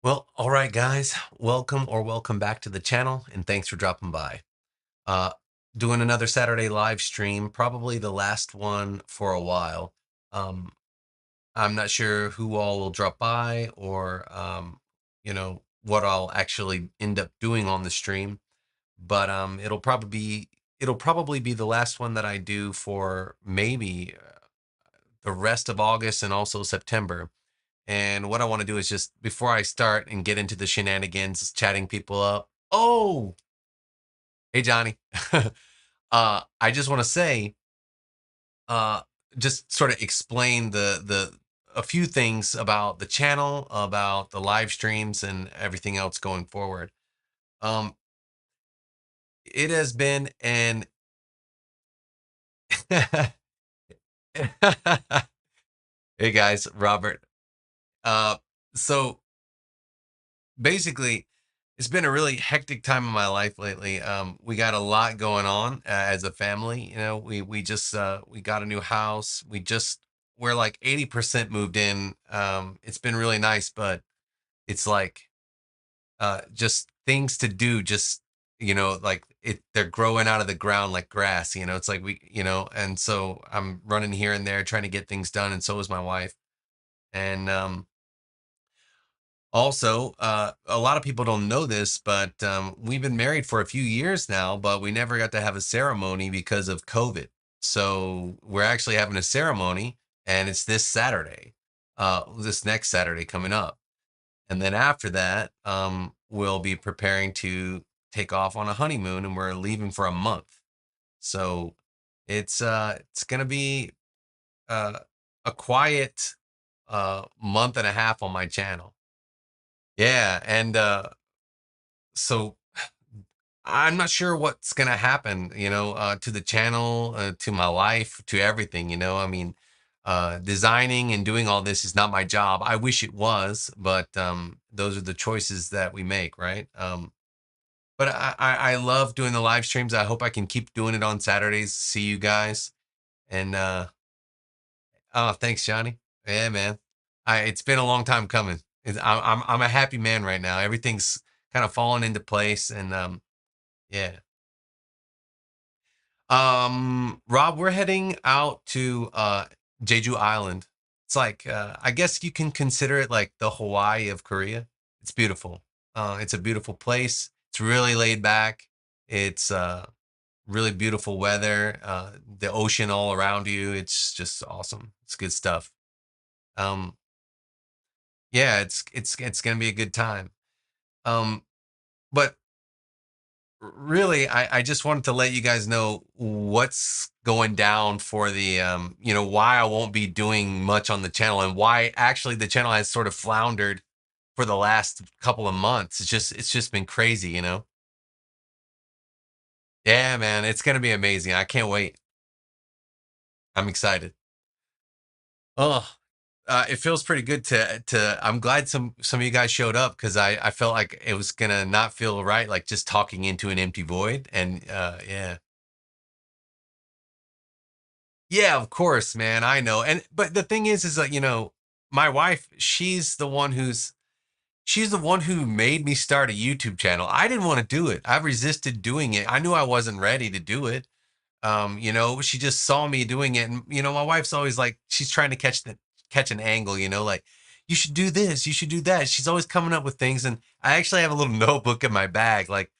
Well, all right, guys, welcome back to the channel, and thanks for dropping by. Uh, Doing another Saturday live stream, probably the last one for a while. Um, I'm not sure who all will drop by or, what I'll actually end up doing on the stream, but it'll probably be the last one that I do for maybe the rest of August and also September. And what I want to do is just before I start and get into the shenanigans, chatting people up. Oh, hey Johnny. I just want to say, uh, just sort of explain the a few things about the channel, about the live streams, and everything else going forward. Um, it has been an hey guys, Robert. Uh, so basically, it's been a really hectic time in my life lately. We got a lot going on as a family. We got a new house. We're like 80% moved in. It's been really nice, but it's like just things to do. Just like they're growing out of the ground like grass. It's like and so I'm running here and there trying to get things done, and so is my wife. And also, a lot of people don't know this, but we've been married for a few years now, but we never got to have a ceremony because of COVID. So we're actually having a ceremony, and it's this Saturday, this next Saturday coming up. And then after that, we'll be preparing to take off on a honeymoon, and we're leaving for a month. So it's gonna be uh, a quiet month and a half on my channel. Yeah, and so I'm not sure what's gonna happen, to the channel, to my life, to everything. I mean, designing and doing all this is not my job. I wish it was, but those are the choices that we make, right? But I love doing the live streams. I hope I can keep doing it on Saturdays. See you guys, and oh, thanks, Johnny. Yeah, man. It's been a long time coming. I'm a happy man right now. Everything's kind of falling into place, and yeah. Rob, we're heading out to Jeju Island. It's like I guess you can consider it like the Hawaii of Korea. It's beautiful. It's a beautiful place. It's really laid back. It's really beautiful weather. The ocean all around you. It's just awesome. It's good stuff. Um, yeah, it's gonna be a good time. Um, but really, I just wanted to let you guys know what's going down for the why I won't be doing much on the channel, and why actually the channel has sort of floundered for the last couple of months. It's just been crazy. Yeah, man, it's gonna be amazing. I can't wait. I'm excited. Oh, it feels pretty good to. I'm glad some of you guys showed up, because I felt like it was gonna not feel right, like just talking into an empty void. And yeah. Yeah, of course, man. I know. And but the thing is that, my wife, she's the one who made me start a YouTube channel. I didn't want to do it. I resisted doing it. I knew I wasn't ready to do it. She just saw me doing it. And my wife's always like, she's trying to catch an angle, like, you should do this, you should do that. She's always coming up with things. And I actually have a little notebook in my bag, like,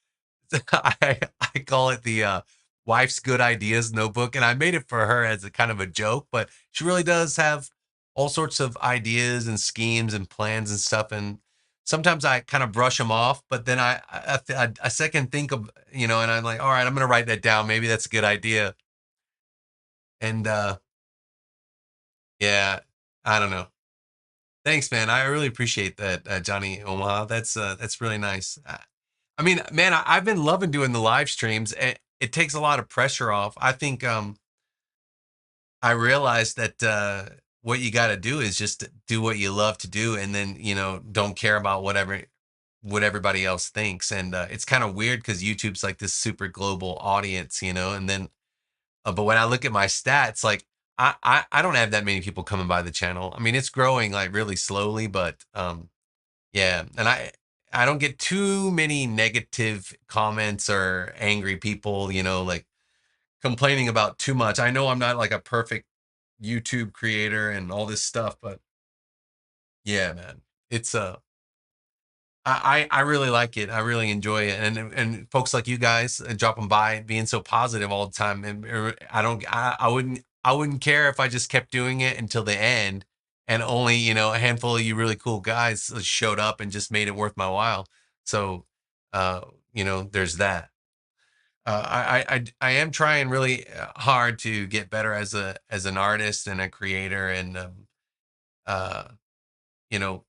I call it the wife's good ideas notebook, and I made it for her as a kind of a joke. But she really does have all sorts of ideas and schemes and plans and stuff. And sometimes I kind of brush them off, but then I second think of, and I'm like, all right, I'm gonna write that down. Maybe that's a good idea. And yeah, I don't know. Thanks, man. I really appreciate that, Johnny Omaha. That's really nice. I mean, man, I've been loving doing the live streams. It takes a lot of pressure off. I think I realized that what you got to do is just do what you love to do, and then don't care about what everybody else thinks. And it's kind of weird because YouTube's like this super global audience, and then but when I look at my stats, like I don't have that many people coming by the channel. I mean, it's growing like really slowly, but Yeah, and I don't get too many negative comments or angry people, like complaining about too much. I know I'm not like a perfect YouTube creator and all this stuff, but yeah, man, it's I really like it. I really enjoy it, and folks like you guys dropping by, being so positive all the time, and I don't, I wouldn't care if I just kept doing it until the end, and only a handful of you really cool guys showed up and just made it worth my while. So, uh, there's that. I am trying really hard to get better as an artist and a creator, and uh, you know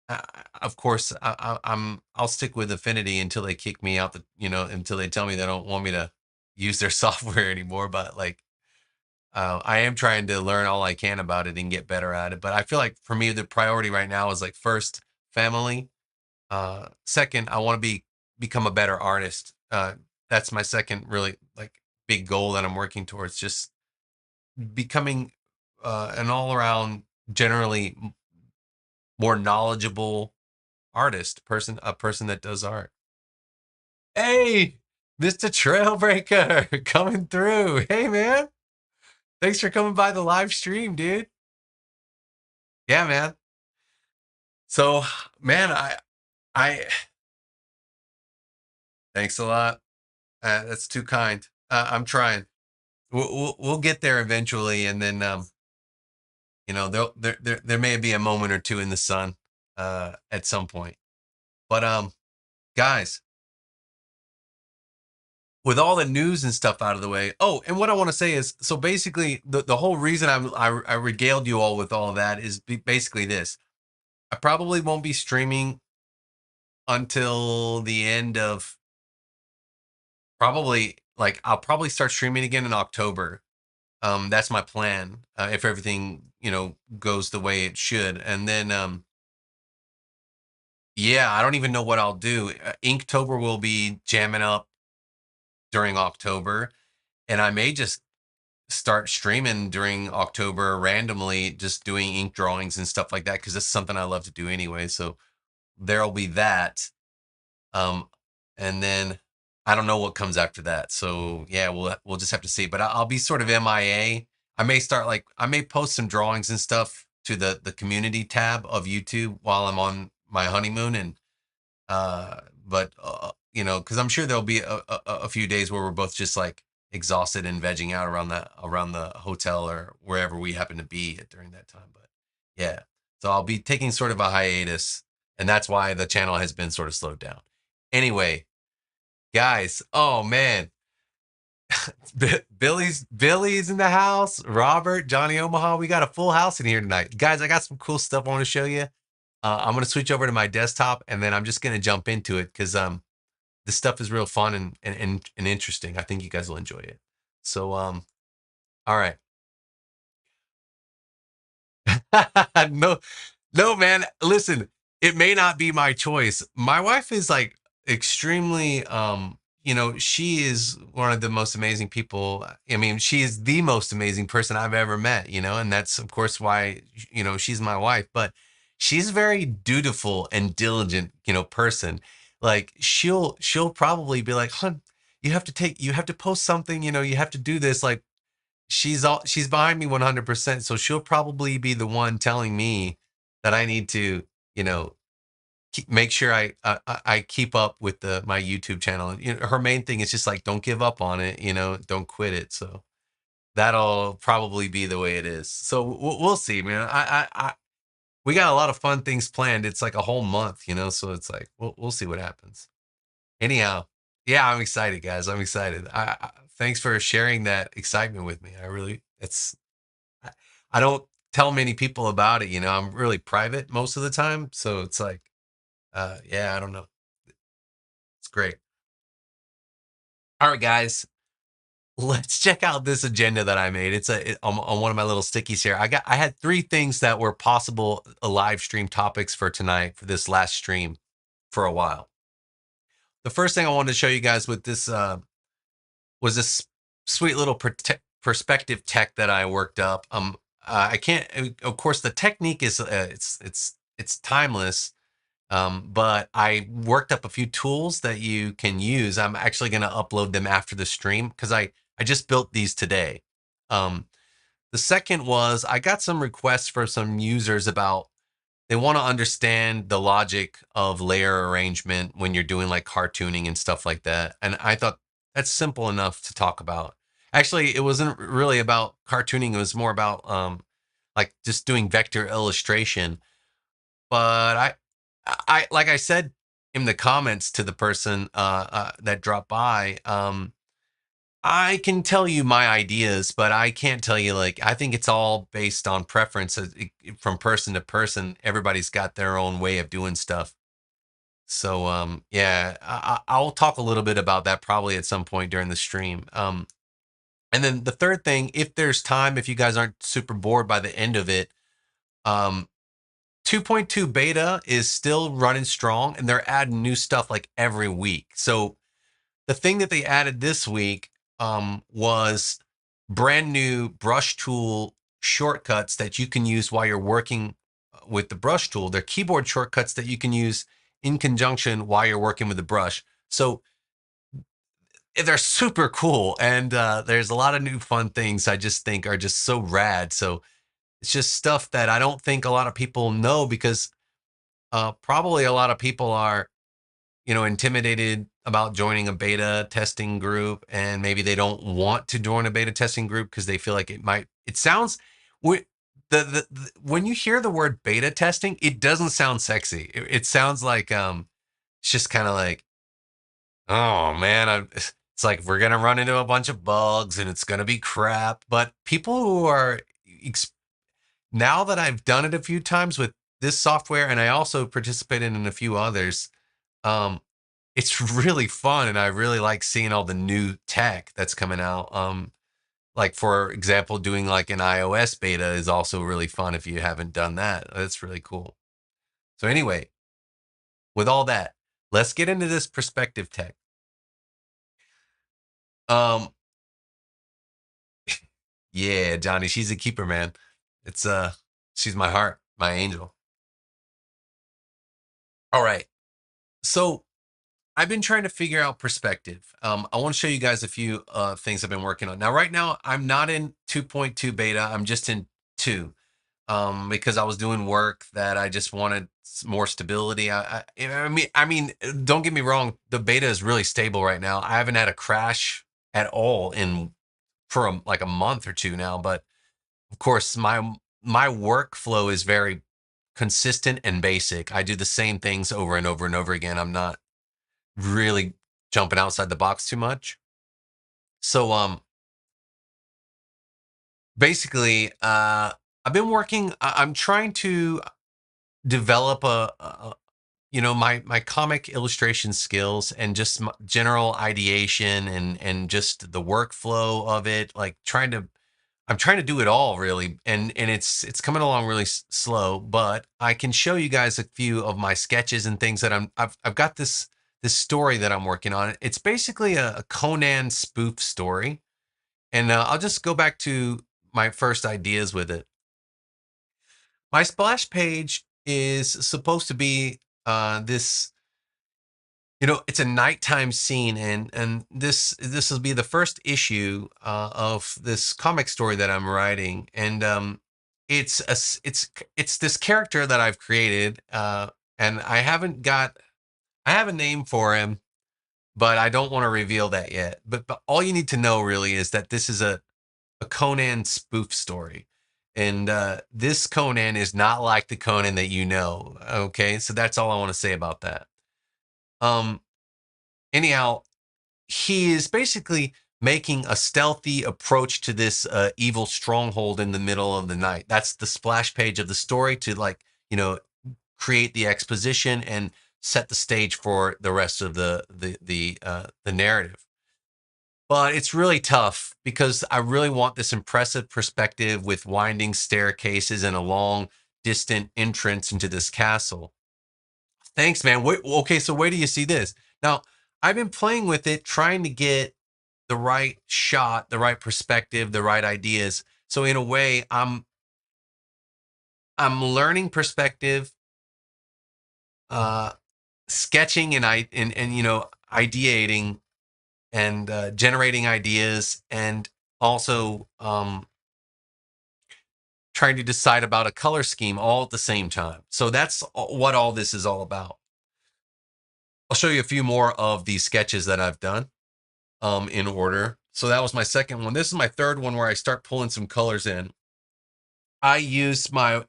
uh, of course, I'll stick with Affinity until they kick me out until they tell me they don't want me to use their software anymore. But like, I am trying to learn all I can about it and get better at it. But I feel like for me, the priority right now is like first family. Second, I want to become a better artist. That's my second really like big goal that I'm working towards. Just becoming an all around, generally more knowledgeable artist person, a person that does art. Hey, Mr. Trailbreaker coming through. Hey, man. Thanks for coming by the live stream, dude. Yeah, man. So, man, I, thanks a lot. That's too kind. I'm trying. We'll get there eventually. And then, there may be a moment or two in the sun, at some point. But, guys, with all the news and stuff out of the way. Oh, and what I want to say is, so basically, the whole reason I regaled you all with all of that is basically this. I probably won't be streaming until the end of, probably, like, I'll probably start streaming again in October. That's my plan, if everything goes the way it should, and then yeah, I don't even know what I'll do. Inktober will be jamming up during October, and I may just start streaming during October randomly, just doing ink drawings and stuff like that, because it's something I love to do anyway. So there'll be that. Um, and then I don't know what comes after that. So yeah, we'll just have to see. But I'll be sort of MIA. I may start, like, I may post some drawings and stuff to the community tab of YouTube while I'm on my honeymoon, and but because I'm sure there'll be a few days where we're both just like exhausted and vegging out around the hotel or wherever we happen to be at during that time. But yeah, so I'll be taking sort of a hiatus, and that's why the channel has been sort of slowed down. Anyway, guys, oh man, Billy's in the house. Robert, Johnny Omaha, we got a full house in here tonight, guys. I got some cool stuff I want to show you. I'm gonna switch over to my desktop, and then I'm just gonna jump into it because this stuff is real fun and interesting. I think you guys will enjoy it. So all right. No, no, man. Listen, it may not be my choice. My wife is like extremely, she is one of the most amazing people. I mean, she is the most amazing person I've ever met, and that's of course why, she's my wife, but she's very dutiful and diligent, person. Like she'll probably be like, "Hun, you have to post something, you have to do this." Like, she's behind me 100%, so she'll probably be the one telling me that I need to you know make sure I keep up with the my YouTube channel. And her main thing is just like, don't give up on it, don't quit it. So that'll probably be the way it is. So we'll see, man. We got a lot of fun things planned. It's like a whole month, so it's like we'll see what happens. Anyhow, yeah, I'm excited, guys. I'm excited. Thanks for sharing that excitement with me. I really, I I don't tell many people about it. I'm really private most of the time, so it's like, yeah, I don't know. It's great. All right, guys, let's check out this agenda that I made. On one of my little stickies here. I had three things that were possible live stream topics for tonight for this last stream for a while. The first thing I wanted to show you guys with this was this sweet little perspective tech that I worked up. I can't. Of course, the technique is it's timeless. But I worked up a few tools that you can use. I'm actually going to upload them after the stream because I just built these today. Um, the second was I got some requests for some users about they want to understand the logic of layer arrangement when you're doing like cartooning and stuff like that. And I thought that's simple enough to talk about. Actually, it wasn't really about cartooning. It was more about like just doing vector illustration. But I like I said in the comments to the person that dropped by, I can tell you my ideas, but I can't tell you like I think it's all based on preference from person to person. Everybody's got their own way of doing stuff. So yeah, I'll talk a little bit about that probably at some point during the stream. And then the third thing, if there's time, if you guys aren't super bored by the end of it, um, 2.2 beta is still running strong, and they're adding new stuff like every week. So the thing that they added this week was brand new brush tool shortcuts that you can use while you're working with the brush tool. They're keyboard shortcuts that you can use in conjunction while you're working with the brush. So they're super cool, and there's a lot of new fun things I just think are just so rad. So it's just stuff that I don't think a lot of people know because probably a lot of people are intimidated about joining a beta testing group, and maybe they don't want to join a beta testing group because they feel like it sounds when you hear the word beta testing, it doesn't sound sexy. It sounds like it's just kind of like, oh man, it's like we're gonna run into a bunch of bugs and it's gonna be crap. But people who are now that I've done it a few times with this software, and I also participated in a few others, um, it's really fun, and I really like seeing all the new tech that's coming out. Like for example, doing like an iOS beta is also really fun if you haven't done that. That's really cool. So anyway, with all that, let's get into this perspective tech. Um, yeah, Johnny, she's a keeper, man. It's she's my heart, my angel. All right. So I've been trying to figure out perspective. I want to show you guys a few things I've been working on. Now, right now, I'm not in 2.2 beta. I'm just in 2 because I was doing work that I just wanted more stability. I mean, don't get me wrong. The beta is really stable right now. I haven't had a crash at all in for like a month or two now. But of course, my workflow is very consistent and basic. I do the same things over and over and over again. I'm not really jumping outside the box too much. So basically I've been working I'm trying to develop my comic illustration skills and just general ideation and just the workflow of it, like I'm trying to do it all really, and it's coming along really slow, but I can show you guys a few of my sketches and things that I've got this story that I'm working on. It's basically a Conan spoof story, and I'll just go back to my first ideas with it. My splash page is supposed to be this, it's a nighttime scene, and this will be the first issue of this comic story that I'm writing, and it's this character that I've created, and I have a name for him, but I don't want to reveal that yet. But all you need to know really is that this is a Conan spoof story. And this Conan is not like the Conan that you know. Okay, so that's all I want to say about that. Um, anyhow, he is basically making a stealthy approach to this evil stronghold in the middle of the night. That's the splash page of the story to you know, create the exposition and set the stage for the rest of the narrative. But it's really tough because I really want this impressive perspective with winding staircases and a long, distant entrance into this castle. Thanks, man. Wait, okay, so where do you see this? Now, I've been playing with it, trying to get the right shot, the right perspective, the right ideas. So in a way, I'm learning perspective uh, sketching and ideating and generating ideas, and also trying to decide about a color scheme all at the same time. So that's what all this is all about. I'll show you a few more of these sketches that I've done in order. So that was my second one. This is my third one where I start pulling some colors in. I use my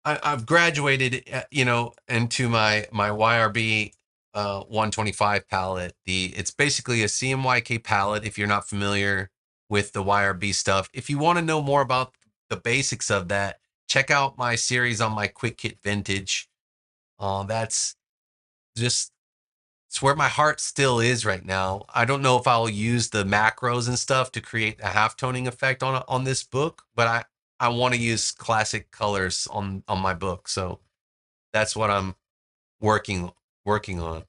I've graduated, into my YRB 125 palette. It's basically a CMYK palette. If you're not familiar with the YRB stuff, if you want to know more about the basics of that, check out my series on my Quick Kit Vintage. That's just it's where my heart still is right now. I don't know if I'll use the macros and stuff to create a half toning effect on this book, but I want to use classic colors on my book. So that's what I'm working on.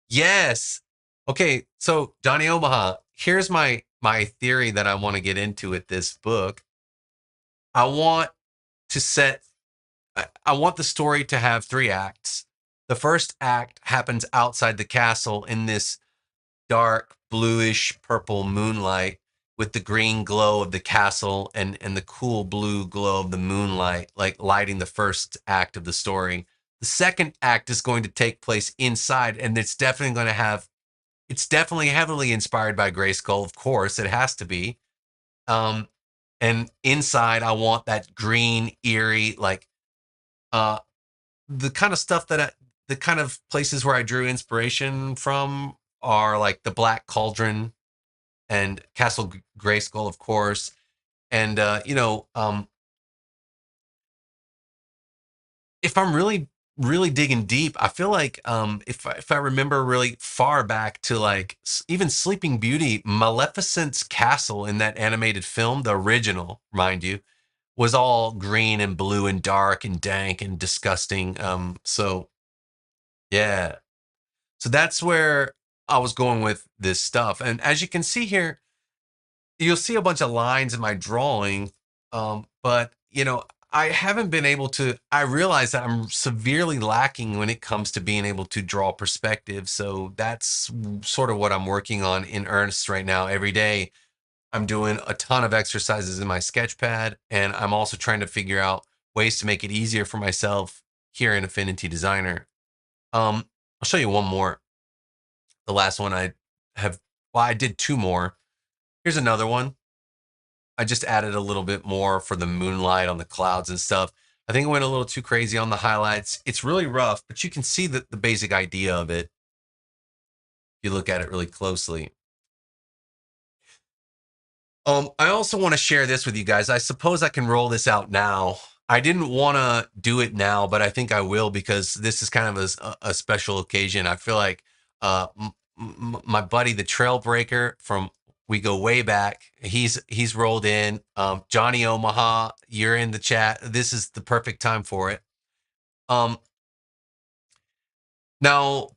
Yes. Okay, so Johnny Omaha, here's my theory that I want to get into with this book. I want to set I want the story to have 3 acts. The first act happens outside the castle in this dark bluish purple moonlight with the green glow of the castle and the cool blue glow of the moonlight, like lighting the first act of the story. The second act is going to take place inside, and it's definitely heavily inspired by Grayskull, of course. It has to be. Um, and inside, I want that green, eerie, like uh, the kind of stuff the kind of places where I drew inspiration from are like the Black Cauldron and Castle Grayskull, of course. And if I'm really digging deep, I feel like if I remember really far back to like even Sleeping Beauty, Maleficent's castle in that animated film, the original, mind you, was all green and blue and dark and dank and disgusting. So yeah, so that's where I was going with this stuff. And as you can see here, you'll see a bunch of lines in my drawing. But I haven't been able to, I realize that I'm severely lacking when it comes to being able to draw perspective. So that's sort of what I'm working on in earnest right now. Every day I'm doing a ton of exercises in my sketch pad, and I'm also trying to figure out ways to make it easier for myself here in Affinity Designer. I'll show you one more. The last one have, well, I did 2 more. Here's another one. I just added a little bit more for the moonlight on the clouds and stuff. I think I went a little too crazy on the highlights. It's really rough, but you can see the basic idea of it if you look at it really closely. I also want to share this with you guys. I suppose I can roll this out now. I didn't want to do it now, but I think I will because this is kind of a special occasion. I feel like my buddy, the Trailbreaker from we go way back. He's rolled in. Johnny Omaha, you're in the chat. This is the perfect time for it. Now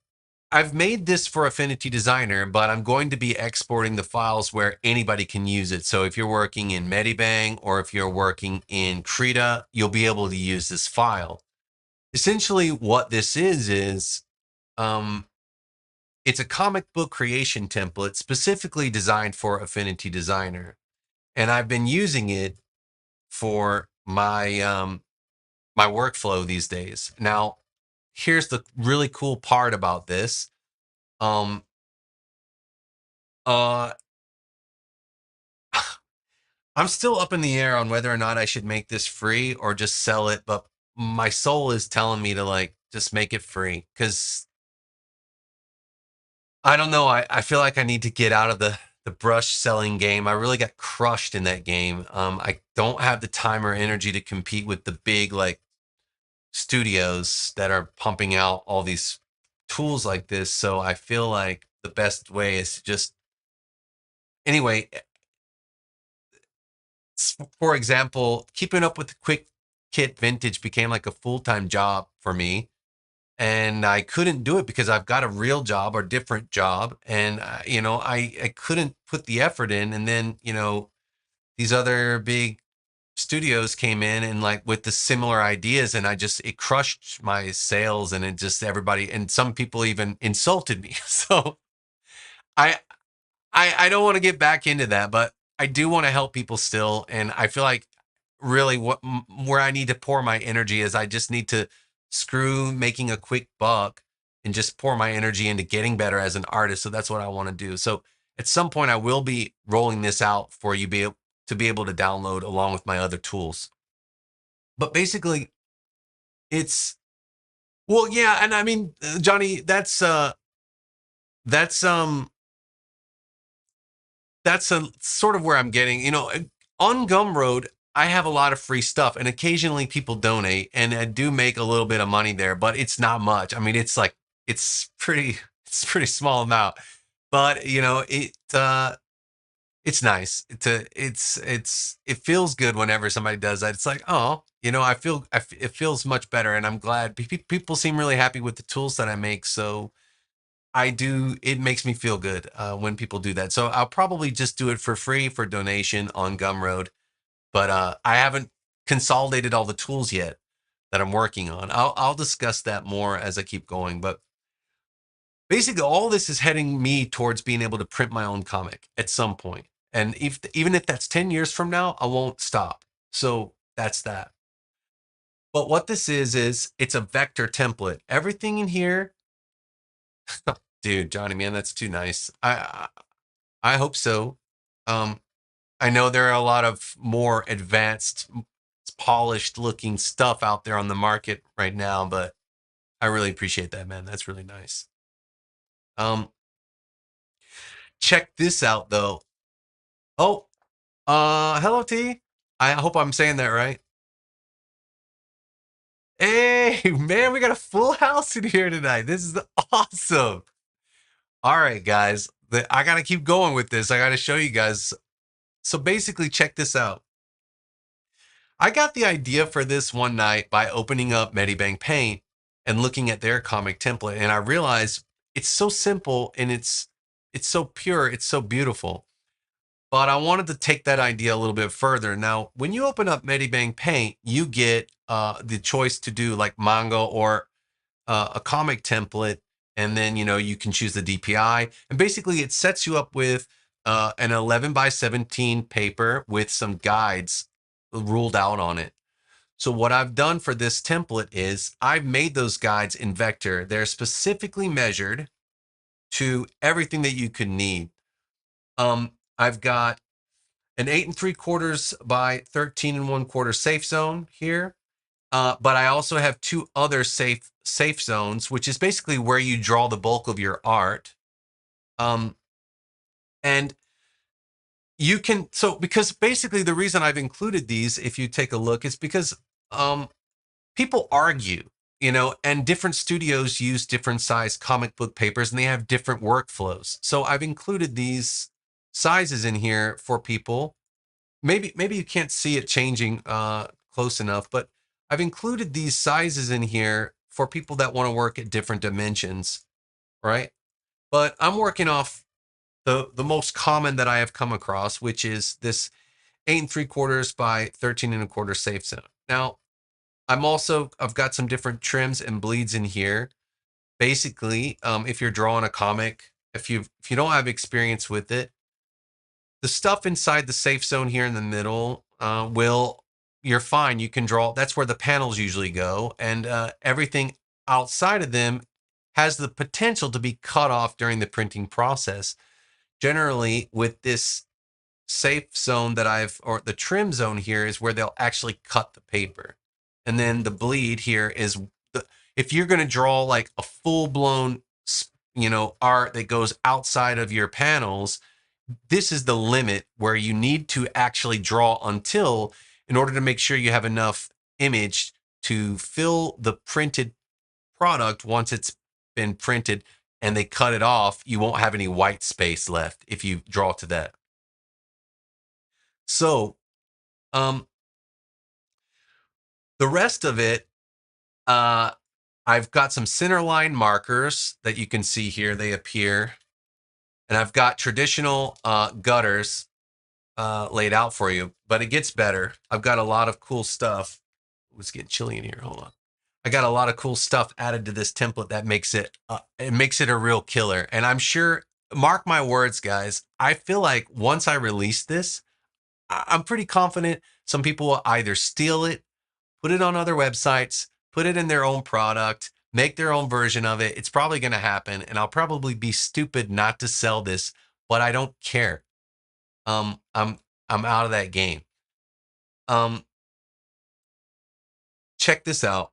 I've made this for Affinity Designer, but I'm going to be exporting the files where anybody can use it. So if you're working in Medibang or if you're working in Krita, you'll be able to use this file. Essentially what this is it's a comic book creation template specifically designed for Affinity Designer. And I've been using it for my my workflow these days. Now, here's the really cool part about this. Um, uh, I'm still up in the air on whether or not I should make this free or just sell it, but my soul is telling me to like just make it free because I don't know. I feel like I need to get out of the brush selling game. I really got crushed in that game. I don't have the time or energy to compete with the big like studios that are pumping out all these tools like this. So I feel like the best way is to just anyway. For example, keeping up with the Quick Kit Vintage became like a full-time job for me. And I couldn't do it because I've got a real job or different job. And, I couldn't put the effort in. And then, these other big studios came in and like with the similar ideas, and it crushed my sales, and it just everybody, and some people even insulted me. So I I don't want to get back into that, but I do want to help people still, and I feel like really where I need to pour my energy is I just need to screw making a quick buck and just pour my energy into getting better as an artist. So that's what I want to do. So at some point I will be rolling this out for you to be able to download along with my other tools. But basically it's well, yeah, and I mean, Johnny, that's that's a sort of where I'm getting, on Gumroad, I have a lot of free stuff, and occasionally people donate, and I do make a little bit of money there, but it's not much. I mean, it's pretty, it's a pretty small amount, but it's nice it feels good whenever somebody does that. It's like, oh, it feels much better, and I'm glad people seem really happy with the tools that I make. So it makes me feel good when people do that. So I'll probably just do it for free for donation on Gumroad. But I haven't consolidated all the tools yet that I'm working on. I'll discuss that more as I keep going. But basically, all this is heading me towards being able to print my own comic at some point. And even if that's 10 years from now, I won't stop. So that's that. But what this is it's a vector template. Everything in here, dude, Johnny, man, that's too nice. I hope so. Um, I know there are a lot of more advanced, polished looking stuff out there on the market right now, but I really appreciate that, man. That's really nice. Um, check this out though. Oh, hello T. I hope I'm saying that right. Hey, man, we got a full house in here tonight. This is awesome. All right, guys. I got to keep going with this. I got to show you guys. So basically, check this out. I got the idea for this one night by opening up Medibank Paint and looking at their comic template, and I realized it's so simple and it's so pure, it's so beautiful. But I wanted to take that idea a little bit further. Now, when you open up Medibank Paint, you get the choice to do like manga or a comic template, and then you can choose the DPI, and basically it sets you up with an 11 by 17 paper with some guides ruled out on it. So what I've done for this template is I've made those guides in vector. They're specifically measured to everything that you could need. I've got an 8 3/4 by 13 1/4 safe zone here. But I also have two other safe zones, which is basically where you draw the bulk of your art. And you can, so because basically the reason I've included these, if you take a look, is because people argue, and different studios use different size comic book papers and they have different workflows. So I've included these sizes in here for people. Maybe you can't see it changing close enough, but I've included these sizes in here for people that want to work at different dimensions, right? But I'm working off the most common that I have come across, which is this 8 3/4 by 13 1/4 safe zone. Now, I've got some different trims and bleeds in here. Basically, if you're drawing a comic, if you don't have experience with it, the stuff inside the safe zone here in the middle you're fine. You can draw. That's where the panels usually go, and everything outside of them has the potential to be cut off during the printing process. Generally, with this safe zone or the trim zone here is where they'll actually cut the paper. And then the bleed here is if you're going to draw like a full blown, art that goes outside of your panels, this is the limit where you need to actually draw until, in order to make sure you have enough image to fill the printed product. Once it's been printed and they cut it off, you won't have any white space left if you draw to that. So, the rest of it, I've got some center line markers that you can see here. They appear, and I've got traditional gutters laid out for you. but it gets better. I've got a lot of cool stuff. It's getting chilly in here. Hold on. I got a lot of cool stuff added to this template that makes it a real killer. And I'm sure, mark my words, guys, I feel like once I release this, I'm pretty confident some people will either steal it, put it on other websites, put it in their own product, make their own version of it. It's probably going to happen, and I'll probably be stupid not to sell this, but I don't care. Um, I'm I'm out of that game. Um, Check this out.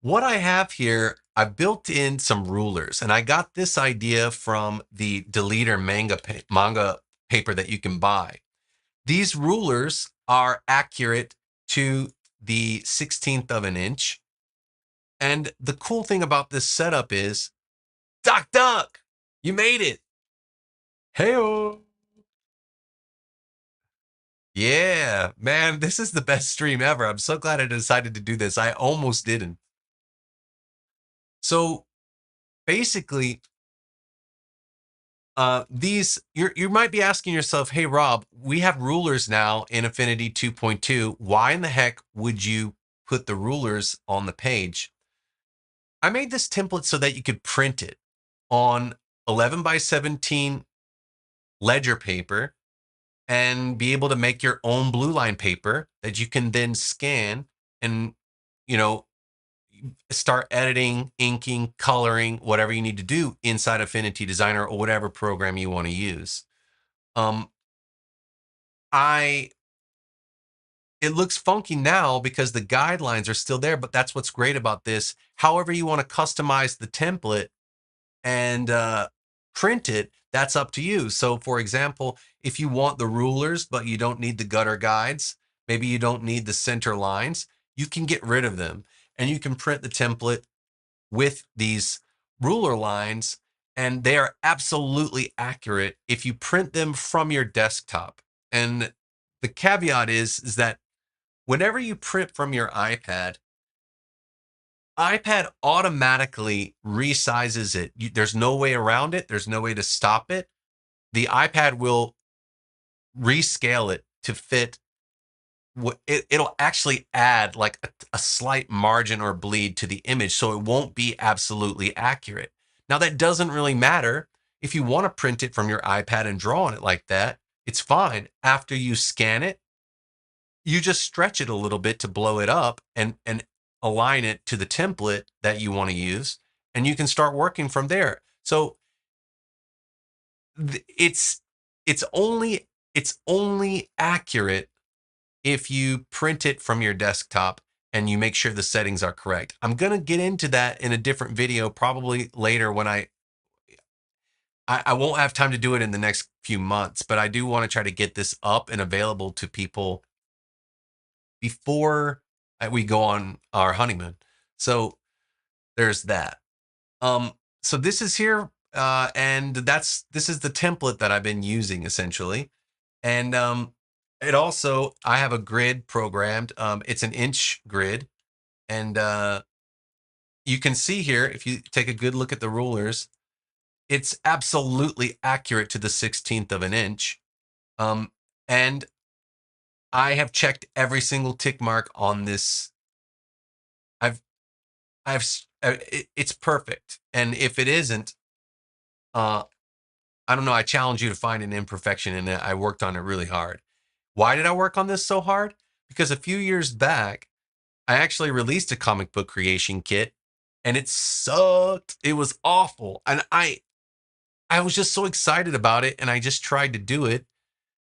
What I have here, I built in some rulers, and I got this idea from the Deleter manga paper that you can buy. These rulers are accurate to the 16th of an inch. And the cool thing about this setup is, Doc Duck, you made it. Hey-o. Yeah, man, this is the best stream ever. I'm so glad I decided to do this. I almost didn't. So basically, you might be asking yourself, hey Rob, we have rulers now in Affinity 2.2. Why in the heck would you put the rulers on the page? I made this template so that you could print it on 11 by 17 ledger paper and be able to make your own blue line paper that you can then scan and, you know, start editing, inking, coloring, whatever you need to do inside Affinity Designer or whatever program you want to use. Um, I It looks funky now because the guidelines are still there, but that's what's great about this. However you want to customize the template and print it, that's up to you. So for example, if you want the rulers, but you don't need the gutter guides, maybe you don't need the center lines, you can get rid of them and you can print the template with these ruler lines, and they are absolutely accurate if you print them from your desktop. And the caveat is that whenever you print from your iPad automatically resizes it. There's no way around it. There's no way to stop it. The iPad will rescale it to fit it'll actually add like a slight margin or bleed to the image, so it won't be absolutely accurate. Now, that doesn't really matter. If you want to print it from your iPad and draw on it like that, it's fine. After you scan it, you just stretch it a little bit to blow it up and align it to the template that you want to use, and you can start working from there. So it's it's only accurate if you print it from your desktop and you make sure the settings are correct. I'm going to get into that in a different video, probably later when I won't have time to do it in the next few months, but I do want to try to get this up and available to people before we go on our honeymoon. So there's that. So this is here, and this is the template that I've been using essentially. And it also, I have a grid programmed. It's an inch grid, and you can see here, if you take a good look at the rulers, it's absolutely accurate to the 16th of an inch. And I have checked every single tick mark on this. I've, it's perfect. And if it isn't, uh, I don't know. I challenge you to find an imperfection in it. I worked on it really hard. Why did I work on this so hard? Because a few years back, I actually released a comic book creation kit and it sucked. It was awful. And I was just so excited about it and I just tried to do it.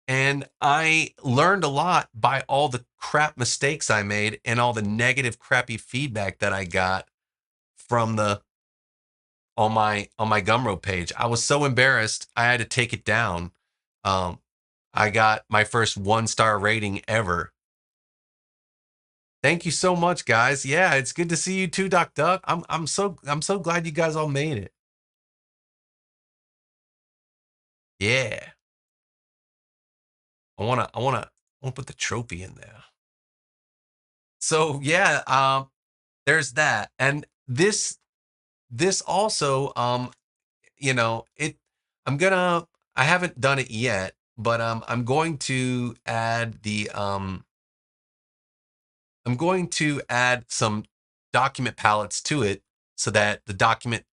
And I learned a lot by all the crap mistakes I made and all the negative, crappy feedback that I got from the on my Gumroad page. I was so embarrassed I had to take it down. I got my first 1-star rating ever. Thank you so much, guys. Yeah, it's good to see you too, Doc Duck. I'm so glad you guys all made it. Yeah. I wanna put the trophy in there. So yeah, there's that. And this also, you know, it I'm gonna I haven't done it yet, but I'm going to add the I'm going to add some document palettes to it so that the document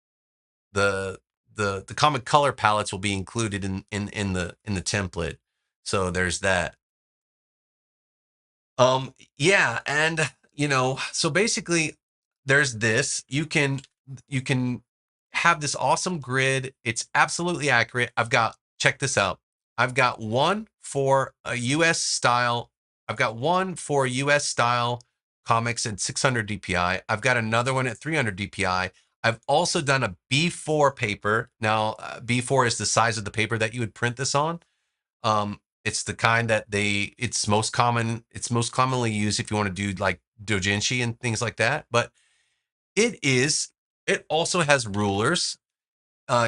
the the common color palettes will be included in the template. So there's that. Yeah, and so basically there's this. You can have this awesome grid. It's absolutely accurate. Check this out. I've got one for a US style. I've got one for US style comics at 600 DPI. I've got another one at 300 DPI. I've also done a B4 paper. Now, B4 is the size of the paper that you would print this on. It's the kind that it's most commonly used if you want to do like doujinshi and things like that. But it also has rulers.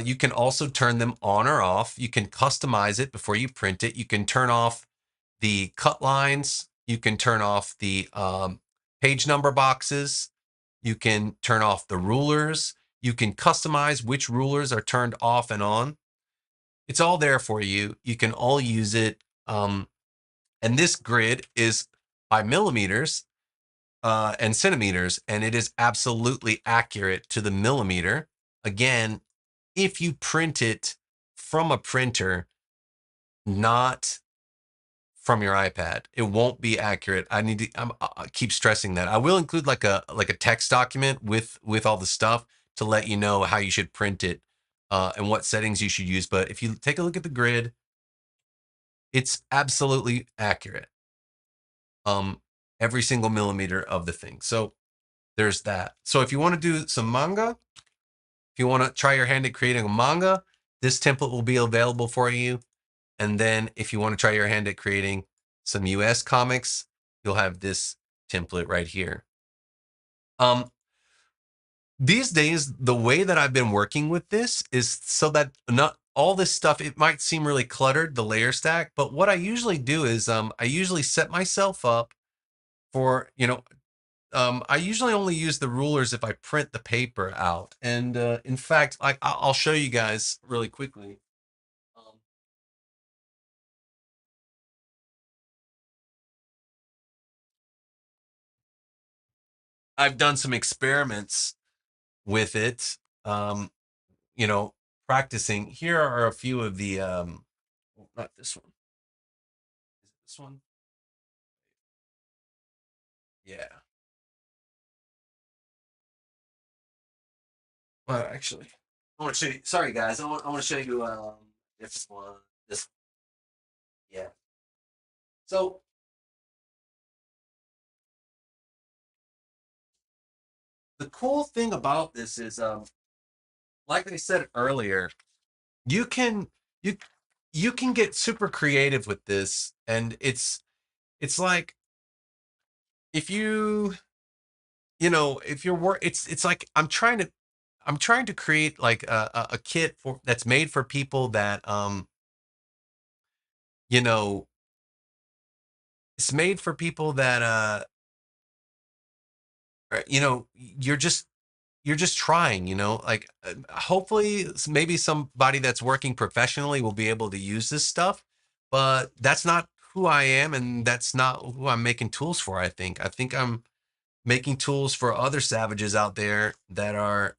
You can also turn them on or off. You can customize it before you print it. You can turn off the cut lines. You can turn off the page number boxes. You can turn off the rulers. You can customize which rulers are turned off and on. It's all there for you. You can all use it. And this grid is by millimeters and centimeters, and it is absolutely accurate to the millimeter. Again, if you print it from a printer, not from your iPad, it won't be accurate. I keep stressing that. I will include like a text document with all the stuff to let you know how you should print it and what settings you should use. But if you take a look at the grid, it's absolutely accurate. Every single millimeter of the thing. So there's that. So if you want to do some manga, if you want to try your hand at creating a manga, this template will be available for you. And then if you want to try your hand at creating some US comics, you'll have this template right here. These days, the way that I've been working with this is so that not all this stuff, it might seem really cluttered, the layer stack, but what I usually do is I usually set myself up for, I usually only use the rulers if I print the paper out. And in fact, I'll show you guys really quickly. Um, I've done some experiments with it, um, you know, practicing. Here are a few of the, not this one. Is it this one? Yeah. Well, actually, I want to show you. Sorry, guys. I want to show you this one. This, yeah. So the cool thing about this is, like I said earlier, you can you you can get super creative with this, and it's like if if you're work it's like I'm trying to create like a kit for that's made for people that you know it's made for people that you're just trying, like hopefully maybe somebody that's working professionally will be able to use this stuff, but that's not who I am, and that's not who I'm making tools for. I think I'm making tools for other savages out there that are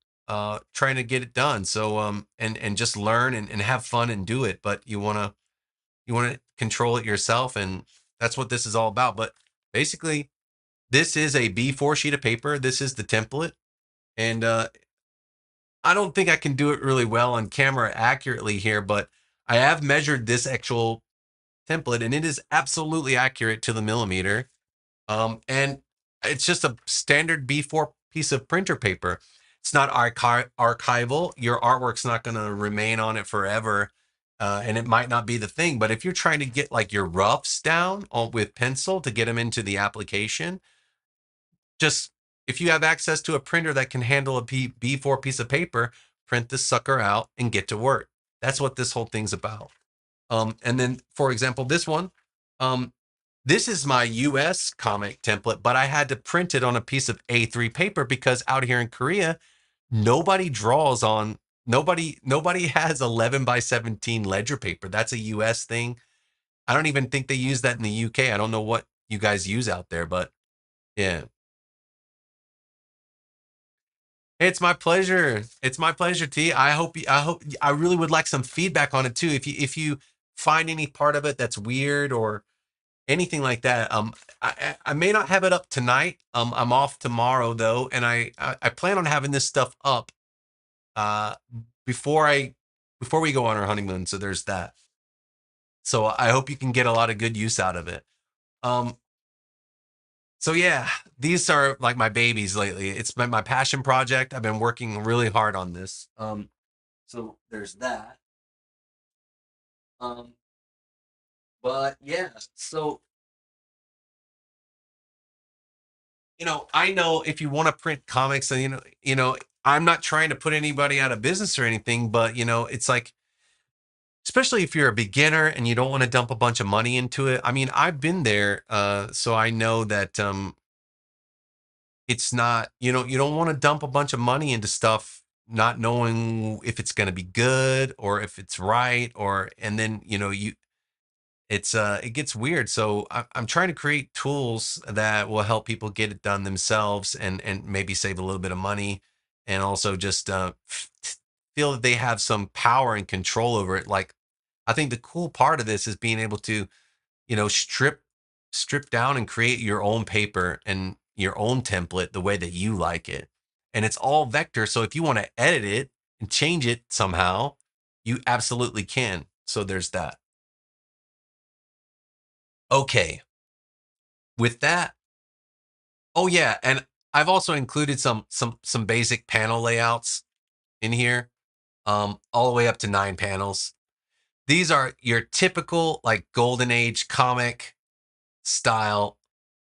trying to get it done. So and just learn and have fun and do it, but you want to control it yourself, and that's what this is all about. But basically, this is a B4 sheet of paper. This is the template. And I don't think I can do it really well on camera accurately here, but I have measured this actual template, and it is absolutely accurate to the millimeter. And it's just a standard B4 piece of printer paper. It's not archival. Your artwork's not going to remain on it forever, and it might not be the thing. But if you're trying to get like your roughs down with pencil to get them into the application, just if you have access to a printer that can handle a B4 piece of paper, print this sucker out and get to work. That's what this whole thing's about. And then, for example, this one, um, this is my US comic template, but I had to print it on a piece of A3 paper because out here in Korea, nobody draws on nobody has 11 by 17 ledger paper. That's a US thing. I don't even think they use that in the UK. I don't know what you guys use out there, but yeah. It's my pleasure. It's my pleasure, T. I really would like some feedback on it too. If you find any part of it that's weird or anything like that, I may not have it up tonight. I'm off tomorrow though, and I plan on having this stuff up uh before I before we go on our honeymoon. So there's that. So I hope you can get a lot of good use out of it. Um, so yeah, these are like my babies lately. It's been my passion project. I've been working really hard on this. So there's that. Um, but yeah, so I know if you want to print comics, and I'm not trying to put anybody out of business or anything, but it's like, especially if you're a beginner and you don't want to dump a bunch of money into it. I mean, I've been there, so I know that it's not, you don't want to dump a bunch of money into stuff not knowing if it's going to be good or if it's right, or and then it gets weird. So I'm trying to create tools that will help people get it done themselves, and maybe save a little bit of money, and also just feel that they have some power and control over it. Like, I think the cool part of this is being able to strip down and create your own paper and your own template the way that you like it, and it's all vector. So if you want to edit it and change it somehow, you absolutely can. So there's that. Okay, with that. Oh yeah, and I've also included some basic panel layouts in here, all the way up to 9 panels. These are your typical like golden age comic style,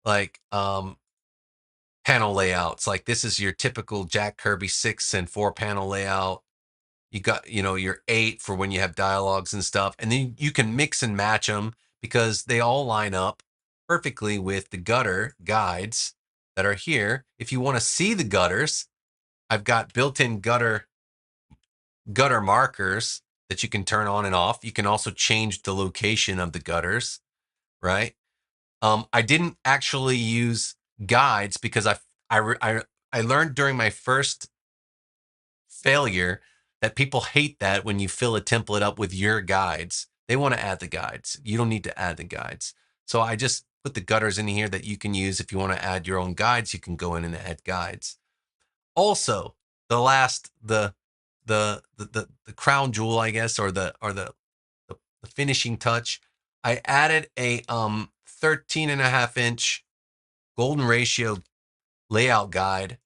like panel layouts. Like, this is your typical Jack Kirby 6 and 4 panel layout. You got, your 8 for when you have dialogues and stuff, and then you can mix and match them because they all line up perfectly with the gutter guides that are here. If you want to see the gutters, I've got built-in gutter markers that you can turn on and off. You can also change the location of the gutters, right? I didn't actually use guides because I learned during my first failure that people hate that when you fill a template up with your guides. They want to add the guides. You don't need to add the guides. So I just put the gutters in here that you can use. If you want to add your own guides, you can go in and add guides. Also, the last the crown jewel, I guess, or the finishing touch, I added a 13.5 inch golden ratio layout guide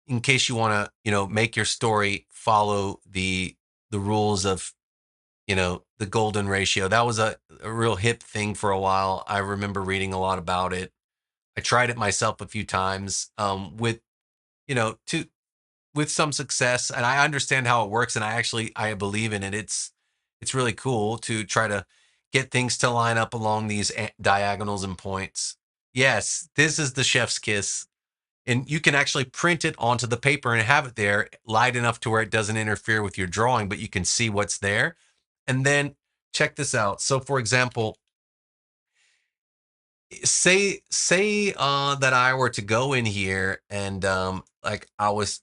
in case you want to, make your story follow the rules of, the golden ratio. That was a real hip thing for a while. I remember reading a lot about it. I tried it myself a few times, with, to with some success, and I understand how it works, and I believe in it. It's really cool to try to get things to line up along these diagonals and points. Yes, this is the chef's kiss, and you can actually print it onto the paper and have it there light enough to where it doesn't interfere with your drawing, but you can see what's there. And then check this out. So for example, say that I were to go in here and like I was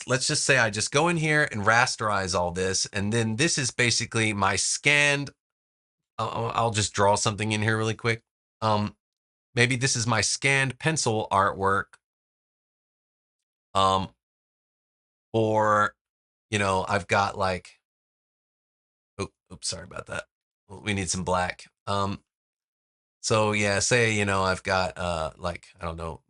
let's just say I just go in here and rasterize all this, and then this is basically my scanned. I'll just draw something in here really quick. Maybe this is my scanned pencil artwork. Um, or I've got like, oops, sorry about that. We need some black. So yeah, say I've got like, I don't know.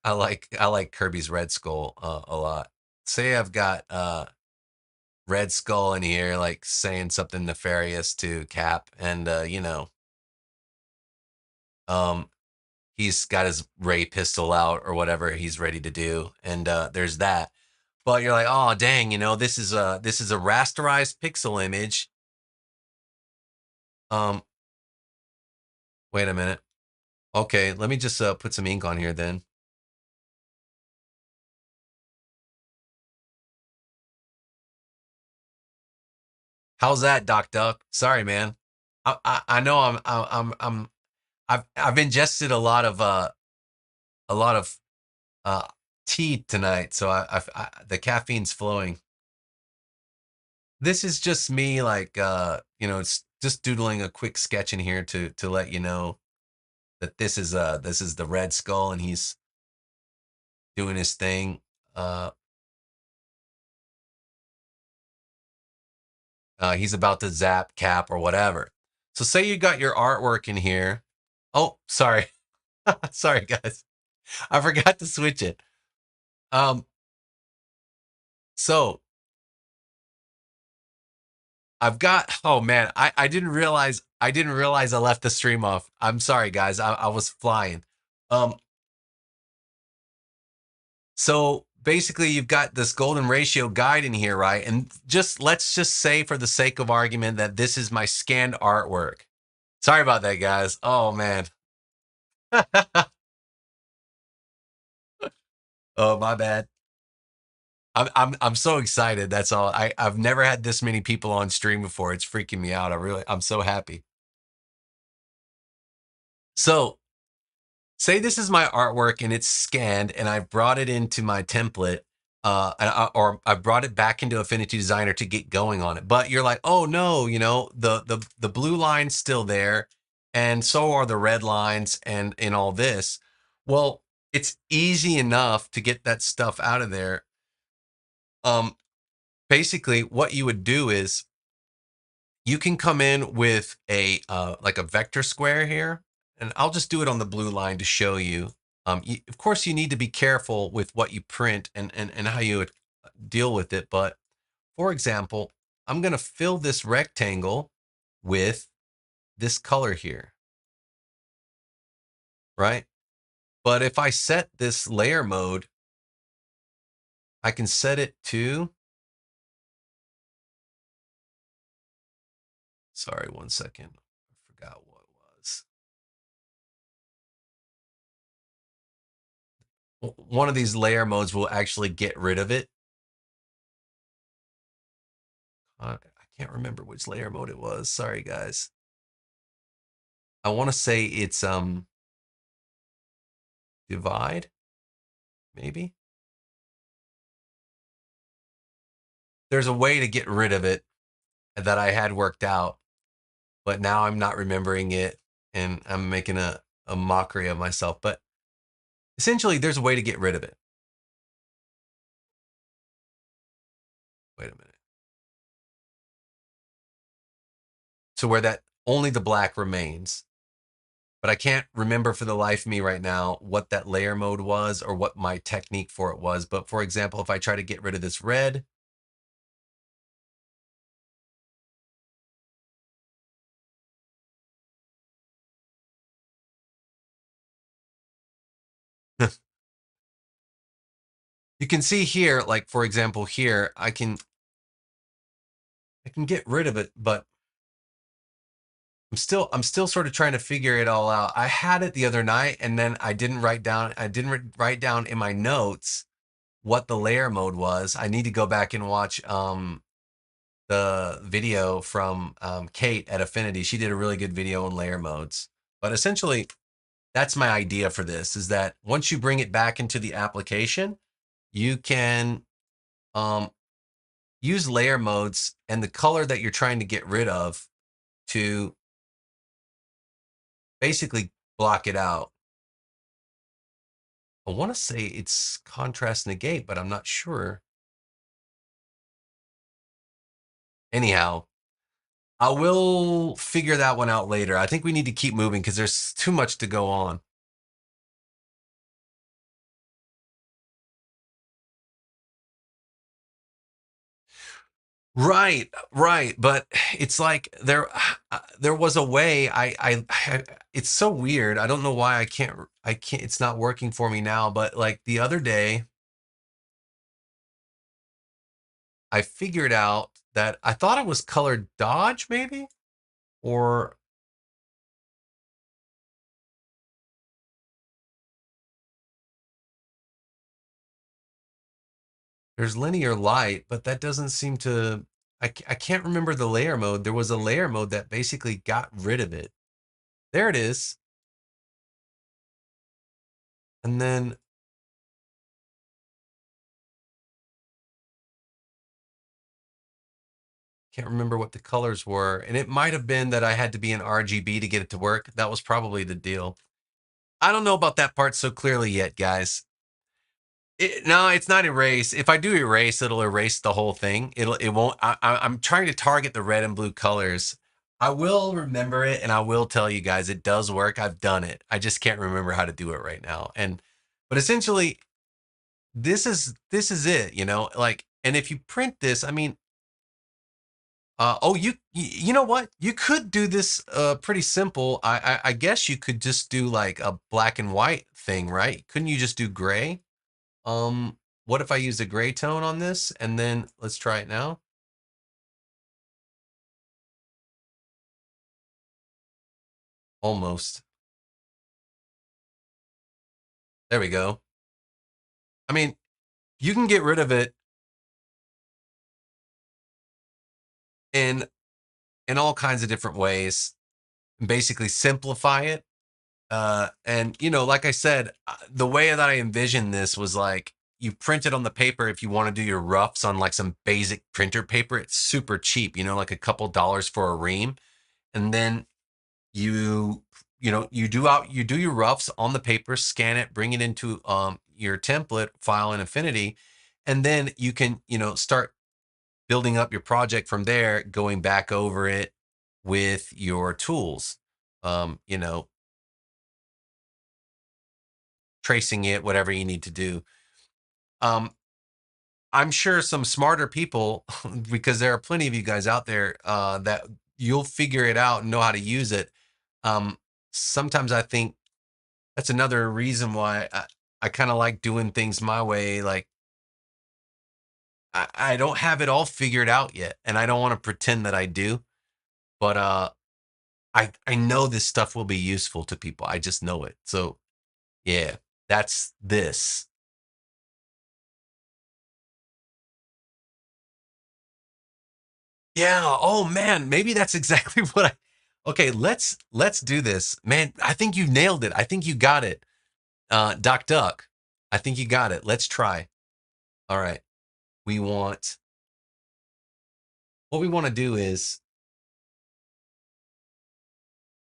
I like Kirby's Red Skull a lot. Say I've got Red Skull in here, like saying something nefarious to Cap, and um, he's got his ray pistol out or whatever he's ready to do, and there's that. But you're like, oh dang, this is a rasterized pixel image. Um, Wait a minute. Okay, let me just put some ink on here then. How's that, Doc Duck? Sorry, man. I know I've ingested a lot of uh tea tonight, so the caffeine's flowing. This is just me, like, it's just doodling a quick sketch in here to let you know that this is the Red Skull, and he's doing his thing. Uh, he's about to zap Cap or whatever. So say you got your artwork in here. Oh, sorry, sorry guys, I forgot to switch it. Um, so I've got. Oh man, I didn't realize I left the stream off. I'm sorry guys, I was flying. Um, So basically, you've got this golden ratio guide in here, right? And just let's just say, for the sake of argument, that this is my scanned artwork. Sorry about that, guys. Oh man. Oh, my bad. I'm so excited. That's all. I've never had this many people on stream before. It's freaking me out. I'm so happy. So say this is my artwork and it's scanned and I've brought it into my template, or I brought it back into Affinity Designer to get going on it. But you're like, oh no, the blue line's still there, and so are the red lines and in all this. Well, it's easy enough to get that stuff out of there. Um, Basically, what you would do is you can come in with a like a vector square here, and I'll just do it on the blue line to show you. Of course, you need to be careful with what you print and how you deal with it. But for example, I'm going to fill this rectangle with this color here, right? But if I set this layer mode, I can set it to, sorry, one second. I forgot what it was. One of these layer modes will actually get rid of it. I can't remember which layer mode it was. Sorry, guys. I want to say it's divide, maybe. There's a way to get rid of it that I had worked out, but now I'm not remembering it, and I'm making a mockery of myself. But essentially, there's a way to get rid of it. Wait a minute. So where that only the black remains. But I can't remember for the life of me right now what that layer mode was or what my technique for it was. But for example, if I try to get rid of this red, you can see here, like for example here, I can get rid of it, but I'm still sort of trying to figure it all out. I had it the other night, and then I didn't write down in my notes what the layer mode was. I need to go back and watch the video from Kate at Affinity. She did a really good video on layer modes. But essentially, that's my idea for this, is that once you bring it back into the application, you can um, use layer modes and the color that you're trying to get rid of to basically block it out. I want to say it's contrast negate, but I'm not sure. Anyhow, I will figure that one out later. I think we need to keep moving because there's too much to go on. Right, right. But it's like there was a way. It's so weird. I don't know why I can't. It's not working for me now. But like the other day, I figured out that I thought it was colored dodge, maybe, or there's linear light, but that doesn't seem to. I can't remember the layer mode. There was a layer mode that basically got rid of it. There it is. And then can't remember what the colors were. And it might have been that I had to be in RGB to get it to work. That was probably the deal. I don't know about that part so clearly yet, guys. No, it's not erase. If I do erase, it'll erase the whole thing. It won't. I'm trying to target the red and blue colors. I will remember it, and I will tell you guys it does work. I've done it. I just can't remember how to do it right now. But essentially, this is it. Like, and if you print this, I mean, oh, you know what? You could do this pretty simple. I guess you could just do like a black and white thing, right? Couldn't you just do gray? What if I use a gray tone on this and then let's try it now? Almost. There we go. I mean, you can get rid of it in all kinds of different ways. Basically simplify it. And like I said, the way that I envisioned this was like you print it on the paper if you want to do your roughs on like some basic printer paper. It's super cheap, like a couple dollars for a ream. And then you you do your roughs on the paper, scan it, bring it into your template file in Affinity, and then you can start building up your project from there, going back over it with your tools, um, you know tracing it, whatever you need to do. um, I'm sure some smarter people, because there are plenty of you guys out there that you'll figure it out and know how to use it. um, Sometimes I think that's another reason why I kind of like doing things my way. Like I don't have it all figured out yet, and I don't want to pretend that I do. But I know this stuff will be useful to people. I just know it. So yeah, that's this. Yeah. Oh man, maybe that's exactly what I. Okay, let's do this, man. I think you nailed it. I think you got it, Doc Duck. I think you got it. Let's try. All right. We want what we want to do is,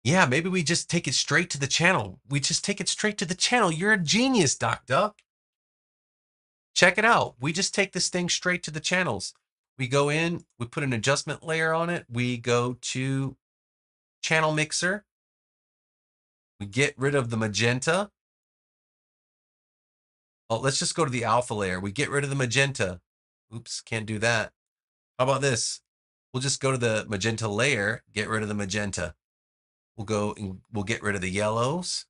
yeah, maybe we just take it straight to the channel. We just take it straight to the channel. You're a genius, Doc Duck. Check it out. We just take this thing straight to the channels. We go in, we put an adjustment layer on it. We go to channel mixer. We get rid of the magenta. Oh, let's just go to the alpha layer. We get rid of the magenta. Oops, can't do that. How about this? We'll just go to the magenta layer, get rid of the magenta. We'll go and we'll get rid of the yellows.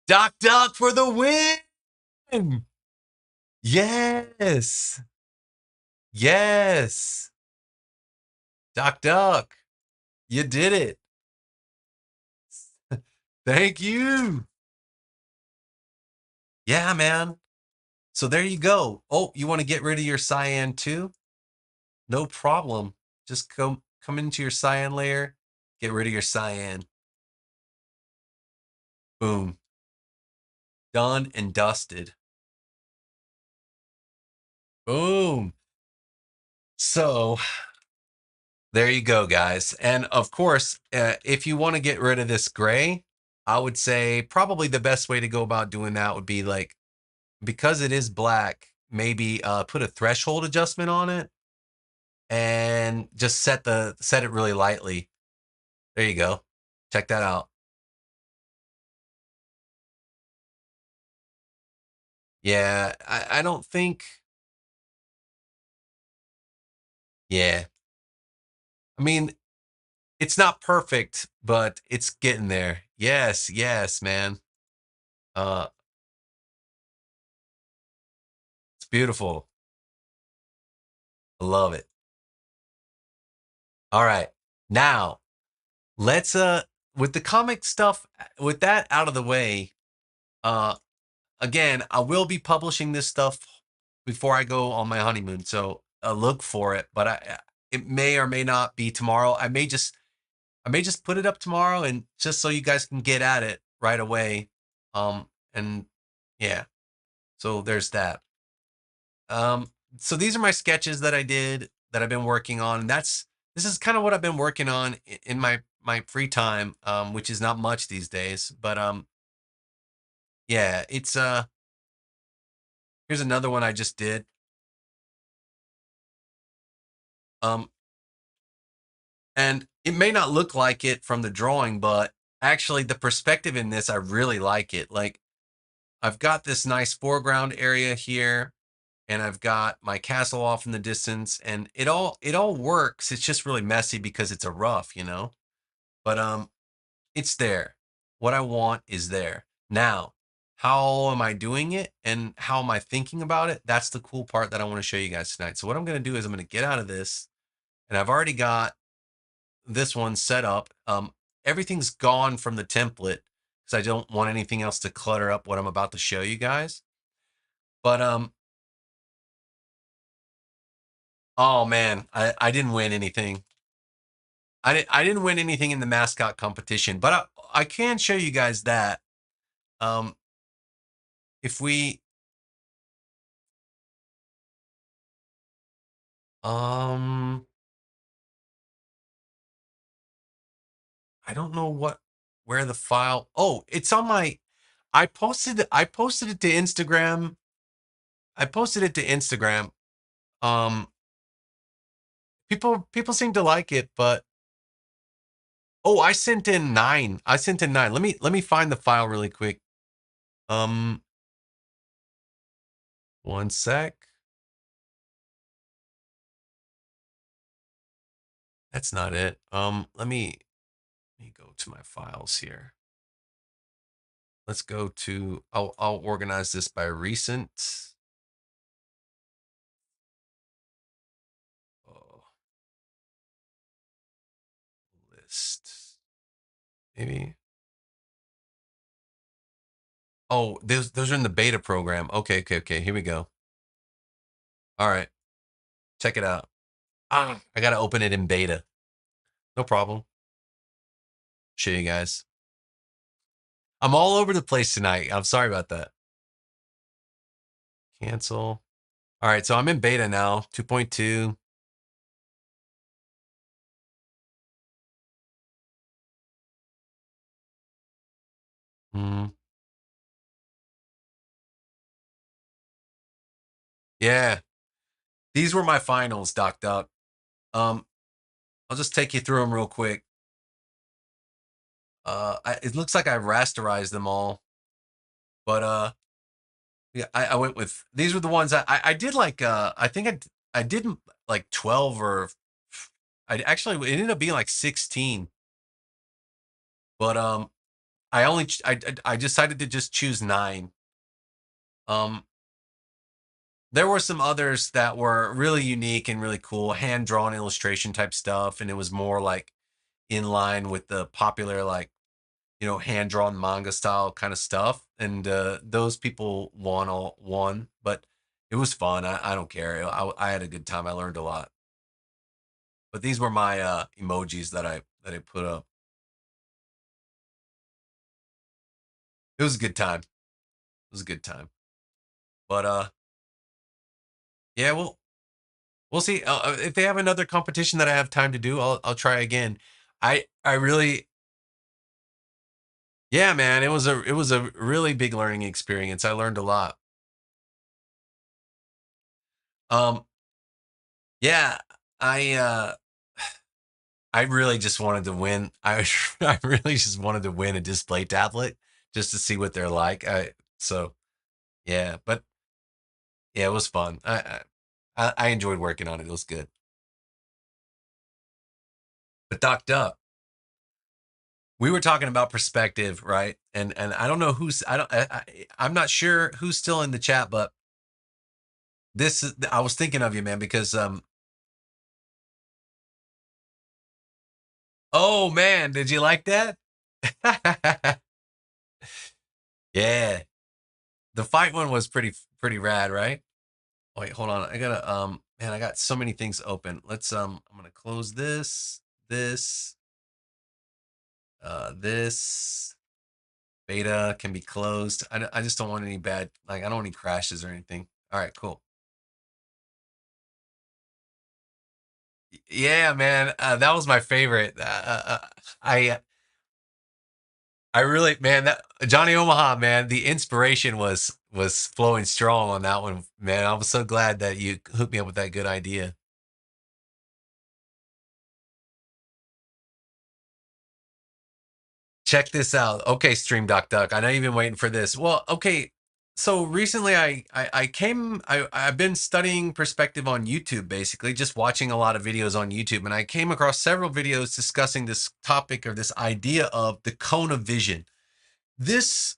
Doc Duck for the win! Yes. Yes. Doc Duck, you did it. Thank you. Yeah, man. So there you go. Oh, you want to get rid of your cyan too? No problem. Just come into your cyan layer, get rid of your cyan. Boom. Done and dusted. Boom. So there you go, guys. And of course, if you want to get rid of this gray, I would say probably the best way to go about doing that would be like, because it is black, maybe put a threshold adjustment on it and just set it really lightly. There you go. Check that out. Yeah, I don't think. Yeah, I mean, it's not perfect, but it's getting there. Yes, yes, man. Uh, it's beautiful. I love it. All right, now let's with the comic stuff, with that out of the way. uh Again, I will be publishing this stuff before I go on my honeymoon. So look for it, but it may or may not be tomorrow. I may just put it up tomorrow, and just so you guys can get at it right away. And yeah, so there's that. Um, so these are my sketches that I did that I've been working on. And this is kind of what I've been working on in my free time, which is not much these days. But yeah, it's here's another one I just did. Um, and it may not look like it from the drawing, but actually the perspective in this, I really like it. Like, I've got this nice foreground area here, and I've got my castle off in the distance, and it all works. It's just really messy because it's a rough. But it's there. What I want is there. Now, how am I doing it and how am I thinking about it? That's the cool part that I want to show you guys tonight. So what I'm going to do is I'm going to get out of this, and I've already got this one set up. Everything's gone from the template because I don't want anything else to clutter up what I'm about to show you guys. But oh man, I didn't win anything. I didn't win anything in the mascot competition, but I can show you guys that. Um, if we um I don't know where the file. Oh, it's on my. I posted it to Instagram. I posted it to Instagram. Um, people seem to like it, but oh, I sent in 9. I sent in 9. Let me find the file really quick. Um, one sec. That's not it. Let me go to my files here. Let's go to. I'll organize this by recent. Oh, list. Maybe. Oh, those are in the beta program. Okay, okay, okay. Here we go. All right, check it out. I gotta open it in beta. No problem. Show you guys. I'm all over the place tonight. I'm sorry about that. Cancel. All right, so I'm in beta now, 2.2. Yeah, these were my finals, Doc Duck. Um, I'll just take you through them real quick. It looks like I rasterized them all, but yeah, I went with these were the ones I did like. I think I didn't like 12 or I actually it ended up being like 16, but I decided to just choose 9. Um, there were some others that were really unique and really cool, hand drawn illustration type stuff, and it was more like in line with the popular like hand drawn manga style kind of stuff. And those people won, but it was fun. I don't care. I had a good time. I learned a lot. But these were my emojis that I put up. It was a good time. It was a good time. But yeah, we'll see if they have another competition that I have time to do. I'll try again. I really yeah, man. It was a really big learning experience. I learned a lot. Um yeah, I I really just wanted to win. I really just wanted to win a display tablet just to see what they're like. So yeah, but yeah, it was fun. I enjoyed working on it. It was good. But Doc Up, we were talking about perspective, right? And I don't know who's I don't I'm not sure who's still in the chat, but this is I was thinking of you, man, because oh man, did you like that? Yeah, the fight one was pretty rad, right? Wait, hold on. I gotta man, I got so many things open. Let's I'm gonna close this, this beta can be closed. I just don't want any bad, like I don't want any crashes or anything. All right, cool. Yeah, man, that was my favorite. I I really, man, that Johnny Omaha, man, the inspiration was flowing strong on that one, man. I was so glad that you hooked me up with that good idea. Check this out. Okay, Stream Doc Duck. I know you've been waiting for this. Well, okay. So recently I've been studying perspective on YouTube, basically, just watching a lot of videos on YouTube. And I came across several videos discussing this topic or this idea of the cone of vision. This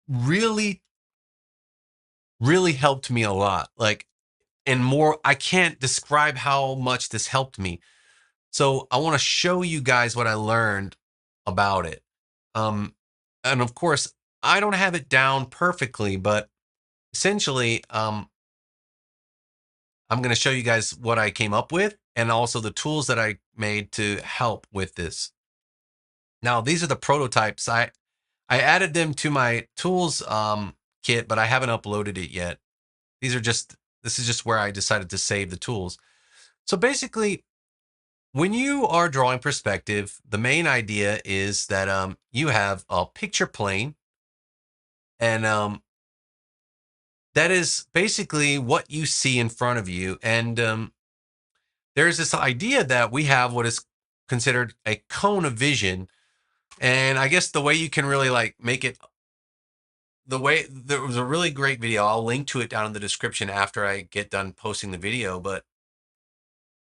really, really helped me a lot. Like, and more, I can't describe how much this helped me. So I want to show you guys what I learned about it. Um, and of course, I don't have it down perfectly, but essentially, I'm going to show you guys what I came up with and also the tools that I made to help with this. Now, these are the prototypes. I added them to my tools kit, but I haven't uploaded it yet. This is just where I decided to save the tools. So basically, when you are drawing perspective, the main idea is that you have a picture plane, and that is basically what you see in front of you. And there's this idea that we have what is considered a cone of vision. And I guess the way you can really like make it, the way there was a really great video. I'll link to it down in the description after I get done posting the video. But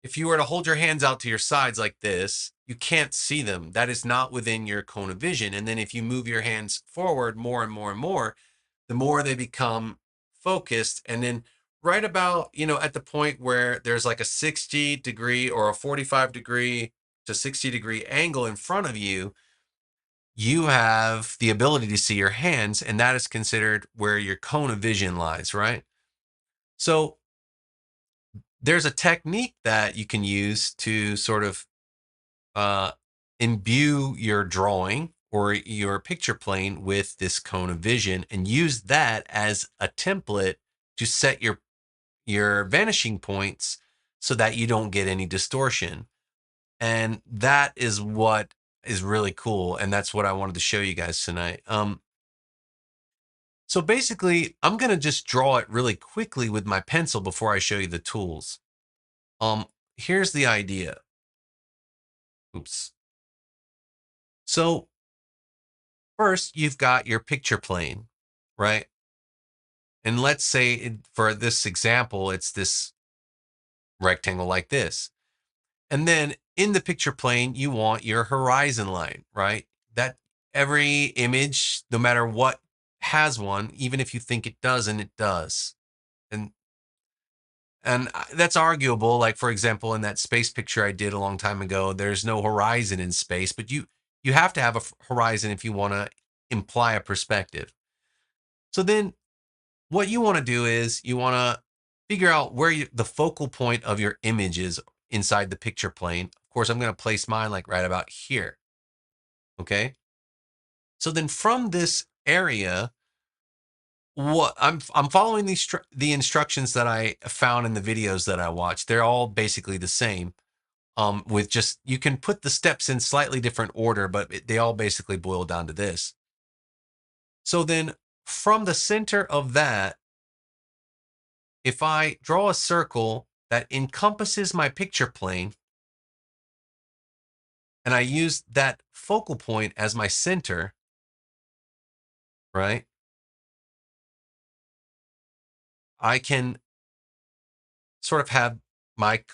if you were to hold your hands out to your sides like this, you can't see them. That is not within your cone of vision. And then if you move your hands forward more and more and more, the more they become focused. And then right about, at the point where there's like a 60-degree or a 45-degree to 60-degree angle in front of you, you have the ability to see your hands. And that is considered where your cone of vision lies, right? So there's a technique that you can use to sort of uh, imbue your drawing or your picture plane with this cone of vision and use that as a template to set your vanishing points so that you don't get any distortion. And that is what is really cool, and that's what I wanted to show you guys tonight. So basically, I'm going to just draw it really quickly with my pencil before I show you the tools. Here's the idea. Oops. So first, you've got your picture plane, right? And let's say for this example, it's this rectangle like this. And then in the picture plane, you want your horizon line, right? That every image, no matter what, has one, even if you think it doesn't, it does. And that's arguable. Like for example, in that space picture I did a long time ago, there's no horizon in space, but you have to have a horizon if you want to imply a perspective. So then what you want to do is you want to figure out where the focal point of your image is inside the picture plane. Of course, I'm going to place mine like right about here. Okay. So then from this area, what I'm following the instructions that I found in the videos that I watched. They're all basically the same. With just you can put the steps in slightly different order, but they all basically boil down to this. So then from the center of that, if I draw a circle that encompasses my picture plane and I use that focal point as my center, right? I can sort of have my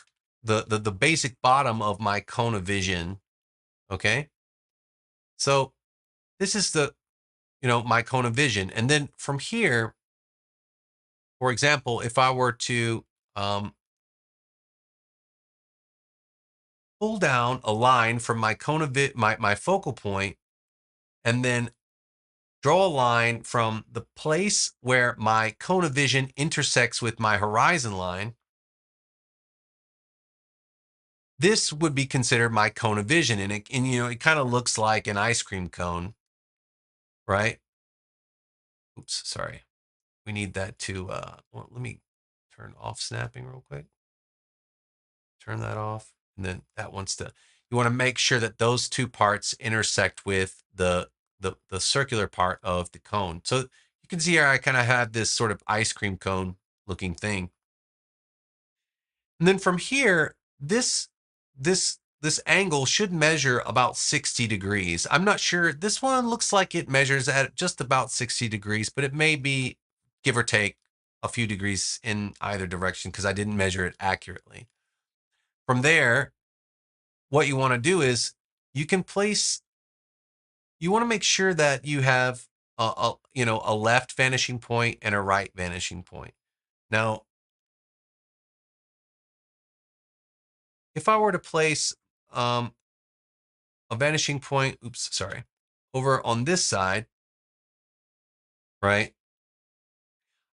the basic bottom of my cone of vision, okay? So this is the, my cone of vision. And then from here, for example, if I were to um, pull down a line from my cone of my focal point and then draw a line from the place where my cone of vision intersects with my horizon line. This would be considered my cone of vision, and it kind of looks like an ice cream cone, right? Oops, sorry. We need that to well, let me turn off snapping real quick. Turn that off. And then that wants to, you want to make sure that those two parts intersect with the circular part of the cone. So you can see here I kind of have this sort of ice cream cone looking thing. And then from here, this angle should measure about 60 degrees. I'm not sure. This one looks like it measures at just about 60 degrees, but it may be give or take a few degrees in either direction because I didn't measure it accurately. From there, what you want to do is you can place, you want to make sure that you have a left vanishing point and a right vanishing point. Now, if I were to place a vanishing point, oops, sorry, over on this side, right?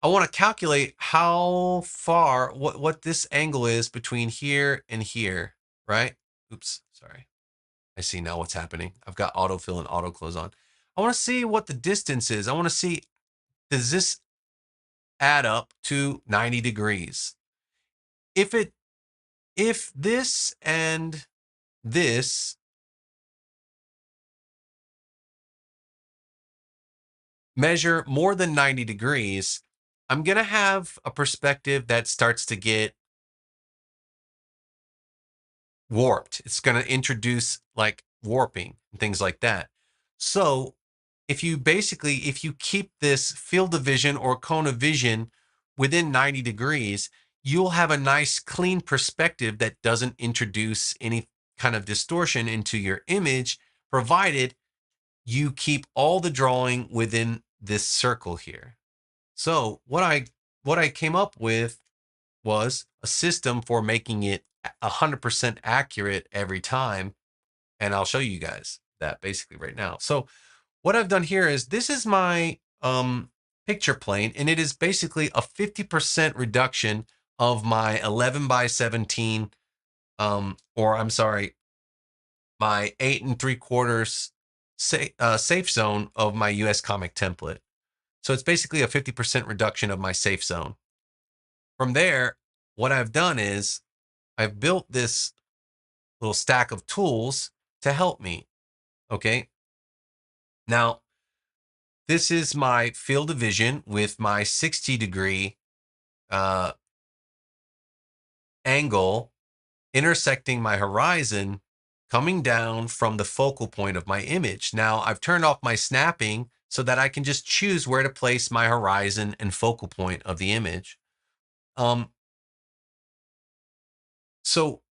I want to calculate how far, what this angle is between here and here, right? Oops, sorry. I see now what's happening. I've got autofill and auto close on. I want to see what the distance is. I want to see, does this add up to 90 degrees? If this and this measure more than 90 degrees, I'm going to have a perspective that starts to get warped. It's going to introduce like warping and things like that. So if you keep this field of vision or cone of vision within 90 degrees, you'll have a nice clean perspective that doesn't introduce any kind of distortion into your image, provided you keep all the drawing within this circle here. So what I came up with was a system for making it 100% accurate every time. And I'll show you guys that basically right now. So what I've done here is, this is my picture plane, and it is basically a 50% reduction of my 11 by 17, or I'm sorry, my 8 3/4 safe zone of my US comic template. So it's basically a 50% reduction of my safe zone. From there, what I've done is I've built this little stack of tools to help me. Okay. Now, this is my field of vision with my 60-degree uh, angle intersecting my horizon, coming down from the focal point of my image. Now, I've turned off my snapping so that I can just choose where to place my horizon and focal point of the image. Um, so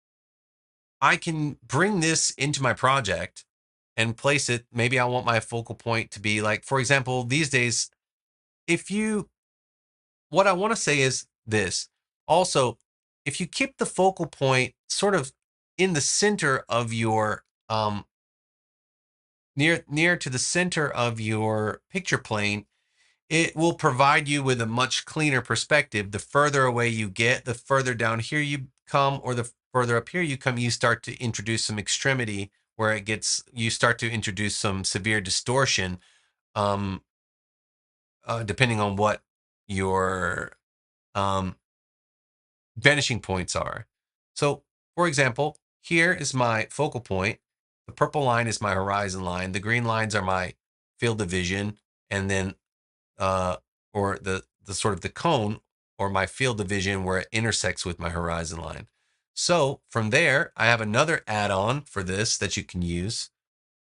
I can bring this into my project and place it. Maybe I want my focal point to be like, for example, these days, if you, what I want to say is this. Also, if you keep the focal point sort of in the center of your, near to the center of your picture plane, it will provide you with a much cleaner perspective. The further away you get, the further down here you come, or the further up here you come, you start to introduce some extremity where you start to introduce some severe distortion, um, depending on what your um, vanishing points are. So, for example, here is my focal point. The purple line is my horizon line. The green lines are my field of vision, and then uh, or the sort of the cone or my field of vision where it intersects with my horizon line. So from there, I have another add-on for this that you can use,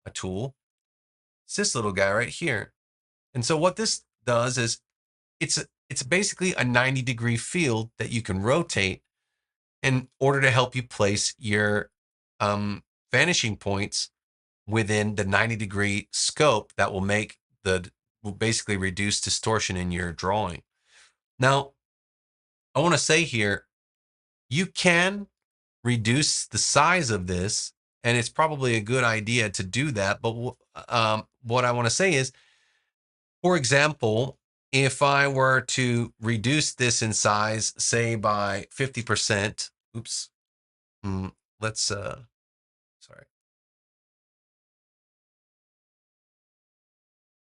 a tool. It's this little guy right here. And so what this does is it's basically a 90-degree field that you can rotate in order to help you place your vanishing points within the 90-degree scope that will basically reduce distortion in your drawing. Now, I want to say here, you can reduce the size of this, and it's probably a good idea to do that. But what I want to say is, For example, if I were to reduce this in size, say by 50%, oops, let's, sorry.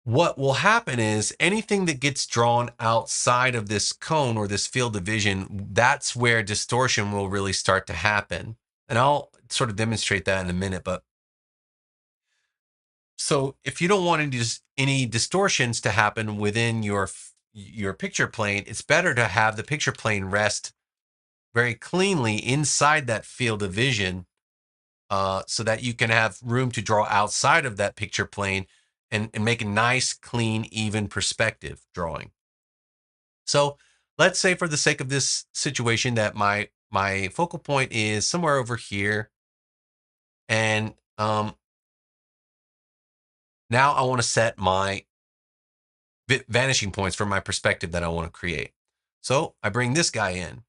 What will happen is anything that gets drawn outside of this cone or this field of vision, that's where distortion will really start to happen. And I'll sort of demonstrate that in a minute. But so if you don't want any distortions to happen within your picture plane, it's better to have the picture plane rest very cleanly inside that field of vision, so that you can have room to draw outside of that picture plane and make a nice, clean, even perspective drawing. So let's say for the sake of this situation that my focal point is somewhere over here. And now I want to set my vanishing points for my perspective that I want to create. So I bring this guy in.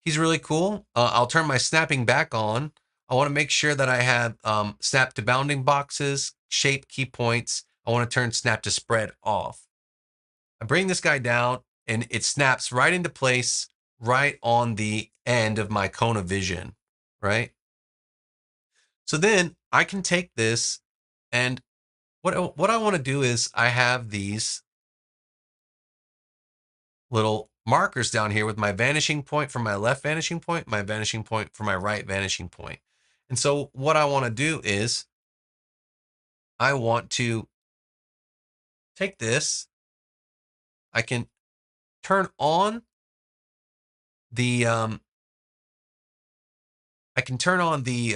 He's really cool. I'll turn my snapping back on. I want to make sure that I have snap to bounding boxes, shape key points. I want to turn snap to spread off. I bring this guy down and it snaps right into place, right on the end of my cone of vision, right? So then I can take this, and what I want to do is I have these little markers down here with my vanishing point for my left vanishing point, my vanishing point for my right vanishing point. And so what I want to do is I want to take this, I can turn on the I can turn on the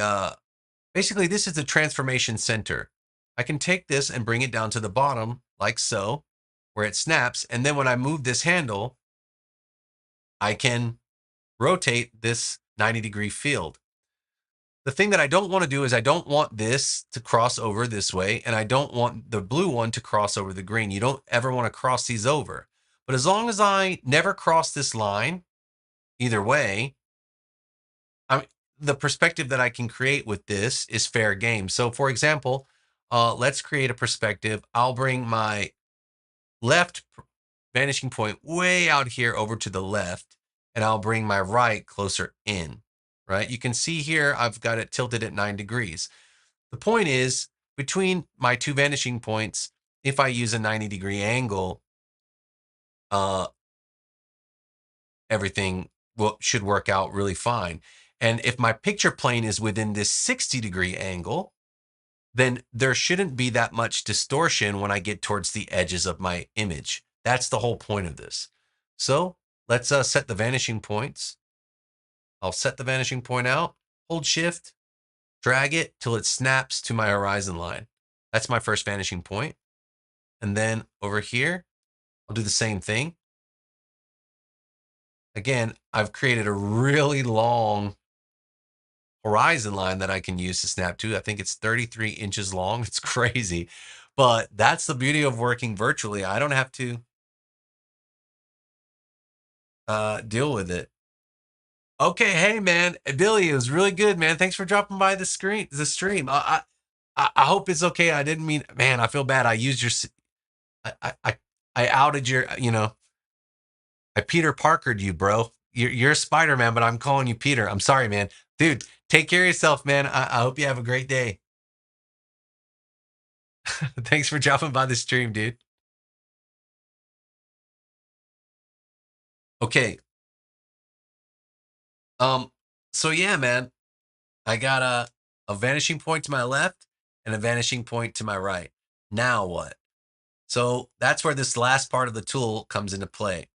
basically this is the transformation center. I can take this and bring it down to the bottom like so, where it snaps, and then when I move this handle, I can rotate this 90-degree field. The thing that I don't want to do is I don't want this to cross over this way, and I don't want the blue one to cross over the green. You don't ever want to cross these over. But as long as I never cross this line, either way, the perspective that I can create with this is fair game. So for example, let's create a perspective. I'll bring my left vanishing point way out here over to the left, and I'll bring my right closer in, right? You can see here, I've got it tilted at 9 degrees. The point is, between my two vanishing points, if I use a 90-degree angle, uh, everything should work out really fine. And if my picture plane is within this 60-degree angle, then there shouldn't be that much distortion when I get towards the edges of my image. That's the whole point of this. So let's set the vanishing points. I'll set the vanishing point out, hold shift, drag it till it snaps to my horizon line. That's my first vanishing point. And then over here, I'll do the same thing. Again, I've created a really long horizon line that I can use to snap to. I think it's 33 inches long. It's crazy, but that's the beauty of working virtually. I don't have to deal with it. Okay, hey man, Billy, it was really good, man. Thanks for dropping by the stream. I hope it's okay. I didn't mean, man. I feel bad. I used your, I outed your, I Peter Parkered you, bro. You're Spider-Man, but I'm calling you Peter. I'm sorry, man. Dude, take care of yourself, man. I hope you have a great day. Thanks for dropping by the stream, dude. Okay. Um, so yeah, man, I got a vanishing point to my left and a vanishing point to my right. Now what? So that's where this last part of the tool comes into play.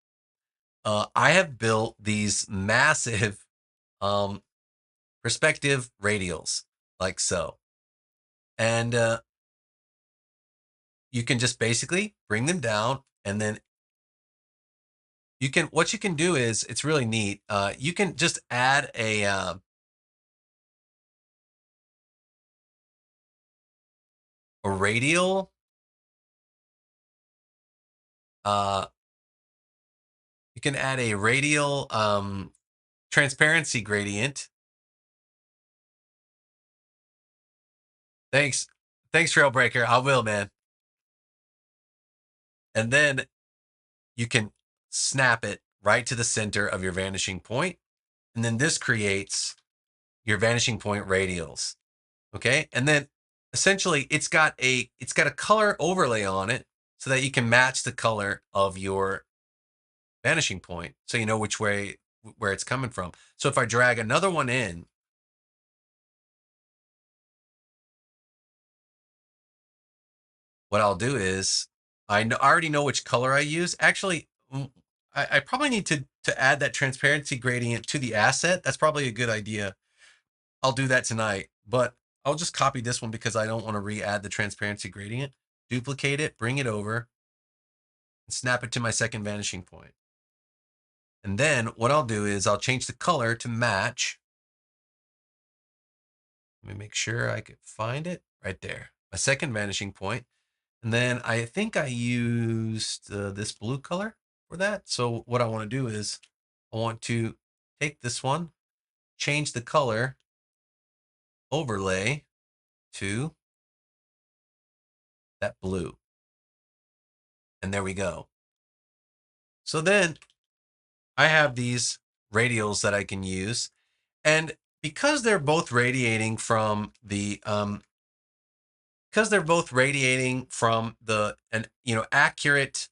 I have built these massive um, perspective radials like so. And you can just basically bring them down, and then what you can do is, it's really neat. You can just add a radial, uh, you can add a radial transparency gradient. Thanks. Thanks, Trailbreaker. I will, man. And then you can snap it right to the center of your vanishing point. And then this creates your vanishing point radials. Okay. And then essentially it's got a color overlay on it so that you can match the color of your vanishing point. So you know which way, where it's coming from. So if I drag another one in, what I'll do is I already know which color I use. Actually, I probably need to add that transparency gradient to the asset. That's probably a good idea. I'll do that tonight, but I'll just copy this one because I don't want to re-add the transparency gradient. Duplicate it, bring it over, and snap it to my second vanishing point. And then what I'll do is I'll change the color to match. Let me make sure I could find it right there. My second vanishing point. And then I think I used this blue color for that. So what I want to do is I want to take this one, change the color overlay to that blue. And there we go. So then I have these radials that I can use. And because they're both radiating from the accurate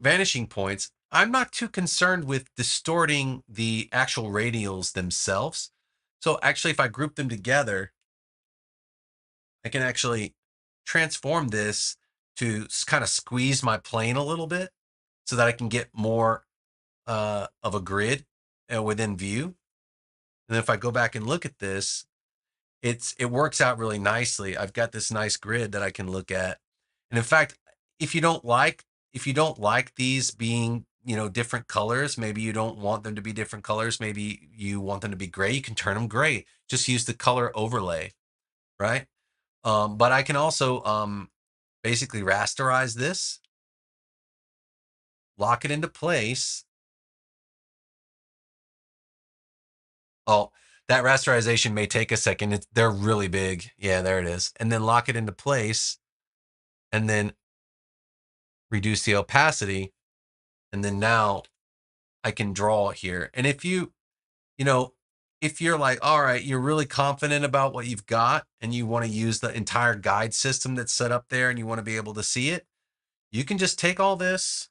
vanishing points, I'm not too concerned with distorting the actual radials themselves. So actually, if I group them together, I can actually transform this to kind of squeeze my plane a little bit so that I can get more of a grid within view. And then if I go back and look at this, it works out really nicely. I've got this nice grid that I can look at. And in fact, if you don't like these being, different colors, maybe you don't want them to be different colors, maybe you want them to be gray, you can turn them gray. Just use the color overlay, right? But I can also basically rasterize this, lock it into place. Oh, that rasterization may take a second. They're really big. Yeah, there it is. And then lock it into place and then reduce the opacity. And then now I can draw here. And if if you're like, all right, you're really confident about what you've got and you want to use the entire guide system that's set up there and you want to be able to see it, you can just take all this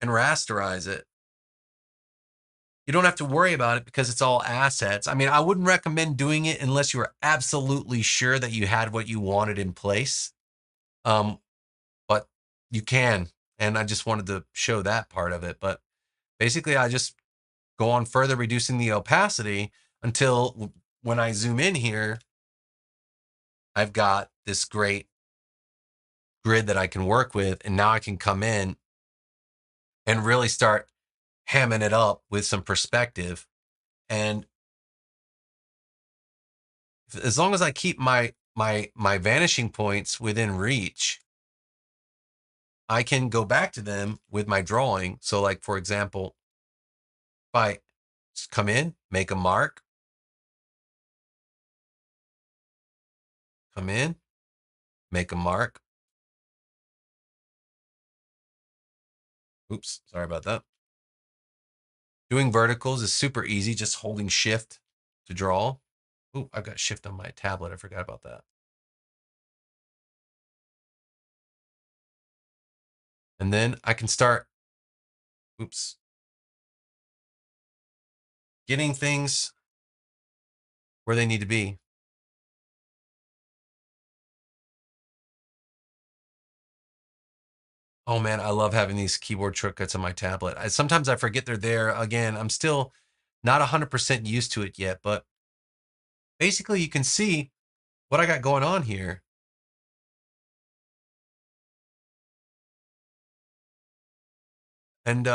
and rasterize it. You don't have to worry about it because it's all assets. I mean, I wouldn't recommend doing it unless you were absolutely sure that you had what you wanted in place. But you can. And I just wanted to show that part of it. But basically, I just go on further reducing the opacity until when I zoom in here, I've got this great grid that I can work with. And now I can come in and really start hamming it up with some perspective. And as long as I keep my vanishing points within reach, I can go back to them with my drawing. So like, for example, if I come in, make a mark, come in, make a mark. Oops, sorry about that. Doing verticals is super easy, just holding shift to draw. Ooh, I've got shift on my tablet. I forgot about that. And then I can start, oops, getting things where they need to be. Oh man, I love having these keyboard shortcuts on my tablet. Sometimes I forget they're there. Again, I'm still not 100% used to it yet, but basically you can see what I got going on here. And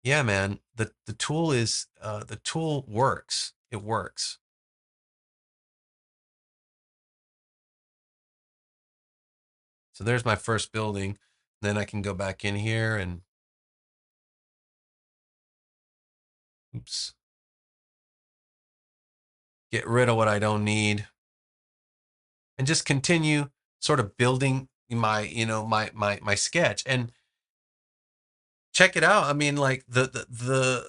yeah, man, the tool is the tool works. It works. So there's my first building. Then I can go back in here and oops. get rid of what I don't need, and just continue sort of building my, my sketch. And check it out. I mean, like the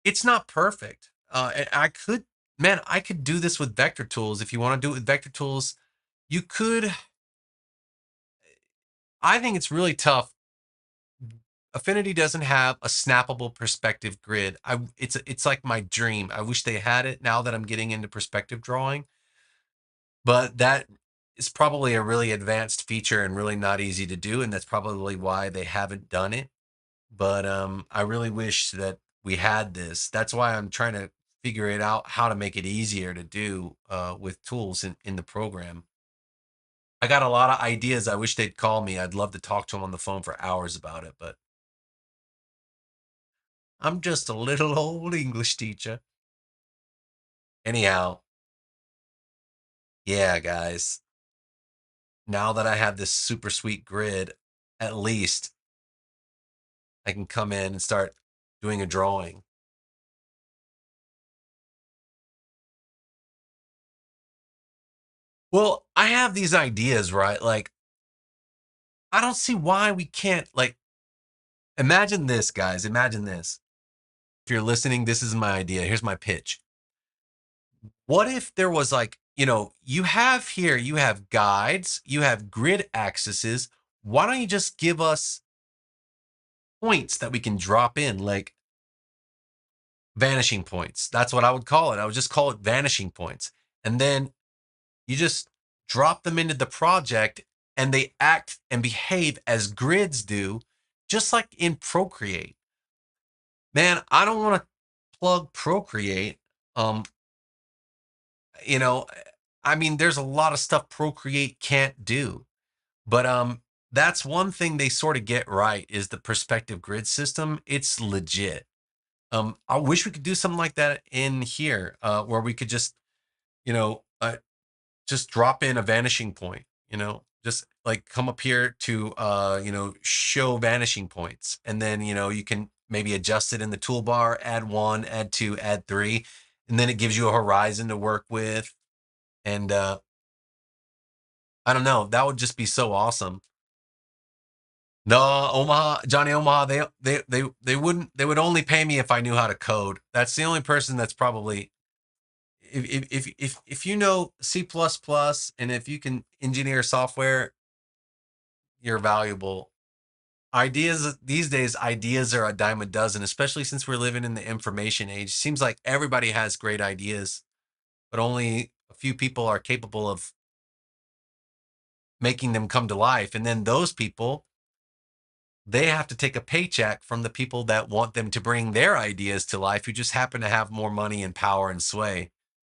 it's not perfect. And I could, man, I could do this with vector tools. If you want to do it with vector tools, you could. I think it's really tough. Affinity doesn't have a snappable perspective grid. It's like my dream. I wish they had it now that I'm getting into perspective drawing, but that is probably a really advanced feature and really not easy to do, and that's probably why they haven't done it. But I really wish that we had this. That's why I'm trying to figure it out how to make it easier to do with tools in the program. I got a lot of ideas. I wish they'd call me. I'd love to talk to them on the phone for hours about it, but I'm just a little old English teacher. Anyhow, yeah, guys. Now that I have this super sweet grid, at least I can come in and start doing a drawing. Well, I have these ideas, right? Like, I don't see why we can't, like, imagine this, guys. Imagine this. If you're listening, this is my idea. Here's my pitch. What if there was like, you have here, you have guides, you have grid axes. Why don't you just give us points that we can drop in, like vanishing points? That's what I would call it. I would just call it vanishing points. And then you just drop them into the project and they act and behave as grids do, just like in Procreate. Man, I don't want to plug Procreate. Um, you know, I mean, there's a lot of stuff Procreate can't do, but that's one thing they sort of get right is the perspective grid system. It's legit. I wish we could do something like that in here, where we could just, you know, uh, just drop in a vanishing point, just like come up here to, show vanishing points. And then, you can maybe adjust it in the toolbar, add one, add two, add three, and then it gives you a horizon to work with. And I don't know, that would just be so awesome. No, Omaha, Johnny Omaha, they would only pay me if I knew how to code. That's the only person that's probably, if you know C++ and if you can engineer software, you're valuable. Ideas these days, ideas are a dime a dozen, especially since we're living in the information age. Seems like everybody has great ideas, but only a few people are capable of making them come to life. And then those people, they have to take a paycheck from the people that want them to bring their ideas to life, who just happen to have more money and power and sway.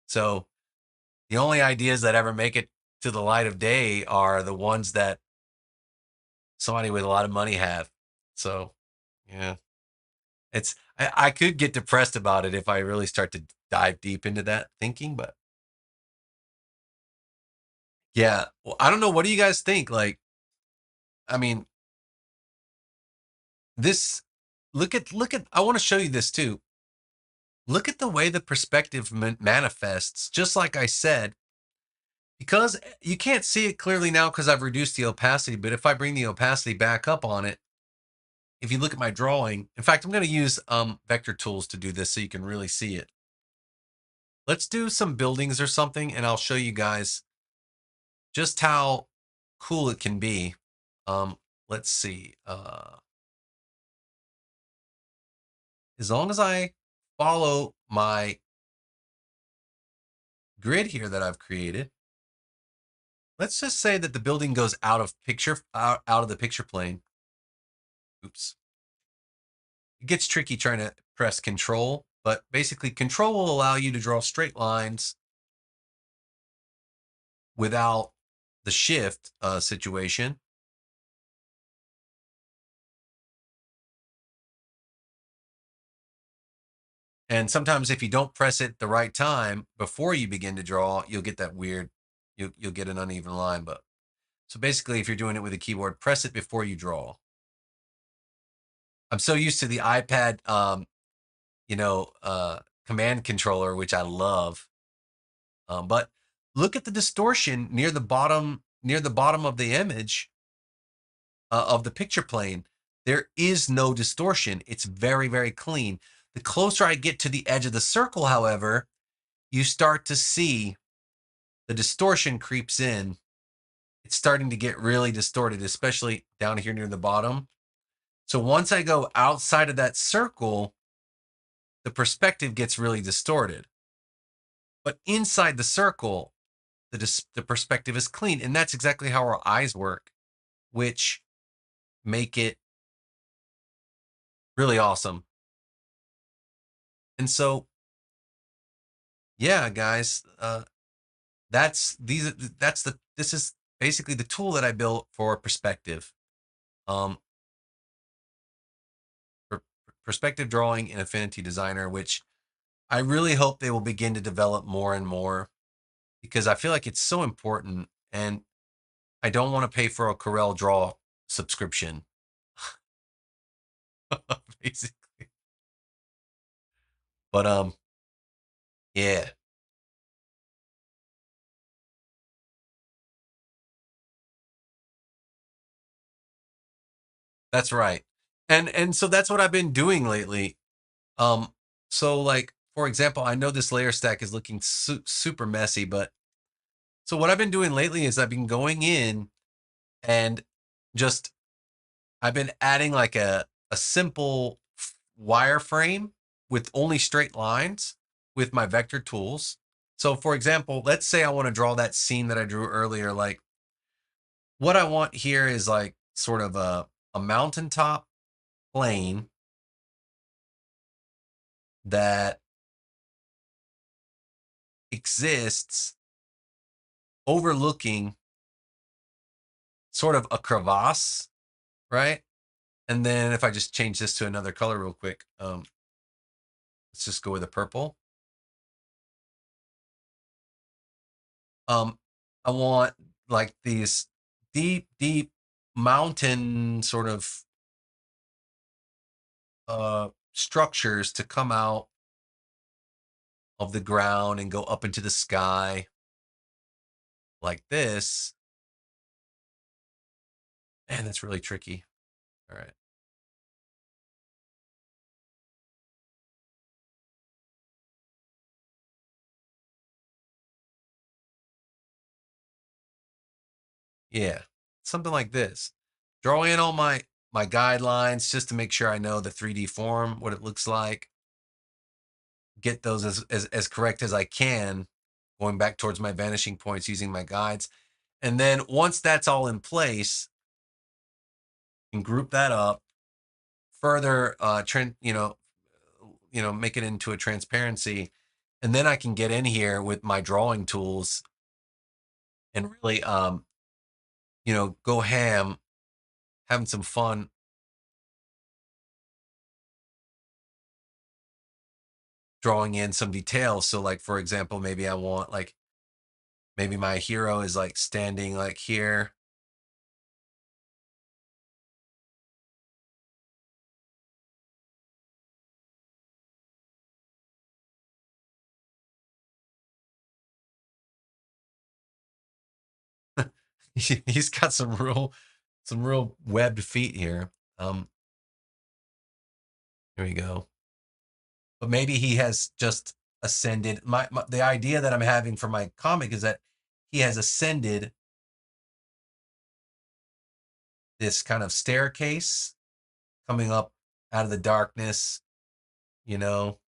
So the only ideas that ever make it to the light of day are the ones that somebody with a lot of money have. So, yeah, I could get depressed about it if I really start to dive deep into that thinking, but yeah, well, I don't know. What do you guys think? Like, I mean, this, look at, I want to show you this too. Look at the way the perspective manifests, just like I said, because you can't see it clearly now because I've reduced the opacity. But if I bring the opacity back up on it, if you look at my drawing, in fact, I'm going to use vector tools to do this so you can really see it. Let's do some buildings or something, and I'll show you guys just how cool it can be. Let's see. As long as I follow my grid here that I've created, let's just say that the building goes out of the picture plane. Oops. It gets tricky trying to press control, but basically control will allow you to draw straight lines without the shift situation. And sometimes if you don't press it the right time before you begin to draw, you'll get that weird, you'll get an uneven line. But so basically, if you're doing it with a keyboard, press it before you draw. I'm so used to the iPad, command controller, which I love. But look at the distortion near the bottom of the image of the picture plane. There is no distortion. It's very, very clean. The closer I get to the edge of the circle, however, you start to see the distortion creeps in. It's starting to get really distorted, especially down here near the bottom. So once I go outside of that circle, the perspective gets really distorted. But inside the circle, the perspective is clean. And that's exactly how our eyes work, which make it really awesome. And so, yeah, guys, this is basically the tool that I built for perspective. For perspective drawing in Affinity Designer, which I really hope they will begin to develop more and more, because I feel like it's so important, and I don't want to pay for a Corel Draw subscription, basically. But yeah, that's right. And so that's what I've been doing lately. Um, so like for example, I know this layer stack is looking super messy, but so what I've been doing lately is I've been going in and just I've been adding like a simple wireframe with only straight lines with my vector tools. So for example, let's say I want to draw that scene that I drew earlier. Like what I want here is like sort of a mountaintop plane that exists overlooking sort of a crevasse, right? And then if I just change this to another color real quick, let's just go with a purple. I want like these deep mountain sort of structures to come out of the ground and go up into the sky like this. Man, that's really tricky. All right. Yeah, something like this. Draw in all my guidelines just to make sure I know the 3D form, what it looks like. Get those as correct as I can, going back towards my vanishing points using my guides. And then once that's all in place, and group that up, further make it into a transparency, and then I can get in here with my drawing tools and really go ham, having some fun drawing in some details. So like for example, maybe I want like maybe my hero is like standing like here. He's got some real webbed feet here. Here we go. But maybe he has just ascended. The idea that I'm having for my comic is that he has ascended this kind of staircase coming up out of the darkness, you know.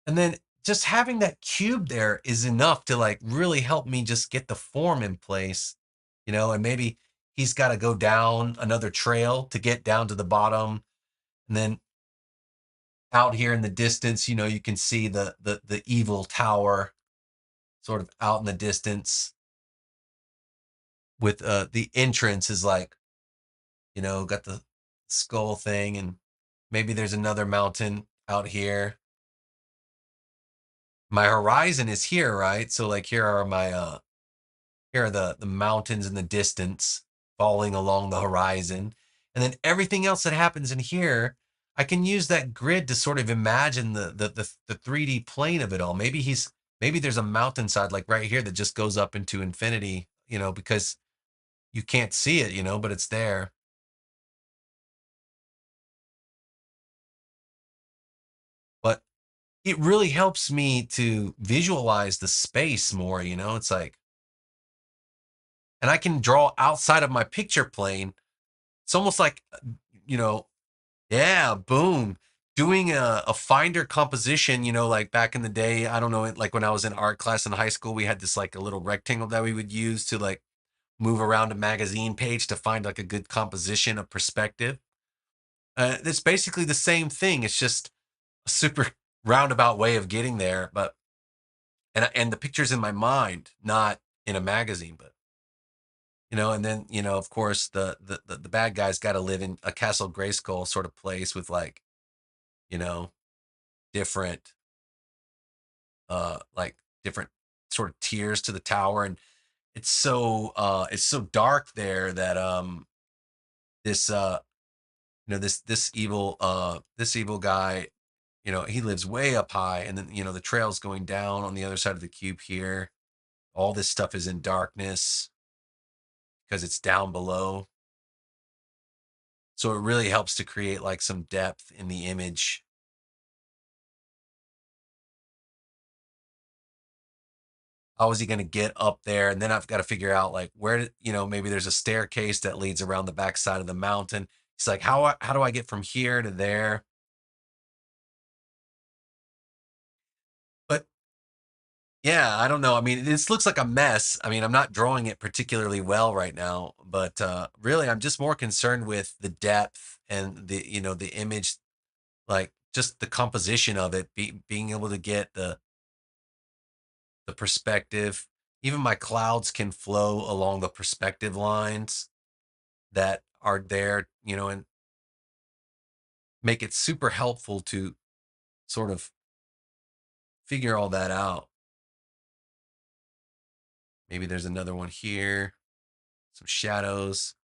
And then just having that cube there is enough to like really help me just get the form in place, and maybe he's got to go down another trail to get down to the bottom. And then out here in the distance, you can see the evil tower sort of out in the distance with the entrance is like, got the skull thing, and maybe there's another mountain out here. My horizon is here, right? So like here are the mountains in the distance falling along the horizon. And then everything else that happens in here, I can use that grid to sort of imagine the 3D plane of it all. Maybe there's a mountainside like right here that just goes up into infinity, because you can't see it, but it's there. But it really helps me to visualize the space more, it's like, and I can draw outside of my picture plane. It's almost like, you know, yeah, boom. Doing a finder composition, like back in the day, I don't know, like when I was in art class in high school, we had this like a little rectangle that we would use to like move around a magazine page to find like a good composition of perspective. It's basically the same thing. It's just a super roundabout way of getting there, but and the picture's in my mind, not in a magazine, but and then of course the bad guy's got to live in a Castle Grayskull sort of place with like you know different like different sort of tiers to the tower, and it's so dark there that this this evil guy, he lives way up high, and then the trail's going down on the other side of the cube here. All this stuff is in darkness because it's down below, so it really helps to create like some depth in the image. How is he going to get up there? And then I've got to figure out like maybe there's a staircase that leads around the backside of the mountain. It's like, how do I get from here to there? But yeah, I don't know. I mean, this looks like a mess. I mean, I'm not drawing it particularly well right now, but really I'm just more concerned with the depth and the image, like just the composition of it, being able to get the perspective. Even my clouds can flow along the perspective lines that are there, and make it super helpful to sort of figure all that out. Maybe there's another one here, some shadows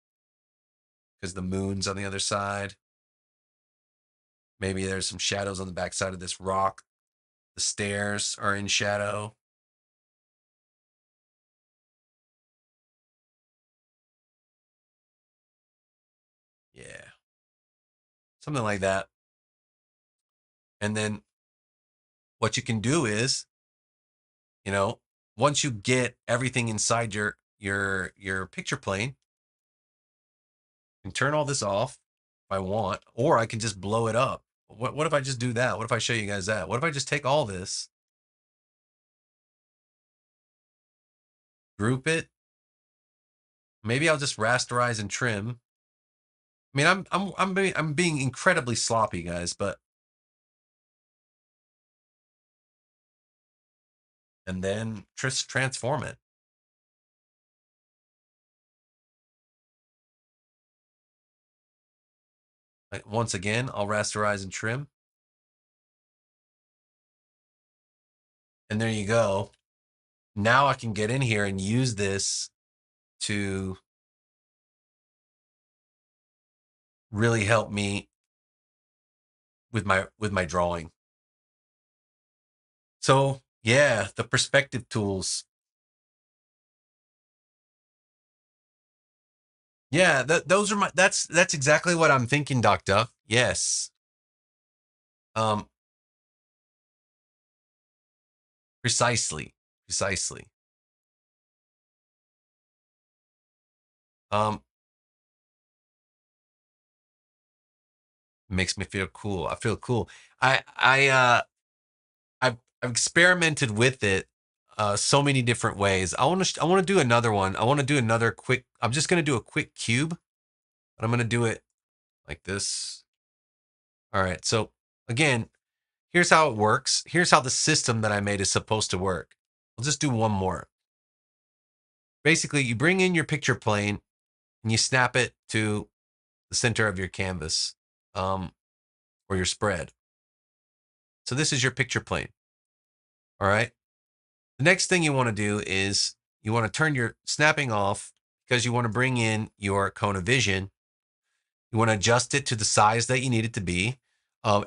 because the moon's on the other side. Maybe there's some shadows on the backside of this rock. The stairs are in shadow. Yeah, something like that. And then what you can do is, you know, once you get everything inside your picture plane, you can turn all this off if I want, or I can just blow it up. What if I just do that? What if I show you guys that? What if I just take all this, group it? Maybe I'll just rasterize and trim. I mean, I'm being incredibly sloppy, guys, but and then transform it. Like, once again, I'll rasterize and trim, and there you go. Now I can get in here and use this to really help me with my drawing. So yeah, the perspective tools. Yeah, those are that's exactly what I'm thinking, Doctor. Yes. Um, precisely, precisely. Um, makes me feel cool. I feel cool. I've experimented with it so many different ways. I want to do another one. I want to do another quick. I'm just gonna do a quick cube, but I'm gonna do it like this. All right. So again, here's how it works. Here's how the system that I made is supposed to work. I'll just do one more. Basically, you bring in your picture plane and you snap it to the center of your canvas, or your spread. So this is your picture plane. All right. The next thing you want to do is you want to turn your snapping off because you want to bring in your cone of vision. You want to adjust it to the size that you need it to be.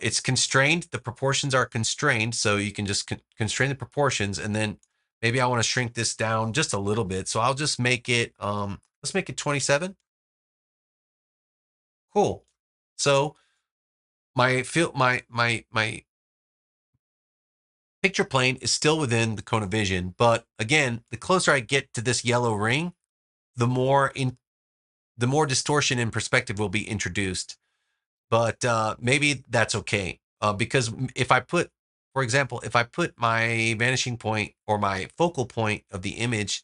It's constrained. The proportions are constrained, so you can just constrain the proportions, and then maybe I want to shrink this down just a little bit. So I'll just make it, let's make it 27. Cool. So my picture plane is still within the cone of vision, but again, the closer I get to this yellow ring, the more distortion in perspective will be introduced. But maybe that's okay, because if I put, for example, if I put my vanishing point or my focal point of the image,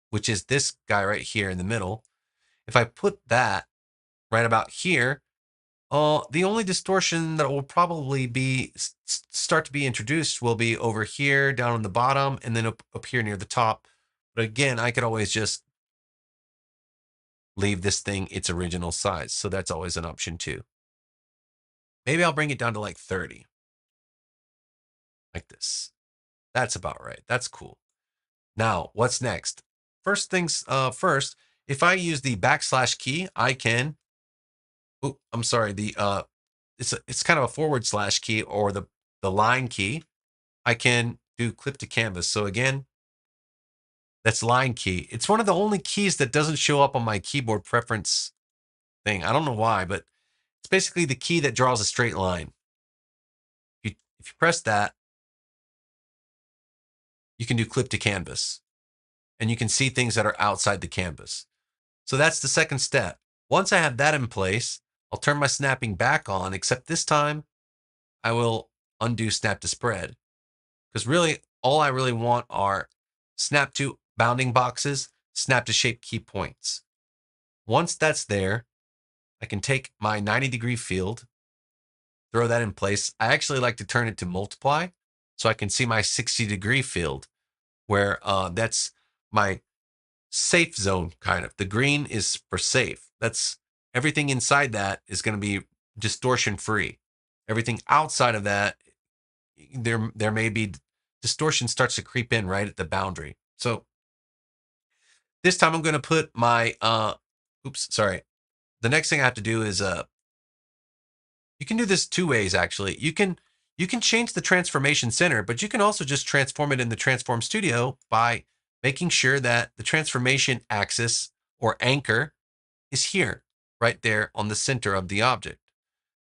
which is this guy right here in the middle, if I put that right about here, the only distortion that will probably be start to be introduced will be over here down on the bottom and then up here near the top. But again, I could always just leave this thing its original size. So that's always an option too. Maybe I'll bring it down to like 30, like this. That's about right. That's cool. Now, what's next? First things first, if I use the backslash key, I can, I'm sorry, it's kind of a forward slash key or the line key. I can do clip to canvas. So again, that's line key. It's one of the only keys that doesn't show up on my keyboard preference thing. I don't know why, but it's basically the key that draws a straight line. If you press that, you can do clip to canvas, and you can see things that are outside the canvas. So that's the second step. Once I have that in place, I'll turn my snapping back on, except this time I will undo snap to spread, because really all I really want are snap to bounding boxes, snap to shape key points. Once that's there, I can take my 90-degree field, throw that in place. I actually like to turn it to multiply so I can see my 60-degree field, where that's my safe zone, kind of. The green is for safe. That's everything inside that is going to be distortion free. Everything outside of that, there may be distortion starts to creep in right at the boundary. So this time I'm going to put my the next thing I have to do is you can do this two ways actually. You can change the transformation center, but you can also just transform it in the Transform Studio by making sure that the transformation axis or anchor is here, right there on the center of the object.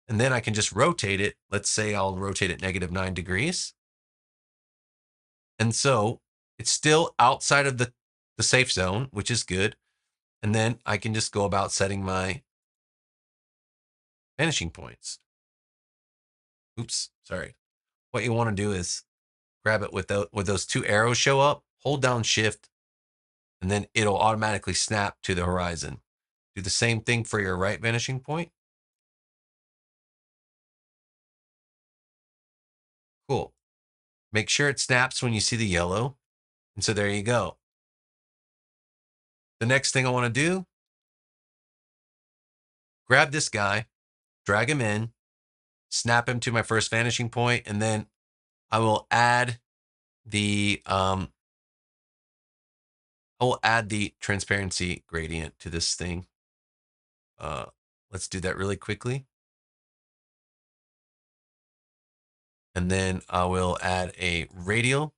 And then I can just rotate it. Let's say I'll rotate it -9 degrees. And so it's still outside of the safe zone, which is good. And then I can just go about setting my vanishing points. Oops, sorry. What you want to do is grab it with those two arrows show up, hold down shift, and then it'll automatically snap to the horizon. Do the same thing for your right vanishing point. Cool. Make sure it snaps when you see the yellow. And so there you go. The next thing I want to do, grab this guy, drag him in, snap him to my first vanishing point, and then I will add the transparency gradient to this thing. Let's do that really quickly. And then I will add a radial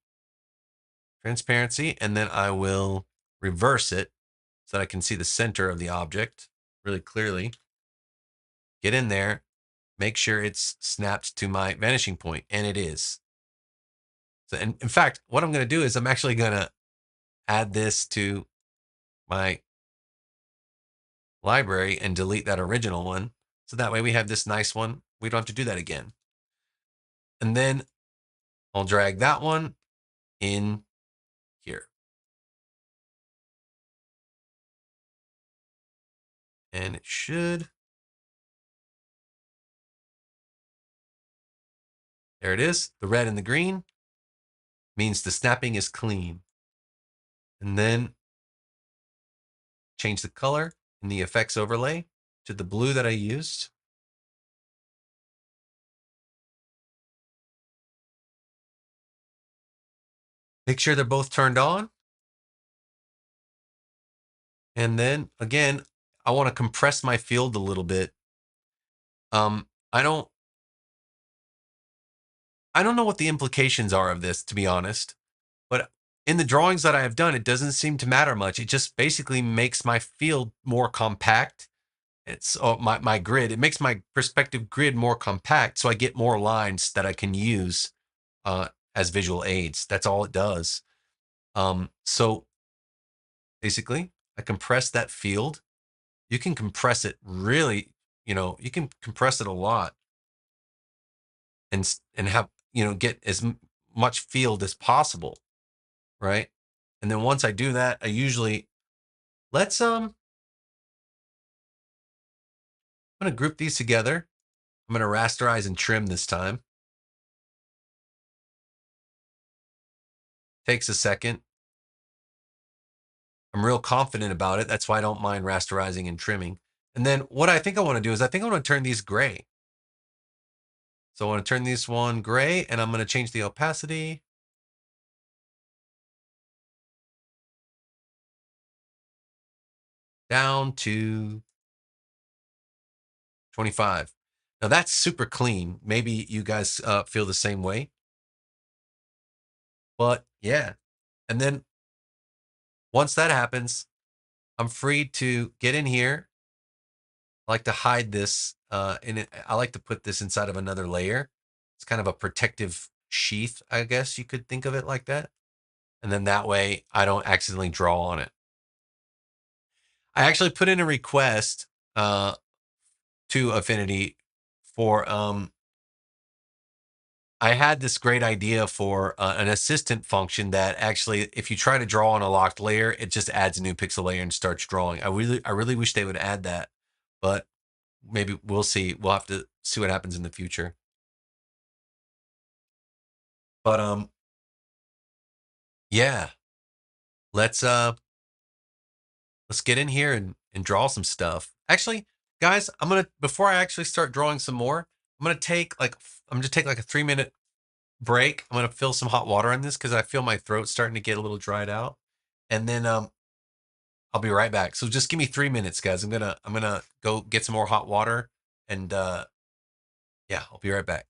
transparency, and then I will reverse it so that I can see the center of the object really clearly. Get in there, make sure it's snapped to my vanishing point, and it is. So, and in fact, what I'm going to do is I'm actually going to add this to my library and delete that original one. So that way we have this nice one. We don't have to do that again. And then I'll drag that one in here. And it should. There it is. The red and the green means the snapping is clean. And then change the color in the effects overlay to the blue that I used. Make sure they're both turned on. And then again, I want to compress my field a little bit. I don't I don't know what the implications are of this, to be honest, but in the drawings that I have done, it doesn't seem to matter much. It just basically makes my field more compact. It's my grid. It makes my perspective grid more compact, so I get more lines that I can use uh, as visual aids. That's all it does. So basically, I compress that field. You can compress it really, you can compress it a lot and have, get as much field as possible, right? And then once I do that, I usually I'm going to group these together. I'm going to rasterize and trim this time. Takes a second. I'm real confident about it. That's why I don't mind rasterizing and trimming. And then what I think I want to do is I think I want to turn these gray. So I want to turn this one gray, and I'm going to change the opacity down to 25. Now that's super clean. Maybe you guys feel the same way. But yeah. And then once that happens, I'm free to get in here. I like to hide this I like to put this inside of another layer. It's kind of a protective sheath, I guess you could think of it like that. And then that way I don't accidentally draw on it. I actually put in a request to Affinity for I had this great idea for an assistant function that actually, if you try to draw on a locked layer, it just adds a new pixel layer and starts drawing. I really wish they would add that, but maybe we'll see. We'll have to see what happens in the future. But yeah, let's uh, let's get in here and draw some stuff. Actually, guys, I'm gonna before I actually start drawing some more, I'm gonna take like a 3 minute break. I'm gonna fill some hot water on this because I feel my throat starting to get a little dried out, and then I'll be right back. So just give me 3 minutes, guys. I'm gonna go get some more hot water, and yeah, I'll be right back.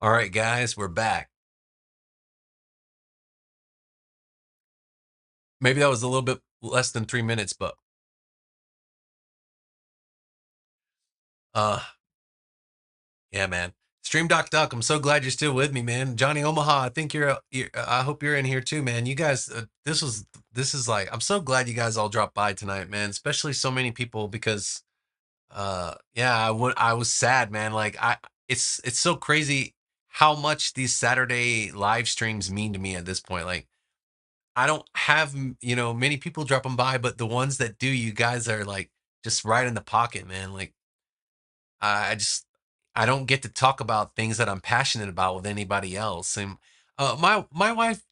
All right, guys, we're back. Maybe that was a little bit less than 3 minutes, but uh, yeah, man. Stream Doc Duck, I'm so glad you're still with me, man. Johnny Omaha, I think I hope you're in here too, man. You guys, this is like, I'm so glad you guys all dropped by tonight, man. Especially so many people because, yeah, I was sad, man. Like it's so crazy how much these Saturday live streams mean to me at this point. Like I don't have, many people dropping by, but the ones that do, you guys are like just right in the pocket, man. Like I just I don't get to talk about things that I'm passionate about with anybody else. And my wife,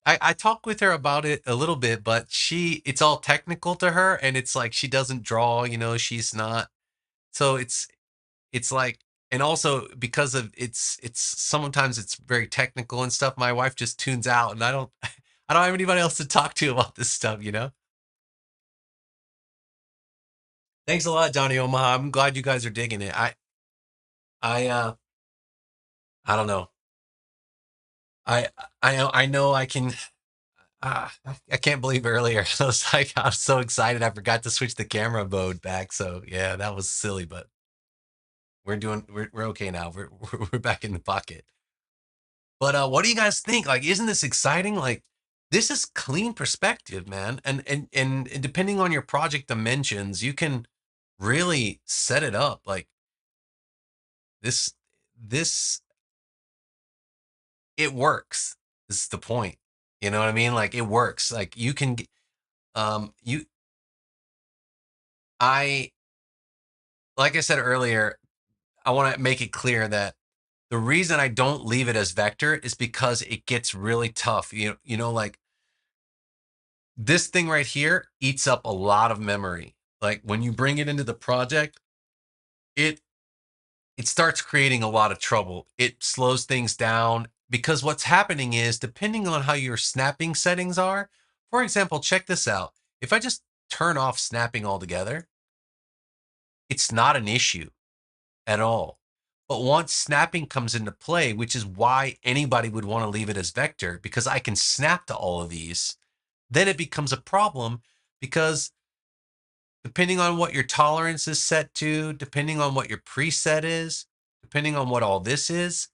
I talk with her about it a little bit, but it's all technical to her, and it's like she doesn't draw. She's not. So it's like, and also because of it's sometimes it's very technical and stuff. My wife just tunes out, and I don't I don't have anybody else to talk to about this stuff. Thanks a lot, Johnny Omaha. I'm glad you guys are digging it. I I don't know. I I know I can. I can't believe earlier. I was like, I was so excited. I forgot to switch the camera mode back. So yeah, that was silly, but we're okay now. We're back in the pocket. But what do you guys think? Like, isn't this exciting? Like, this is clean perspective, man. And depending on your project dimensions, you can really set it up. Like this this it works. This is the point. You know what I mean? Like it works. Like you can you I like I said earlier, I want to make it clear that the reason I don't leave it as vector is because it gets really tough. Like this thing right here eats up a lot of memory. Like when you bring it into the project, it it starts creating a lot of trouble. It slows things down because what's happening is depending on how your snapping settings are. For example, check this out. If I just turn off snapping altogether, it's not an issue at all. But once snapping comes into play, which is why anybody would want to leave it as vector, because I can snap to all of these, then it becomes a problem because depending on what your tolerance is set to, depending on what your preset is, depending on what all this is,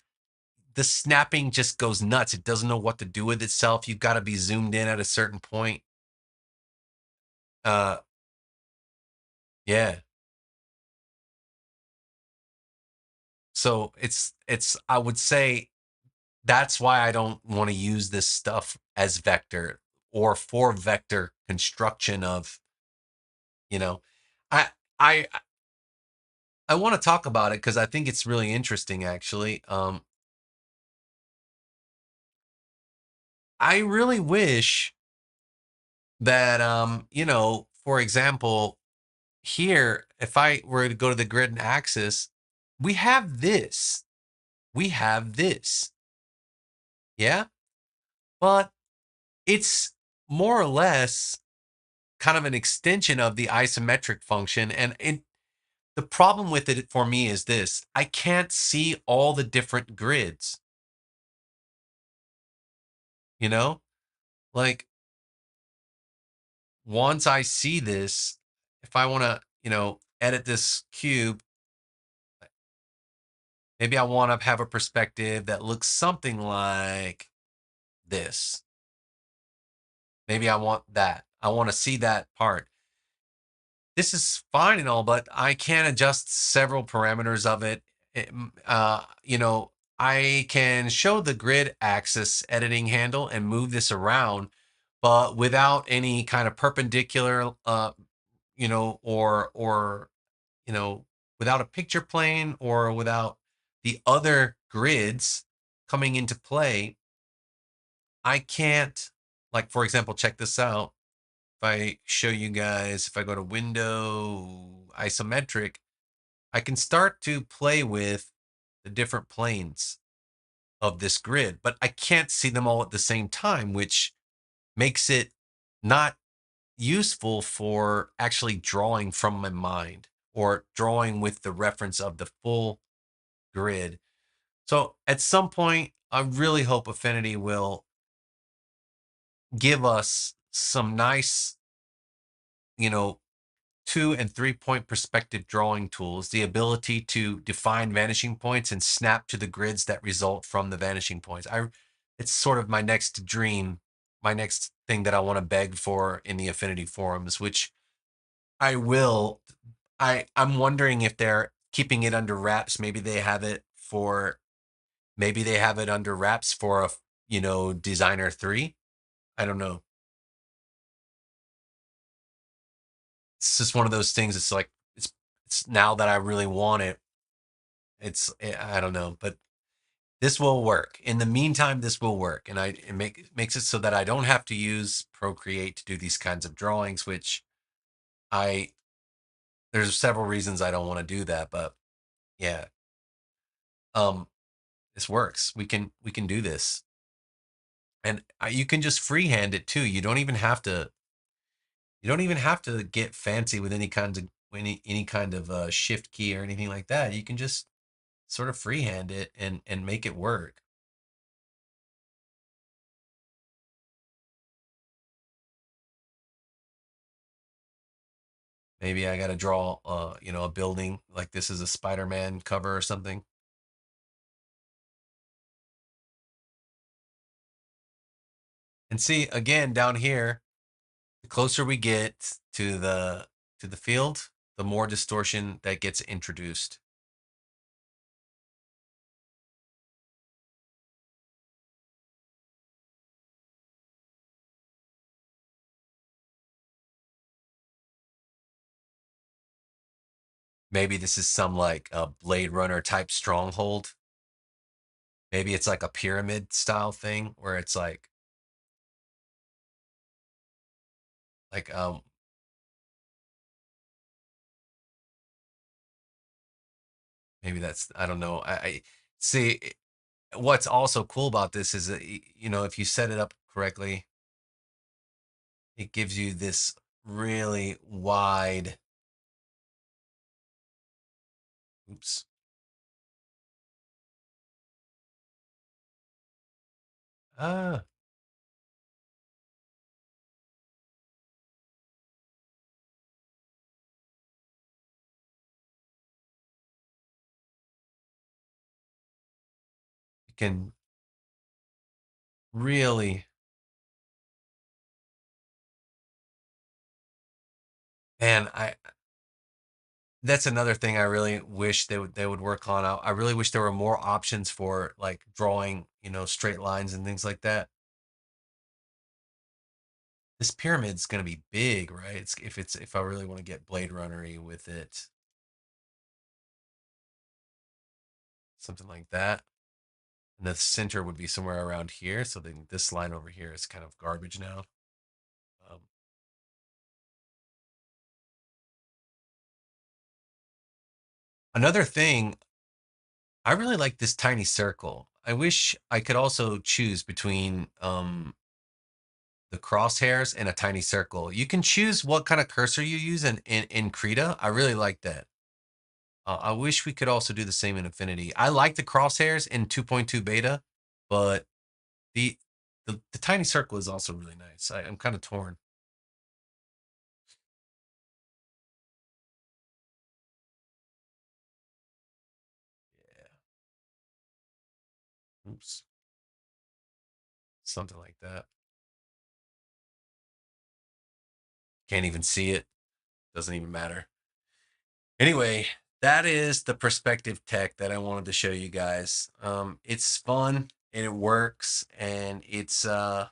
the snapping just goes nuts. It doesn't know what to do with itself. You've got to be zoomed in at a certain point. Uh, yeah. So I would say that's why I don't want to use this stuff as vector or for vector construction of, you know, I I I want to talk about it because I think it's really interesting actually. I really wish that for example, here, if I were to go to the grid and axis, we have this. We have this. Yeah? But it's more or less kind of an extension of the isometric function. And the problem with it for me is this: I can't see all the different grids, you know? Like once I see this, if I want to, edit this cube, maybe I want to have a perspective that looks something like this. Maybe I want that. I want to see that part. This is fine and all, but I can adjust several parameters of it. I can show the grid axis editing handle and move this around, but without any kind of perpendicular, or without a picture plane or without the other grids coming into play. I can't, like, for example, check this out. If I show you guys, if I go to window isometric, I can start to play with the different planes of this grid, but I can't see them all at the same time, which makes it not useful for actually drawing from my mind or drawing with the reference of the full grid. So at some point, I really hope Affinity will give us some nice, you know, 2 and 3 point perspective drawing tools, the ability to define vanishing points and snap to the grids that result from the vanishing points. It's sort of my next dream, my next thing that I want to beg for in the Affinity forums, which I will. I'm wondering if they're keeping it under wraps. Maybe they have it under wraps for a, Designer 3. I don't know. It's just one of those things. It's like it's now that I really want it. I don't know, but this will work. In the meantime, this will work, and makes it so that I don't have to use Procreate to do these kinds of drawings. Which I there's several reasons I don't want to do that, but yeah, um, this works. We can do this, and you can just freehand it too. You don't even have to. You don't even have to get fancy with any kind of shift key or anything like that. You can just sort of freehand it and make it work. Maybe I got to draw, a building like this is a Spider-Man cover or something. And see again down here, the closer we get to the field, the more distortion that gets introduced. Maybe this is some like a Blade Runner type stronghold. Maybe it's like a pyramid style thing where it's like maybe that's, I don't know. I see. What's also cool about this is that if you set it up correctly, it gives you this really wide. Oops. Ah, you can really, man. I That's another thing I really wish they would work on. I really wish there were more options for like drawing, straight lines and things like that. This pyramid's gonna be big, right? If I really want to get Blade Runnery with it, something like that. And the center would be somewhere around here. So then this line over here is kind of garbage now. Um, Another thing, I really like this tiny circle. I wish I could also choose between the crosshairs and a tiny circle. You can choose what kind of cursor you use in Krita. I really like that. I wish we could also do the same in Affinity. I like the crosshairs in 2.2 beta, but the the tiny circle is also really nice. I'm kind of torn. Yeah. Oops. Something like that. Can't even see it. Doesn't even matter. Anyway, that is the perspective tech that I wanted to show you guys. It's fun and it works, and it's yeah,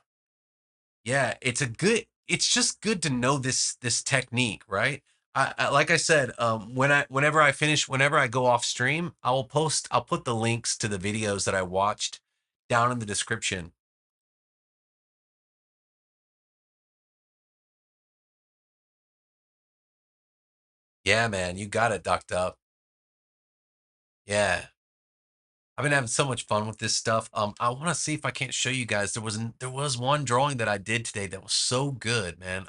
it's just good to know this technique, right? Like I said, whenever I go off stream, I'll put the links to the videos that I watched down in the description. Yeah, man, you got it ducked up. Yeah. I've been having so much fun with this stuff. I want to see if I can't show you guys. There was one drawing that I did today that was so good, man.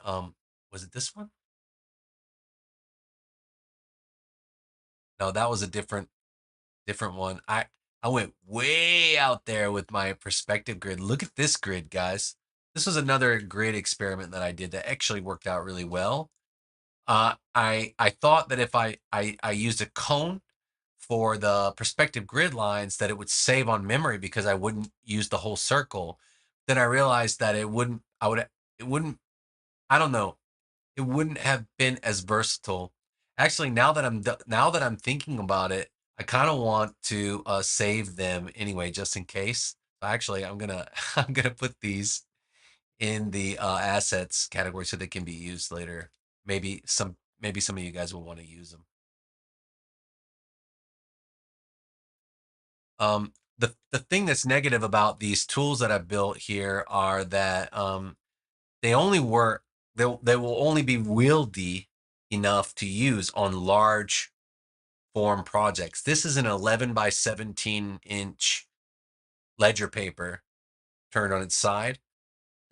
Was it this one? No, that was a different one. I went way out there with my perspective grid. Look at this grid, guys. This was another grid experiment that I did that actually worked out really well. I thought that if I used a cone for the perspective grid lines, that it would save on memory because I wouldn't use the whole circle. Then I realized that it wouldn't. It wouldn't. I don't know. It wouldn't have been as versatile. Actually, now that I'm thinking about it, I kind of want to save them anyway, just in case. Actually, I'm gonna I'm gonna put these in the assets category so they can be used later. Maybe some of you guys will want to use them. The thing that's negative about these tools that I built here are that they only work. They will only be wieldy enough to use on large form projects. This is an 11 by 17-inch ledger paper turned on its side.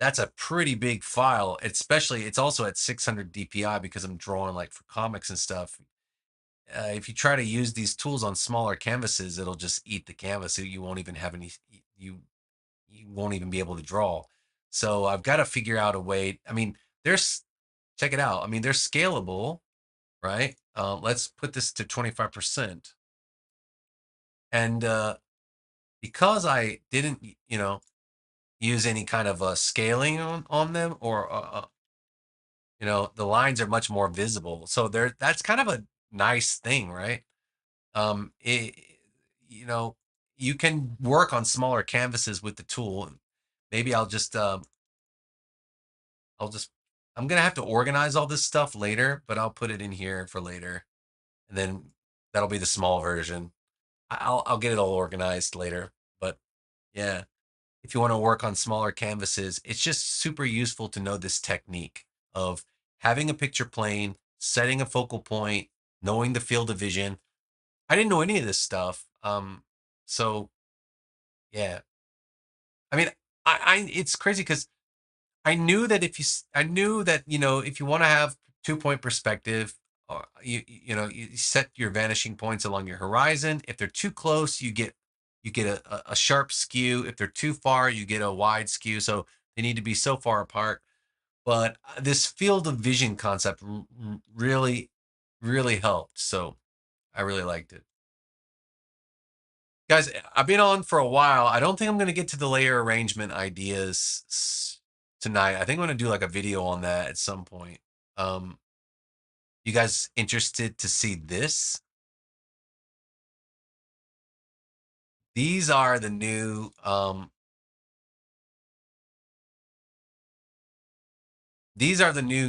That's a pretty big file, especially it's also at 600 DPI because I'm drawing like for comics and stuff. If you try to use these tools on smaller canvases, it'll just eat the canvas. You won't even have any, you, you won't even be able to draw. So I've got to figure out a way. I mean, there's, check it out. I mean, they're scalable, right? Let's put this to 25%. And because I didn't, use any kind of scaling on them, or the lines are much more visible. So that's kind of a nice thing, right? It, you know, you can work on smaller canvases with the tool. Maybe I'll just, I'm gonna have to organize all this stuff later, but I'll put it in here for later, and then that'll be the small version. I'll get it all organized later. But yeah, if you want to work on smaller canvases, it's just super useful to know this technique of having a picture plane, setting a focal point, knowing the field of vision. I didn't know any of this stuff. So yeah, I mean, it's crazy because I knew that, if you want to have 2 point perspective, or you set your vanishing points along your horizon. If they're too close, you get a sharp skew. If they're too far, you get a wide skew. So they need to be so far apart. But this field of vision concept really, really helped. So I really liked it. Guys, I've been on for a while. I don't think I'm going to get to the layer arrangement ideas tonight. I think I'm going to do like a video on that at some point. Um, you guys interested to see this? These are the new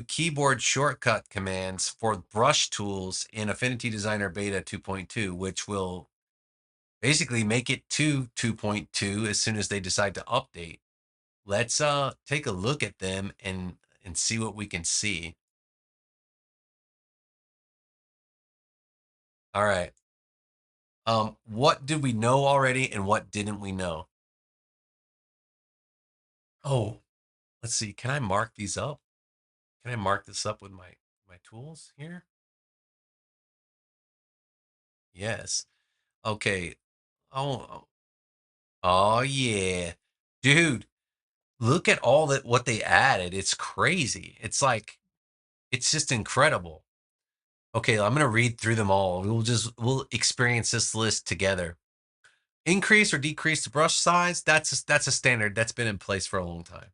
keyboard shortcut commands for brush tools in Affinity Designer Beta 2.2, which will basically make it to 2.2 as soon as they decide to update. Let's take a look at them and see what we can see. All right. What did we know already and what didn't we know? Oh, let's see. Can I mark these up? Can I mark this up with my tools here? Yes. Okay. Oh, oh yeah. Dude, look at all that what they added. It's crazy. It's just incredible. Okay, I'm gonna read through them all. We'll experience this list together. Increase or decrease the brush size. That's a standard that's been in place for a long time.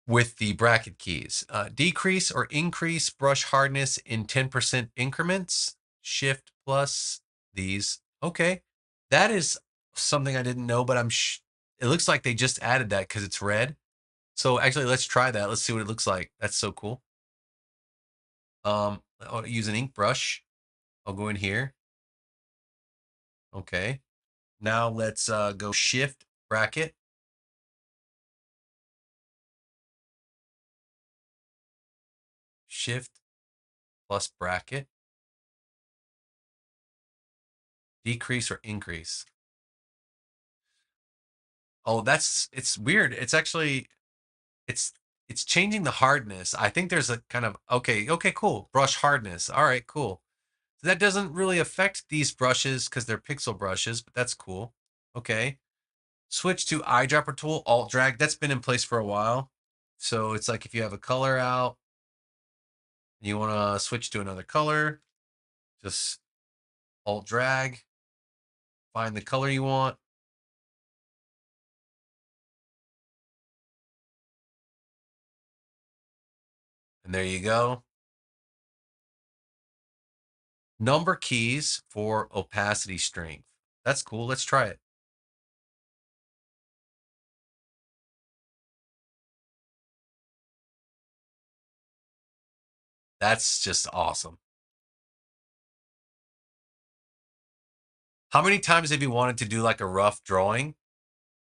With the bracket keys, decrease or increase brush hardness in 10% increments. Shift plus these. Okay, that is something I didn't know, but it looks like they just added that because it's red. So actually, let's try that. Let's see what it looks like. That's so cool. I'll use an ink brush. I'll go in here. Okay. Now let's go shift bracket, shift plus bracket, decrease or increase. Oh, it's weird. It's it's changing the hardness. I think there's a kind of, okay, cool. Brush hardness. All right, cool. That doesn't really affect these brushes because they're pixel brushes, but that's cool. Okay. Switch to eyedropper tool, alt drag. That's been in place for a while. So it's like if you have a color out, you want to switch to another color, just alt drag, find the color you want. And there you go. Number keys for opacity strength. That's cool. Let's try it. That's just awesome. How many times have you wanted to do like a rough drawing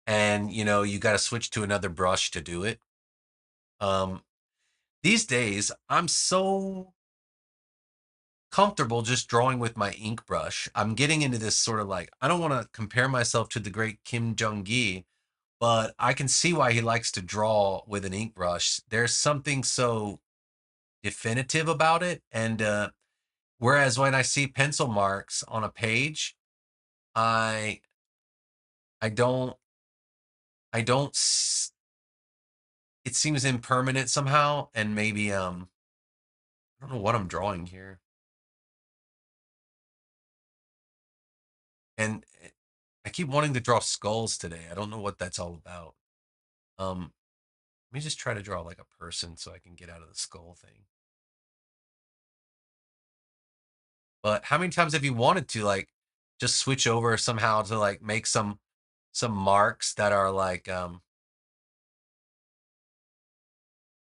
and you got to switch to another brush to do it? Um, these days, I'm so comfortable just drawing with my ink brush. I'm getting into this sort of like, I don't want to compare myself to the great Kim Jong-gi, but I can see why he likes to draw with an ink brush. There's something so definitive about it. And whereas when I see pencil marks on a page, I I don't I don't it seems impermanent somehow, and maybe I don't know what I'm drawing here. And I keep wanting to draw skulls today. I don't know what that's all about. Let me just try to draw like a person so I can get out of the skull thing. But how many times have you wanted to like just switch over somehow to like make some marks that are like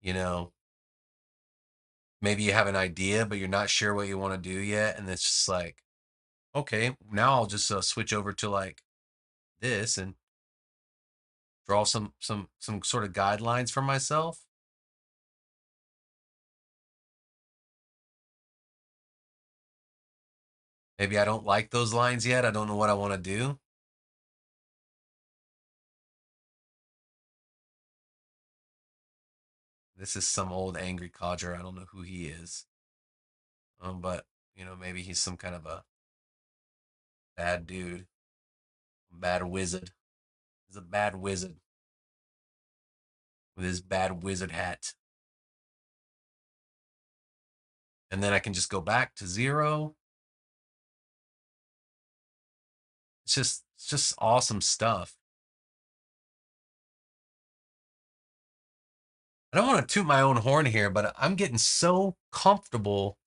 you know, maybe you have an idea but you're not sure what you want to do yet, and it's just like, okay, now I'll just switch over to like this and draw some sort of guidelines for myself. Maybe I don't like those lines yet. I don't know what I want to do. This is some old angry codger. I don't know who he is. But maybe he's some kind of a bad dude, bad wizard. He's a bad wizard with his bad wizard hat. And then I can just go back to 0. It's just awesome stuff. I don't want to toot my own horn here, but I'm getting so comfortable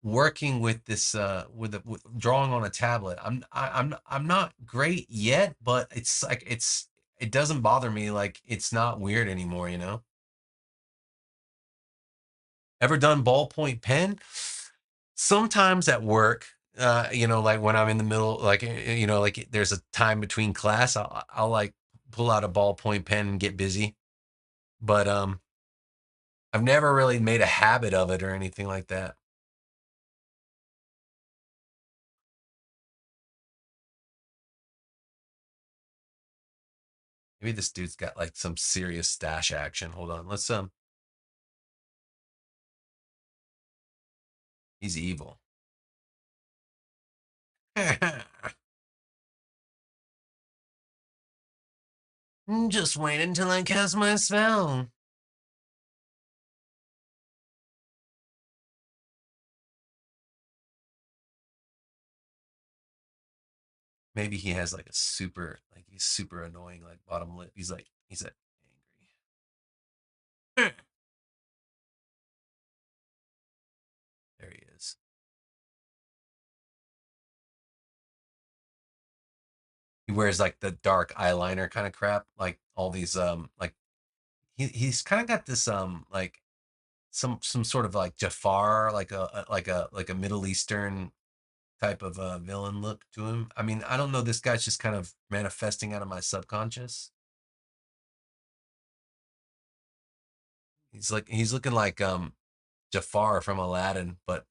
working with this with drawing on a tablet. I'm not great yet, but it's like it doesn't bother me, like it's not weird anymore. Ever done ballpoint pen? Sometimes at work, like when I'm in the middle, like like there's a time between class, I'll like pull out a ballpoint pen and get busy. But I've never really made a habit of it or anything like that. Maybe this dude's got like some serious stash action. Hold on, let's he's evil. Just wait until I cast my spell. Maybe he has like a super, like he's super annoying, like bottom lip. He's like angry. There he is. He wears like the dark eyeliner kind of crap, like all these like he's kind of got this like some sort of like Jafar, like a Middle Eastern type of villain look to him. I mean, I don't know. This guy's just kind of manifesting out of my subconscious. He's looking like Jafar from Aladdin, but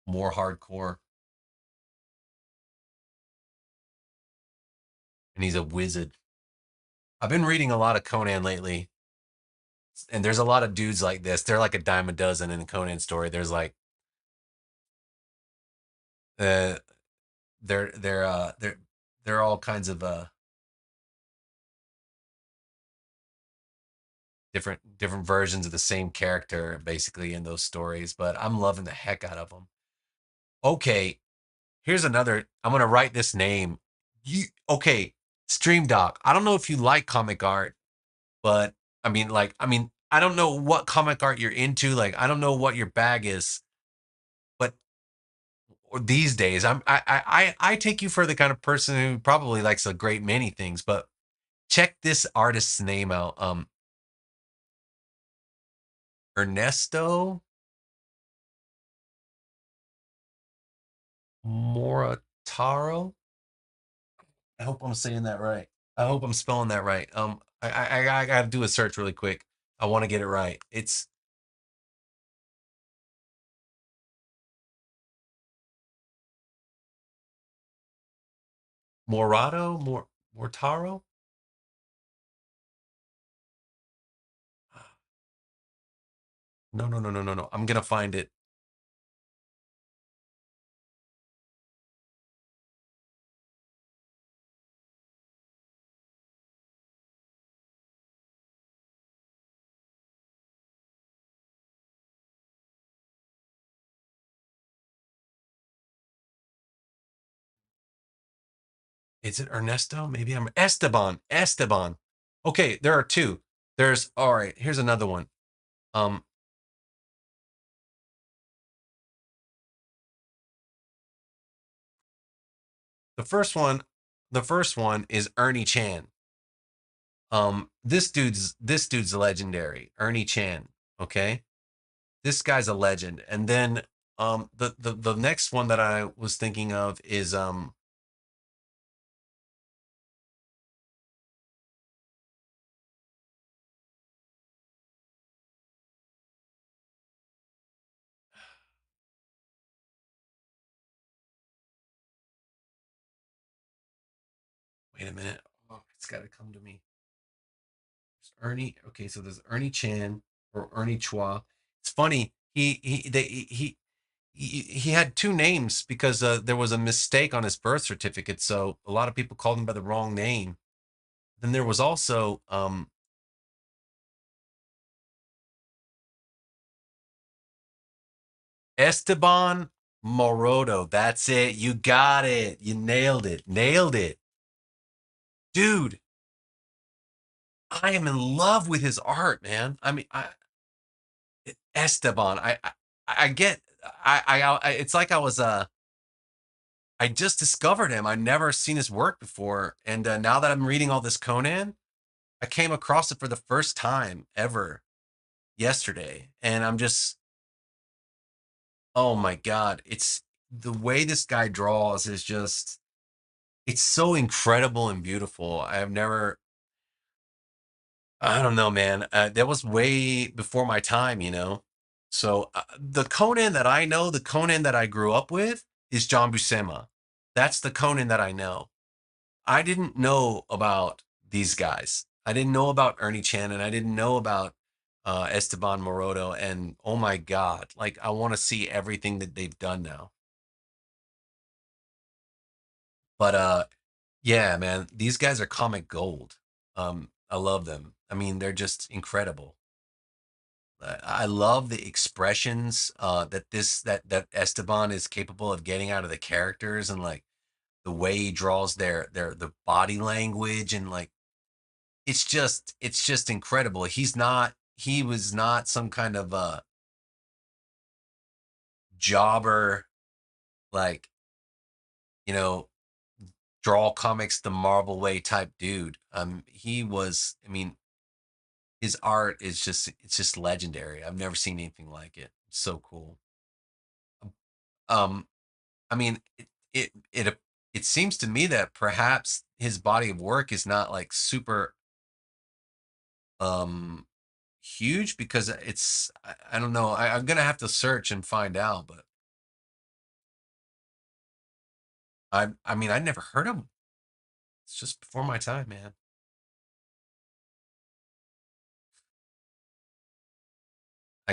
more hardcore. And he's a wizard. I've been reading a lot of Conan lately, and there's a lot of dudes like this. They're like a dime a dozen in a Conan story. There's like Uh, they're all kinds of different versions of the same character basically in those stories, but I'm loving the heck out of them. Okay, here's another. I'm gonna write this name. You okay? Stream Doc. I don't know if you like comic art, but I don't know what comic art you're into. Like, I don't know what your bag is, but or these days, I take you for the kind of person who probably likes a great many things. But check this artist's name out. Ernesto Morataro. I hope I'm saying that right. I hope I'm spelling that right. I got to do a search really quick. I want to get it right. It's Mortaro. No, no, no, no, no, no. I'm gonna find it. Is it Ernesto? Maybe I'm Esteban. Esteban. Okay, there are two. There's all right. Here's another one. Um, the first one, the first one is Ernie Chan. This dude's legendary. Ernie Chan. Okay, this guy's a legend. And then the next one that I was thinking of is wait a minute. Oh, it's got to come to me. There's Ernie. Okay, so there's Ernie Chan or Ernie Chua. It's funny. He had two names because there was a mistake on his birth certificate, so a lot of people called him by the wrong name. Then there was also Esteban Morodo. That's it. You got it. You nailed it. Nailed it, dude. I am in love with his art, man. I mean, Esteban. I get. It's like I just discovered him. I never seen his work before, and now that I'm reading all this Conan, I came across it for the first time ever yesterday, and I'm just, oh my god, it's the way this guy draws is just, it's so incredible and beautiful. I've never, I don't know, man. That was way before my time, you know. So the Conan that I know, the Conan that I grew up with, is John Buscema. That's the Conan that I know. I didn't know about these guys. I didn't know about Ernie Chan, and I didn't know about Esteban Morodo. And oh my God, like I want to see everything that they've done now. But yeah, man, these guys are comic gold. I love them. I mean, they're just incredible. I love the expressions that Esteban is capable of getting out of the characters, and like the way he draws the body language, and like it's just incredible. He was not some kind of a jobber, like, you know, draw comics the Marvel way type dude. He was, I mean, his art is just, it's just legendary. I've never seen anything like it. It's so cool. Um, I mean, it seems to me that perhaps his body of work is not like super um huge, because I don't know. I'm gonna have to search and find out, but I mean, I never heard of him. It's just before my time, man.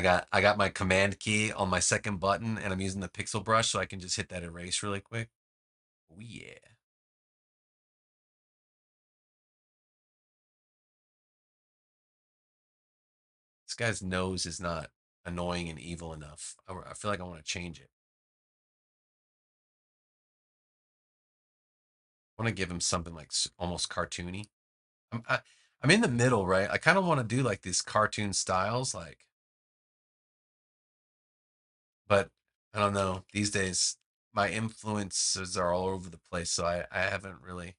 I got my command key on my second button, and I'm using the pixel brush so I can just hit that erase really quick. Oh yeah. This guy's nose is not annoying and evil enough. I feel like I want to change it. I want to give him something like almost cartoony. I'm in the middle, right? I kind of want to do like these cartoon styles, like, but I don't know. These days, my influences are all over the place, so I haven't really,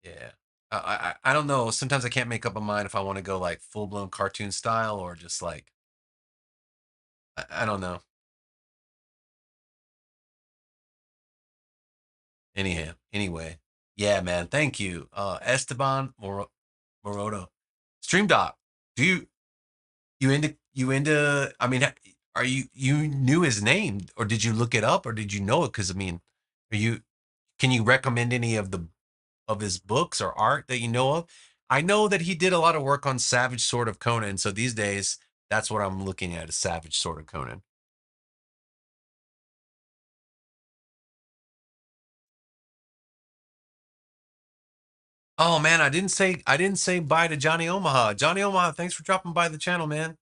yeah. I don't know. Sometimes I can't make up my mind if I want to go like full blown cartoon style or just like I don't know. Anyhow, anyway, yeah, man. Thank you, Esteban Moroto, Stream Doc. Do you into? I mean, are you knew his name, or did you look it up, or did you know it? Because I mean, are you? Can you recommend any of his books or art that you know of? I know that he did a lot of work on Savage Sword of Conan, so these days that's what I'm looking at is Savage Sword of Conan. Oh man, I didn't say bye to Johnny Omaha. Johnny Omaha, thanks for dropping by the channel, man.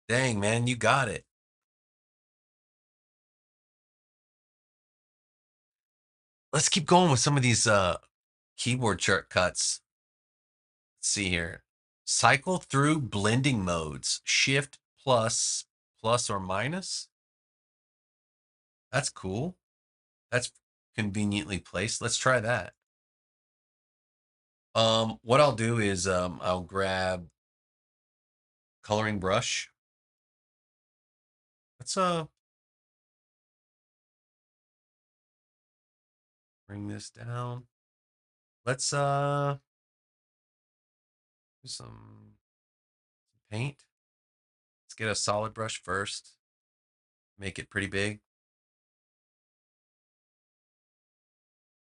Dang, man, you got it. Let's keep going with some of these keyboard shortcuts. Let's see here. Cycle through blending modes. Shift plus or minus. That's cool. That's conveniently placed. Let's try that. What I'll do is I'll grab coloring brush. Let's bring this down. Let's do some paint. Let's get a solid brush first. Make it pretty big.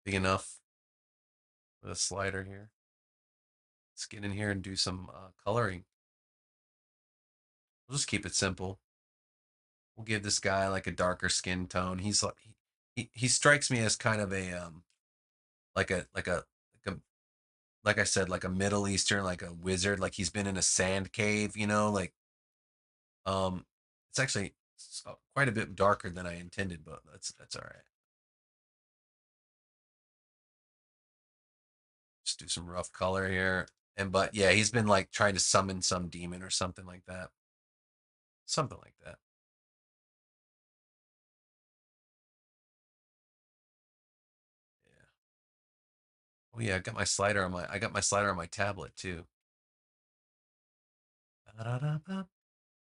Big enough with a slider here. Let's get in here and do some coloring. We'll just keep it simple. We'll give this guy like a darker skin tone. He's like he strikes me as kind of a like a like a like a like I said, like a Middle Eastern, like a wizard, like he's been in a sand cave, like um it's actually quite a bit darker than I intended, but that's all right. Just do some rough color here. And but yeah, he's been like trying to summon some demon or something like that. Something like that. Yeah. Oh yeah, I got my slider on my tablet too.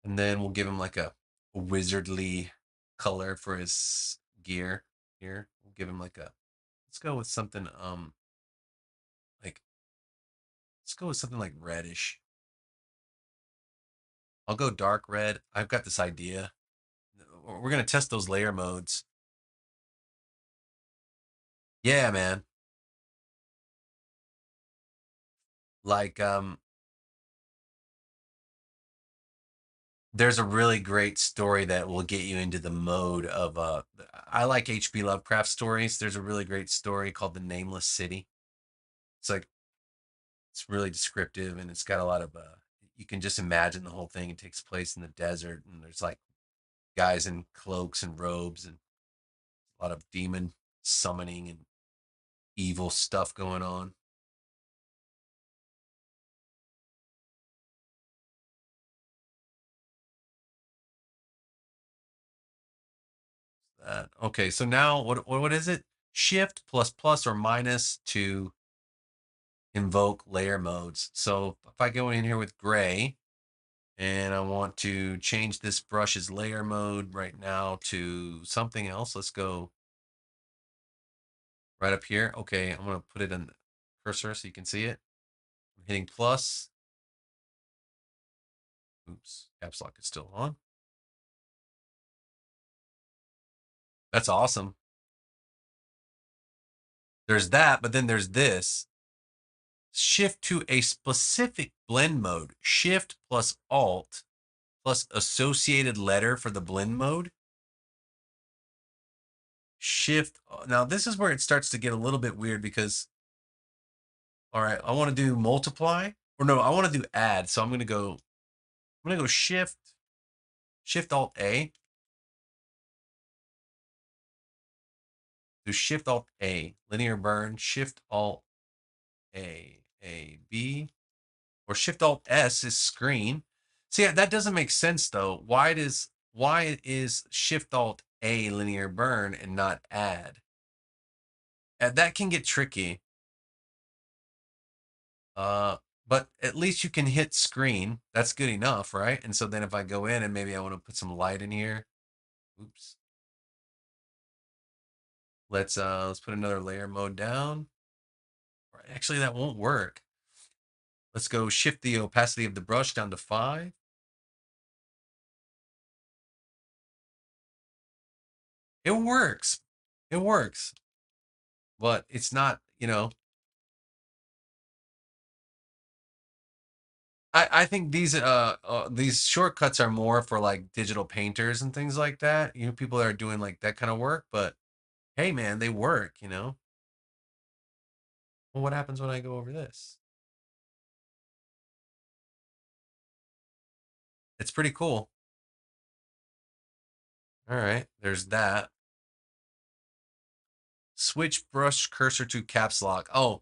And then we'll give him like a wizardly color for his gear here. We'll give him like a let's go with something like let's go with something like reddish. I'll go dark red. I've got this idea. We're gonna test those layer modes. Yeah, man. Like there's a really great story that will get you into the mode of I like H.P. Lovecraft stories. There's a really great story called The Nameless City. It's like it's really descriptive and it's got a lot of you can just imagine the whole thing. It takes place in the desert and there's like guys in cloaks and robes and a lot of demon summoning and evil stuff going on. Okay, so now what is it? Shift plus or minus to invoke layer modes. So if I go in here with gray and I want to change this brush's layer mode right now to something else, let's go right up here. Okay, I'm gonna put it in the cursor so you can see it. I'm hitting plus. Oops, caps lock is still on. That's awesome. There's that, but then there's this. shift to a specific blend mode. Shift plus Alt plus associated letter for the blend mode. Shift. Now this is where it starts to get a little bit weird because, all right, I want to do multiply, or no, I want to do add. So I'm going to go Shift Alt A. Do Shift Alt A, linear burn, Shift Alt A, B, or Shift Alt S is screen. See, that doesn't make sense though. Why is Shift Alt A linear burn and not add? That can get tricky. But at least you can hit screen. That's good enough, right? And so then if I go in and maybe I want to put some light in here. Oops. Let's put another layer mode down. Actually, that won't work. Let's go shift the opacity of the brush down to 5. It works. It works. But it's not, I think these shortcuts are more for like digital painters and things like that. People that are doing like that kind of work, but hey man, they work. Well, what happens when I go over this? It's pretty cool. All right, there's that. Switch brush cursor to caps lock. Oh,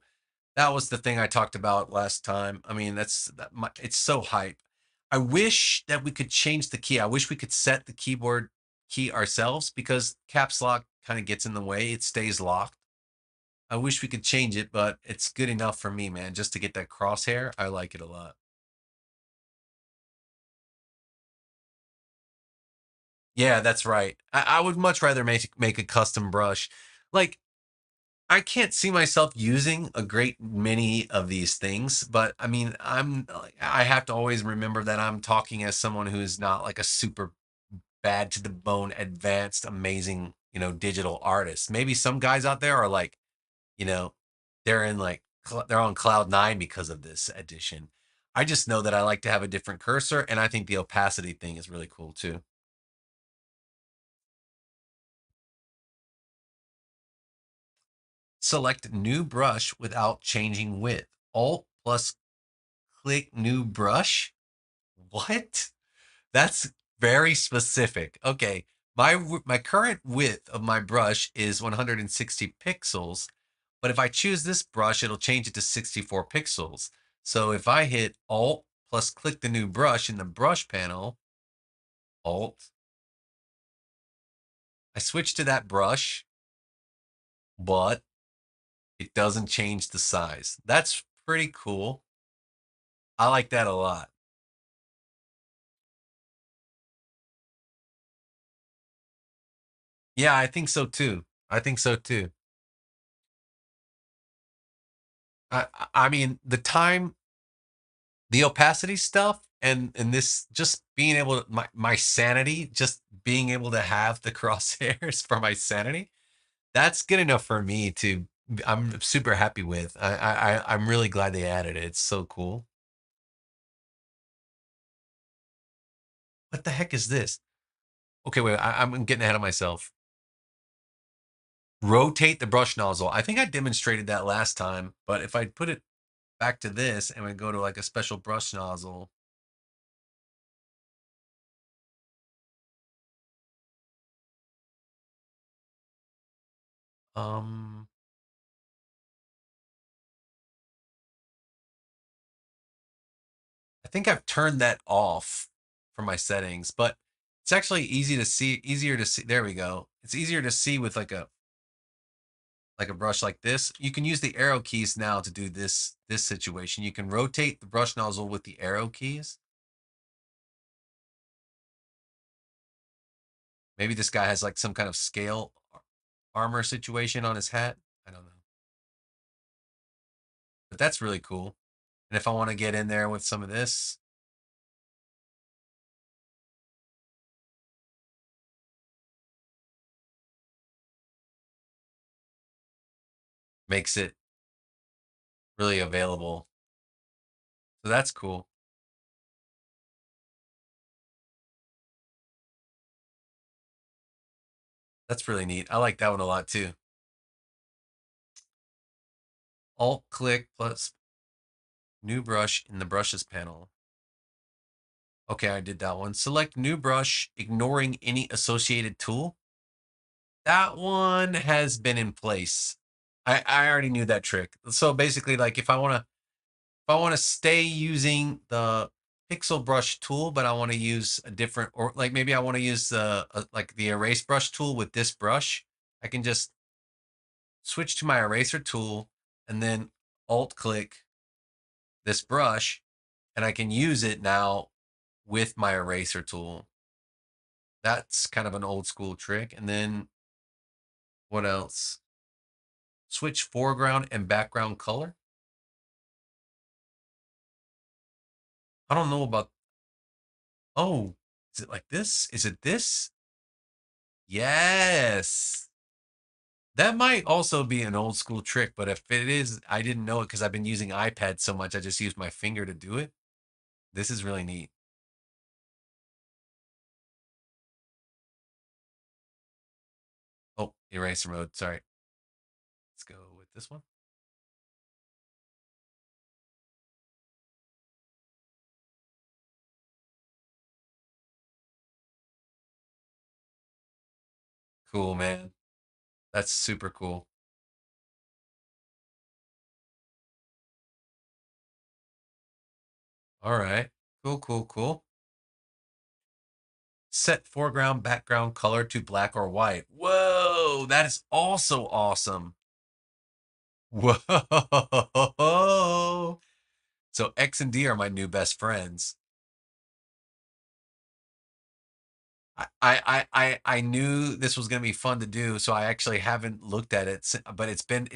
that was the thing I talked about last time. I mean, it's so hype. I wish that we could change the key. I wish we could set the keyboard key ourselves because caps lock kind of gets in the way. It stays locked. I wish we could change it, but it's good enough for me, man. Just to get that crosshair, I like it a lot. Yeah, that's right. I would much rather make a custom brush. Like, I can't see myself using a great many of these things, but I mean, I have to always remember that I'm talking as someone who's not like a super bad to the bone, advanced, amazing, digital artist. Maybe some guys out there are like, you know, they're on cloud nine because of this edition. I just know that I like to have a different cursor, and I think the opacity thing is really cool too. Select new brush without changing width. Alt plus click new brush. What? That's very specific. Okay, my current width of my brush is 160 pixels, but if I choose this brush, it'll change it to 64 pixels. So if I hit Alt plus click the new brush in the brush panel, Alt, I switch to that brush, but it doesn't change the size. That's pretty cool. I like that a lot. Yeah, I think so too. I think so too. I mean, the opacity stuff and this just being able to my sanity, just being able to have the crosshairs for my sanity, that's good enough for me to I'm super happy with. I'm really glad they added it. It's so cool. What the heck is this? Okay, wait, I'm getting ahead of myself. Rotate the brush nozzle. I think I demonstrated that last time, but if I put it back to this and we go to like a special brush nozzle, um, I think I've turned that off from my settings, but it's actually easier to see. There we go. It's easier to see with like a brush like this. You can use the arrow keys now to do this situation. You can rotate the brush nozzle with the arrow keys. Maybe this guy has like some kind of scale armor situation on his hat. I don't know. But that's really cool. And if I want to get in there with some of this, makes it really available. So that's cool. That's really neat. I like that one a lot too. Alt click plus new brush in the brushes panel. Okay, I did that one. Select new brush, ignoring any associated tool. That one has been in place. I already knew that trick. So basically, like if I want to stay using the pixel brush tool, but I want to use a different, or like maybe I want to use the like the erase brush tool with this brush, I can just switch to my eraser tool and then alt click this brush, and I can use it now with my eraser tool. That's kind of an old school trick. And then what else? Switch foreground and background color. I don't know about, oh, is it like this? Is it this? Yes. That might also be an old school trick, but if it is, I didn't know it because I've been using iPad so much. I just use my finger to do it. This is really neat. Oh, eraser mode. Sorry. Let's go with this one. Cool, man. That's super cool. All right. Cool, cool, cool. Set foreground, background color to black or white. Whoa, that is also awesome. Whoa. So X and D are my new best friends. I knew this was gonna be fun to do, so I actually haven't looked at it, but it's been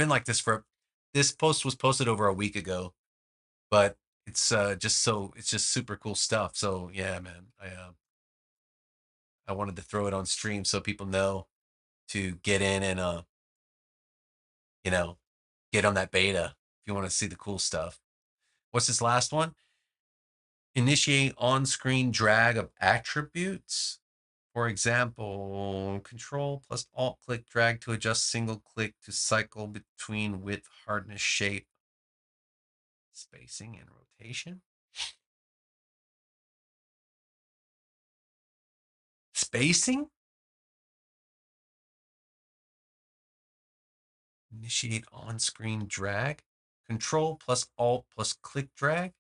like this for. This post was posted over a week ago, but it's just super cool stuff. So yeah, man, I wanted to throw it on stream so people know to get in and you know get on that beta if you want to see the cool stuff. What's this last one? Initiate on-screen drag of attributes. For example, Control plus Alt click drag to adjust single click to cycle between width, hardness, shape, spacing, and rotation. Spacing? Initiate on-screen drag. Control plus Alt plus click drag.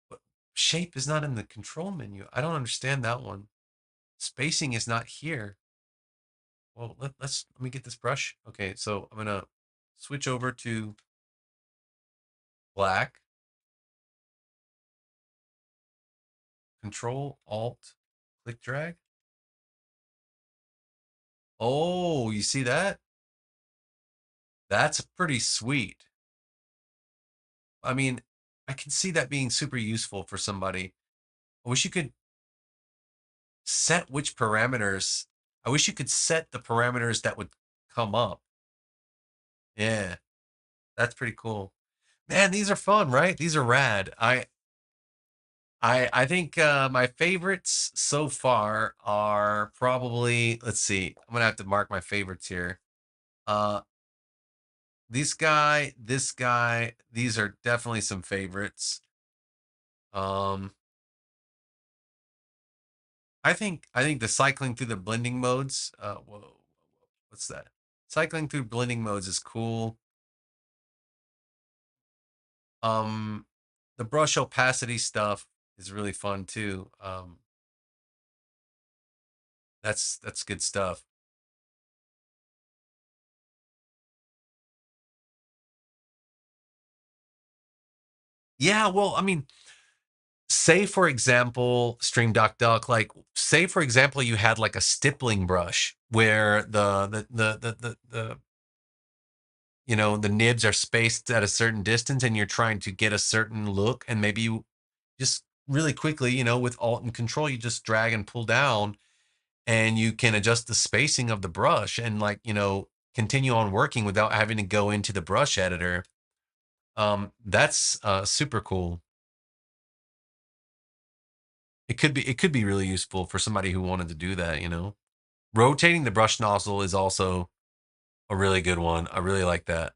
But shape is not in the control menu. I don't understand that one. Spacing is not here. Well, let me get this brush. Okay, so I'm gonna switch over to black. Control Alt click drag. Oh, you see that? That's pretty sweet. I mean, I can see that being super useful for somebody. I wish you could set which parameters. I wish you could set the parameters that would come up. Yeah, that's pretty cool. Man, these are fun, right? These are rad. I think my favorites so far are probably, let's see. I'm gonna have to mark my favorites here. Uh this guy, these are definitely some favorites. Um I think the cycling through the blending modes, whoa, what's that? Cycling through blending modes is cool. Um the brush opacity stuff is really fun too. That's good stuff. Yeah, well, I mean, say for example, Stream Doc Duck, like say for example you had like a stippling brush where the the nibs are spaced at a certain distance and you're trying to get a certain look, and maybe you just really quickly, with Alt and Control, you just drag and pull down and you can adjust the spacing of the brush and like, continue on working without having to go into the brush editor. That's super cool. It could be really useful for somebody who wanted to do that. Rotating the brush nozzle is also a really good one. I really like that.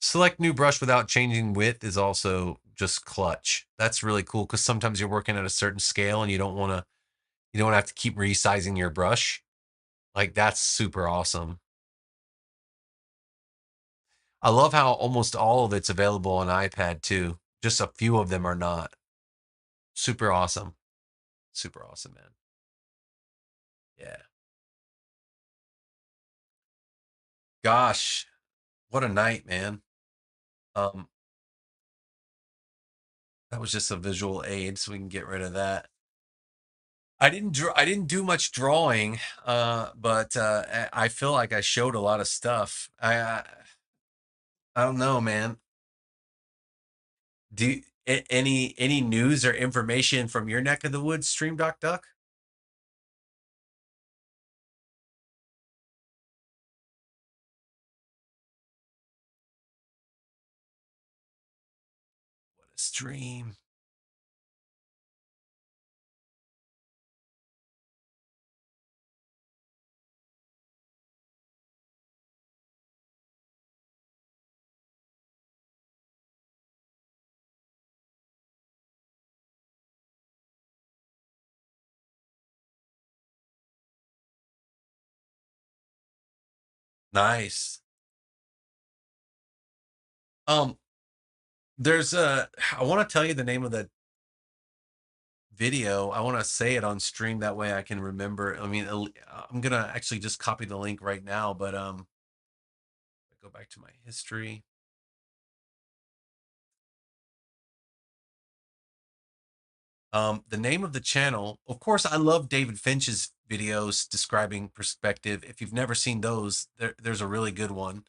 Select new brush without changing width is also just clutch. That's really cool because sometimes you're working at a certain scale and you don't have to keep resizing your brush. Like that's super awesome. I love how almost all of it's available on iPad too. Just a few of them are not. Super awesome. Super awesome, man. Yeah. Gosh, what a night, man. Um, that was just a visual aid, so we can get rid of that. I didn't do much drawing, but I feel like I showed a lot of stuff. I don't know, man. Any news or information from your neck of the woods, Stream Doc Duck? What a stream. Nice. Um, there's a. I want to tell you the name of the video. I want to say it on stream that way I can remember. I mean, I'm gonna actually just copy the link right now, but go back to my history. The name of the channel, of course, I love David Finch's videos describing perspective. If you've never seen those, there's a really good one.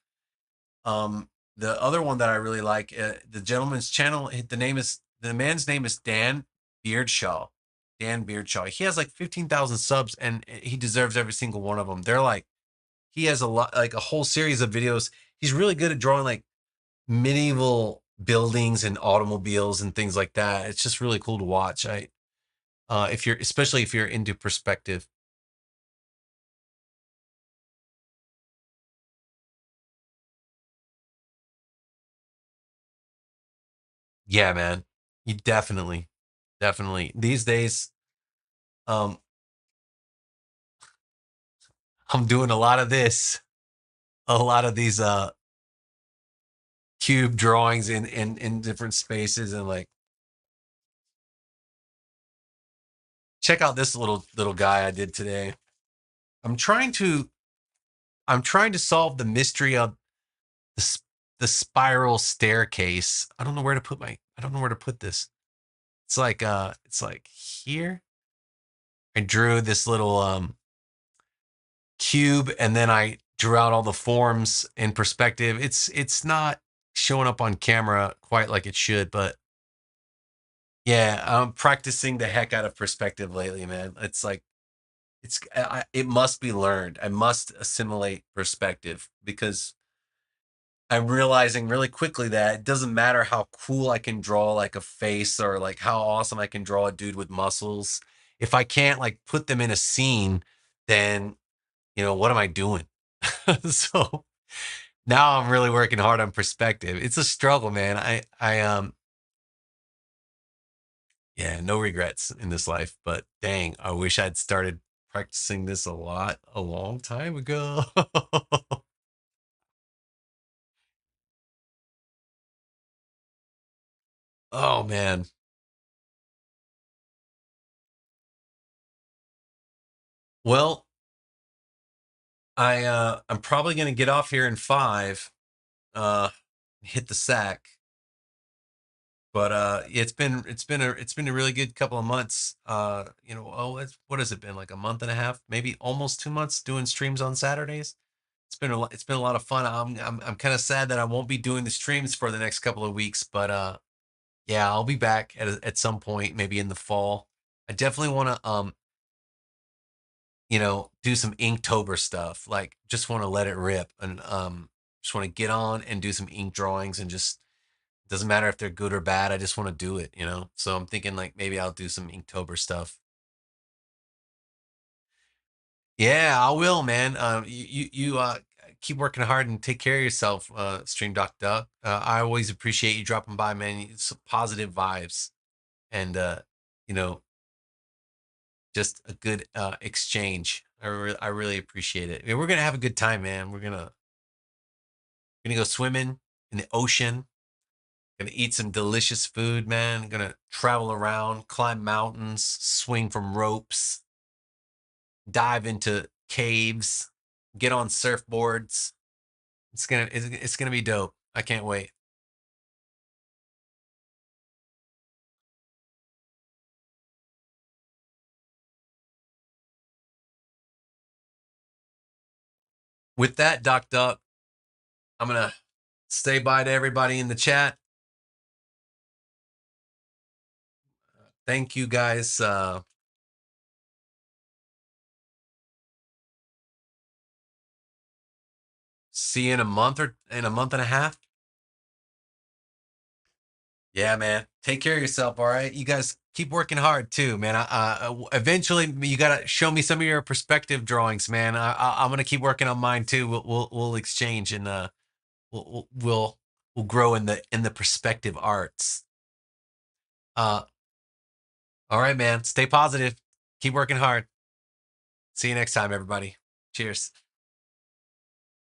The other one that I really like, the gentleman's channel, the man's name is Dan Beardshaw. Dan Beardshaw. He has like 15,000 subs, and he deserves every single one of them. They're like he has a lot, like a whole series of videos. He's really good at drawing like medieval buildings and automobiles and things like that. It's just really cool to watch. If you're especially if you're into perspective. Yeah, man. You definitely these days. Um, I'm doing a lot of this, a lot of these cube drawings in different spaces, and like check out this little guy I did today. I'm trying to I'm trying to solve the mystery of the spiral staircase. I don't know where to put this. It's like here. I drew this little cube, and then I drew out all the forms in perspective. It's not showing up on camera quite like it should, but yeah, I'm practicing the heck out of perspective lately, man. It's like it must be learned. I must assimilate perspective because I'm realizing really quickly that it doesn't matter how cool I can draw like a face or like how awesome I can draw a dude with muscles. If I can't like put them in a scene, then what am I doing? So now I'm really working hard on perspective. It's a struggle, man. Yeah, no regrets in this life, but dang, I wish I'd started practicing this a long time ago. Oh man. Well, I'm probably gonna get off here in 5, uh, hit the sack. But it's been a really good couple of months. What has it been, like a month and a half, maybe almost 2 months doing streams on Saturdays. It's been a lot of fun. I'm kind of sad that I won't be doing the streams for the next couple of weeks, but yeah, I'll be back at some point, maybe in the fall. I definitely want to do some Inktober stuff. Like just want to let it rip and just want to get on and do some ink drawings and just doesn't matter if they're good or bad. I just want to do it. So I'm thinking like maybe I'll do some Inktober stuff. Yeah, I will, man. You keep working hard and take care of yourself, Stream Doc Duck. I always appreciate you dropping by, man. It's positive vibes and you know, just a good exchange. I really appreciate it. I mean, we're gonna have a good time, man. We're gonna go swimming in the ocean. Gonna eat some delicious food, man. Gonna travel around, climb mountains, swing from ropes, dive into caves, get on surfboards. It's gonna be dope. I can't wait. With that, Doc Duck, I'm gonna say bye to everybody in the chat. Thank you guys. See you in a month or in a month and a half. Yeah, man. Take care of yourself. All right. You guys keep working hard too, man. Eventually, you gotta show me some of your perspective drawings, man. I'm gonna keep working on mine too. We'll exchange and we'll grow in the perspective arts. Uh, all right, man. Stay positive. Keep working hard. See you next time, everybody. Cheers.